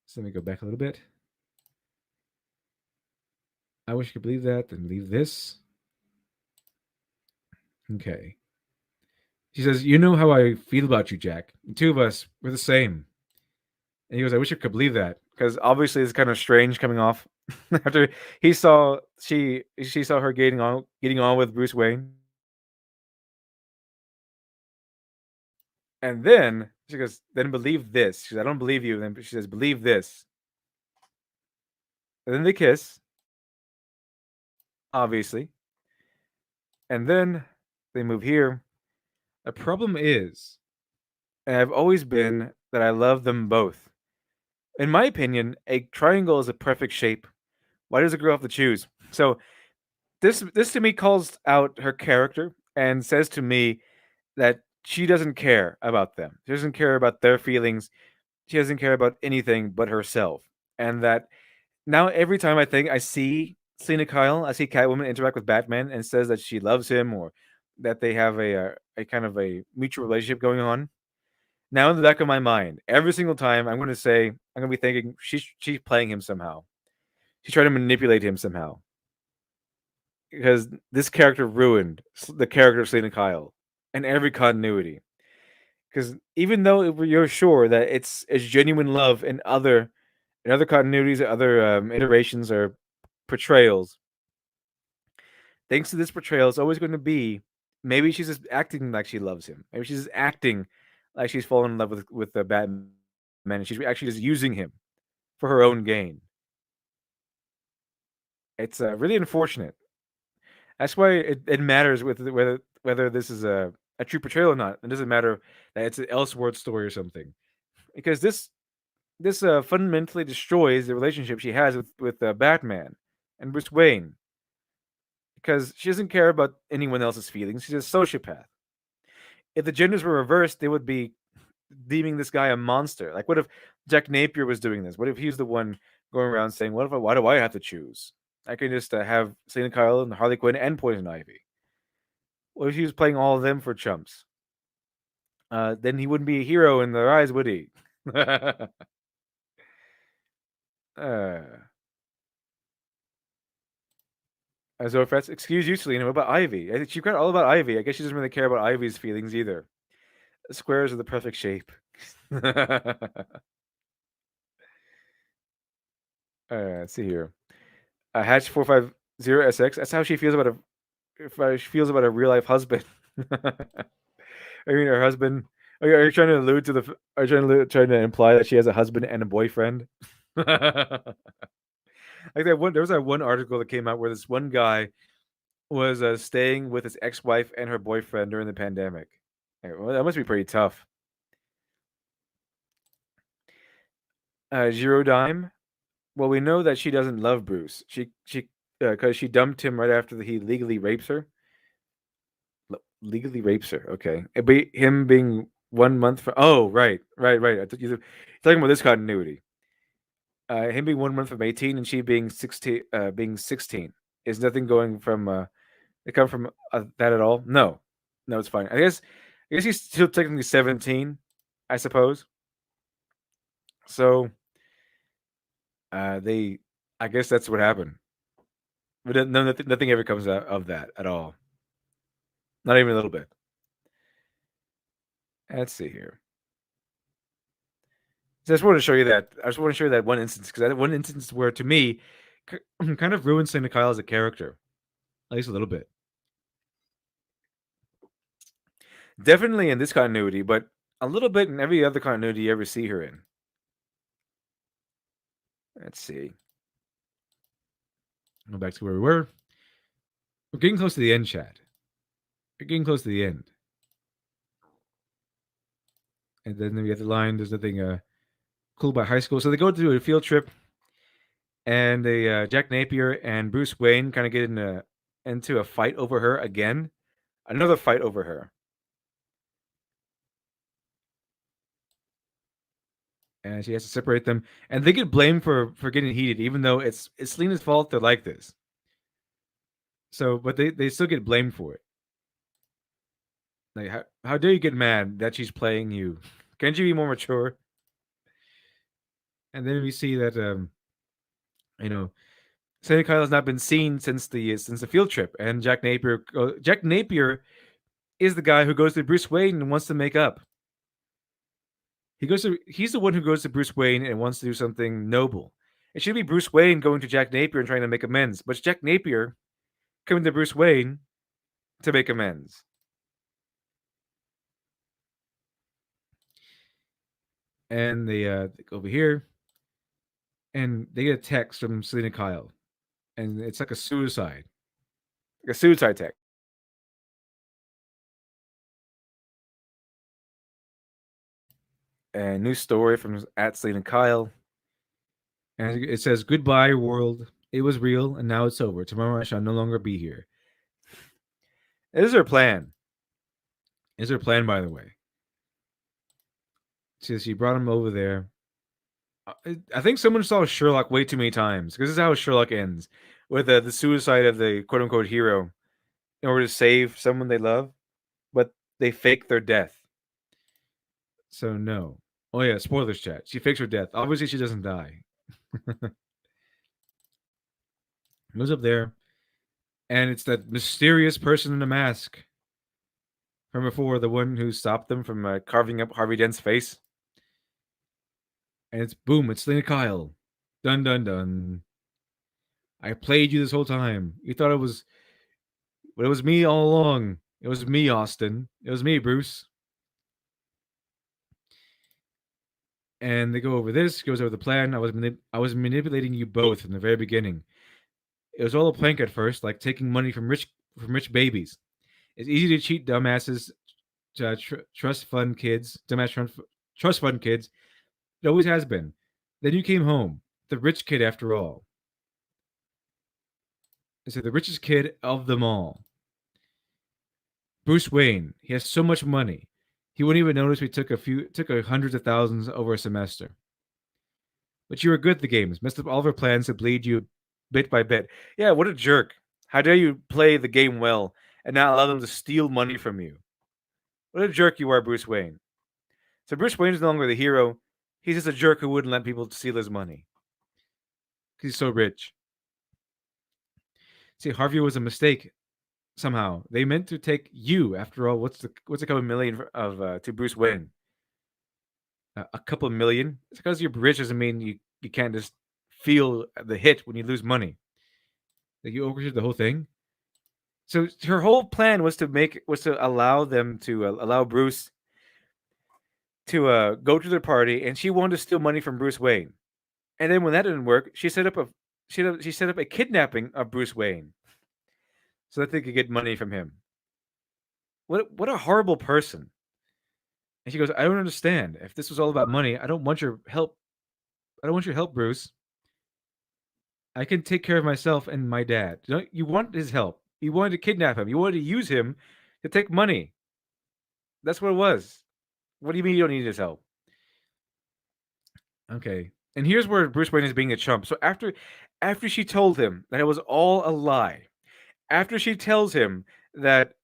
So let me go back a little bit. I wish you could believe that. Then leave this. Okay. She says, "You know how I feel about you, Jack. The two of us, we're the same." And he goes, "I wish you could believe that." Because obviously it's kind of strange coming off after she saw her getting on with Bruce Wayne. And then she goes, "Then believe this." She says, "I don't believe you." Then she says, "Believe this." And then they kiss, obviously, and then they move here. The problem is, and I've always been that I love them both. In my opinion, a triangle is a perfect shape. Why does a girl have to choose? So this to me calls out her character and says to me that she doesn't care about them. She doesn't care about their feelings. She doesn't care about anything but herself. And that now every time I see Selena Kyle, I see Catwoman interact with Batman and says that she loves him or that they have a kind of a mutual relationship going on. Now in the back of my mind, every single time I'm going to say I'm going to be thinking she's playing him somehow. She's trying to manipulate him somehow because this character ruined the character of Selena Kyle and every continuity. Because even though you're sure that it's genuine love in other continuities, other iterations or portrayals, thanks to this portrayal, it's always going to be maybe she's just acting like she loves him. Maybe she's just acting like she's fallen in love with the Batman, and she's actually just using him for her own gain. It's really unfortunate. That's why it matters with whether this is a true portrayal or not. It doesn't matter that it's an Elseworld story or something, because this fundamentally destroys the relationship she has with Batman and Bruce Wayne, because she doesn't care about anyone else's feelings. She's a sociopath. If the genders were reversed, they would be deeming this guy a monster. Like, what if Jack Napier was doing this? What if he was the one going around saying, why do I have to choose? I can just have Selena Kyle and Harley Quinn and Poison Ivy." What if he was playing all of them for chumps? Then he wouldn't be a hero in their eyes, would he? uh, Azorfetz, excuse you, Selena. What about Ivy? I think she forgot all about Ivy. I guess she doesn't really care about Ivy's feelings either. Squares are the perfect shape. Let's see here. Hatch 450SX. That's how she feels about she feels about a real life husband. I mean, her husband. Are you trying to allude to the? Are you trying to imply that she has a husband and a boyfriend? Like that one. There was that one article that came out where this one guy was staying with his ex-wife and her boyfriend during the pandemic. Well, that must be pretty tough. Zero Dime. Well, we know that she doesn't love Bruce. She because she dumped him right after he legally rapes her. Legally rapes her. Okay, it be him being 1 month from. Oh, right. I thought you're talking about this continuity. Him being 1 month from 18 and she being 16. Being 16 is nothing going from. It come from that at all? No, no, it's fine. I guess he's still technically 17, I suppose. So, they. I guess that's what happened. But nothing ever comes out of that at all. Not even a little bit. Let's see here. So I just want to show you that. I just want to show you that one instance because that one instance where, to me, kind of ruins Selena Kyle as a character, at least a little bit. Definitely in this continuity, but a little bit in every other continuity you ever see her in. Let's see. Go back to where we were. We're getting close to the end, Chad. We're getting close to the end. And then we get the line, there's nothing cool about high school. So they go to a field trip, and they Jack Napier and Bruce Wayne kind of get into a fight over her again. Another fight over her. And she has to separate them. And they get blamed for getting heated, even though it's Lena's fault they're like this. So, but they still get blamed for it. Like, how dare you get mad that she's playing you? Can't you be more mature? And then we see that you know, Santa Kyle has not been seen since the field trip, and Jack Napier is the guy who goes to Bruce Wayne and wants to make up. He's the one who goes to Bruce Wayne and wants to do something noble. It should be Bruce Wayne going to Jack Napier and trying to make amends, but it's Jack Napier coming to Bruce Wayne to make amends. And they go over here. and they get a text from Selena Kyle, and it's like a suicide text. And new story from at Selena Kyle, and it says, "Goodbye, world. It was real, and now it's over. Tomorrow I shall no longer be here." This is her plan. Is her plan, by the way. She brought him over there. I think someone saw Sherlock way too many times because this is how Sherlock ends, with the suicide of the quote unquote hero in order to save someone they love, but they fake their death. So no. Oh yeah, spoilers chat. She fakes her death. Obviously, she doesn't die. Goes up there, and it's that mysterious person in a mask from before, the one who stopped them from carving up Harvey Dent's face. And it's boom, it's Selena Kyle. Dun dun dun. I played you this whole time. You thought it was, but it was me all along. It was me, Austin. It was me, Bruce. And they go over this, goes over the plan. I was manipulating you both from the very beginning. It was all a prank at first, like taking money from rich babies. It's easy to cheat dumbasses, trust fund kids, trust fund kids. It always has been. Then you came home, the rich kid after all. I said the richest kid of them all. Bruce Wayne. He has so much money. He wouldn't even notice we took a hundreds of thousands over a semester. But you were good at the games, messed up all of our plans to bleed you bit by bit. Yeah, what a jerk. How dare you play the game well and not allow them to steal money from you? What a jerk you are, Bruce Wayne. So Bruce Wayne is no longer the hero. He's just a jerk who wouldn't let people steal his money. Because he's so rich. See, Harvey was a mistake somehow. They meant to take you, after all. What's a couple million of to Bruce Wayne? A couple of million? It's because you're rich doesn't mean you can't just feel the hit when you lose money. Like you orchestrated the whole thing. So her whole plan was to allow them to allow Bruce to go to their party, and she wanted to steal money from Bruce Wayne. And then when that didn't work, she set up a kidnapping of Bruce Wayne so that they could get money from him. What a horrible person. And she goes, I don't understand. If this was all about money, I don't want your help. I don't want your help, Bruce. I can take care of myself and my dad. You want his help. You wanted to kidnap him. You wanted to use him to take money. That's what it was. What do you mean you don't need his help? Okay. And here's where Bruce Wayne is being a chump. So after she told him that it was all a lie, after she tells him that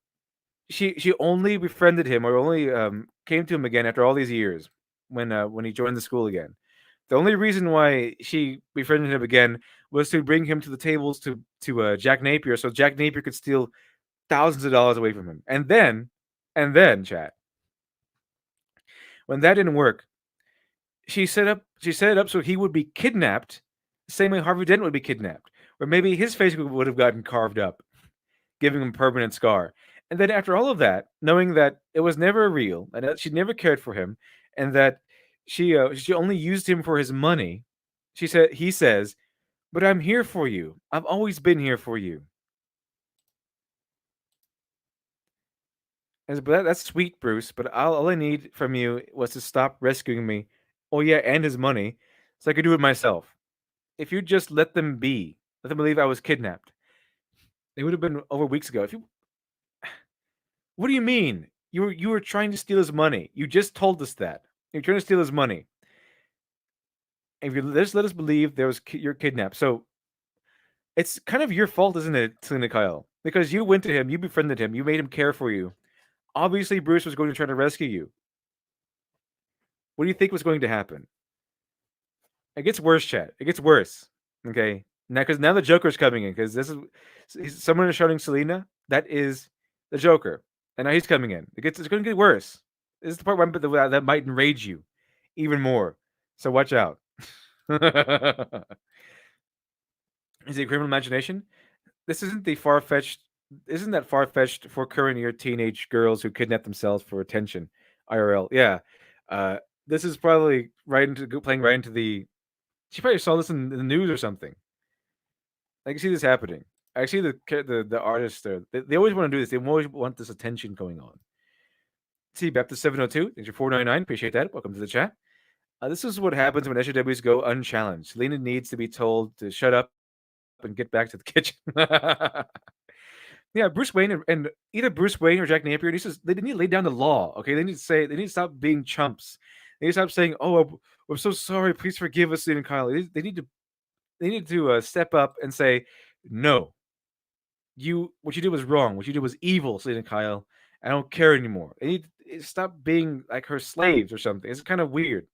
she only befriended him or only came to him again after all these years when he joined the school again. The only reason why she befriended him again was to bring him to the tables to Jack Napier, so Jack Napier could steal thousands of dollars away from him. And then, chat, when that didn't work, she set it up so he would be kidnapped, the same way Harvey Dent would be kidnapped, or maybe his face would have gotten carved up, giving him a permanent scar. And then after all of that, knowing that it was never real, and that she never cared for him, and that she only used him for his money, he says, "But I'm here for you. I've always been here for you." But that's sweet, Bruce. But all I need from you was to stop rescuing me. Oh yeah, and his money, so I could do it myself. If you just let them let them believe I was kidnapped, it would have been over weeks ago. What do you mean? You were trying to steal his money. You just told us that you're trying to steal his money. If you just let us believe you're kidnapped, so it's kind of your fault, isn't it, Selena Kyle? Because you went to him, you befriended him, you made him care for you. Obviously, Bruce was going to try to rescue you. What do you think was going to happen? It gets worse, chat. It gets worse. Okay, now the Joker's coming in because someone is shouting Selena. That is the Joker, and now he's coming in. It's going to get worse. This is the part that might enrage you even more. So watch out. Is it criminal imagination? This isn't the far fetched. Isn't that far fetched for current year teenage girls who kidnap themselves for attention? IRL, yeah. This is probably playing right into the She probably saw this in the news or something. I can see this happening. I see the artists there. They always want to do this. They always want this attention going on. See, Baptist 702, thanks for 499. Appreciate that. Welcome to the chat. This is what happens when SJWs go unchallenged. Lena needs to be told to shut up and get back to the kitchen. Yeah, Bruce Wayne and either Bruce Wayne or Jack Napier they need to lay down the law. Okay, they need to stop being chumps. They need to stop saying, "Oh, I'm so sorry. Please forgive us, Stephen Kyle." They need to step up and say, "No, what you did was wrong. What you did was evil, Selena Kyle. I don't care anymore." They need to stop being like her slaves or something. It's kind of weird.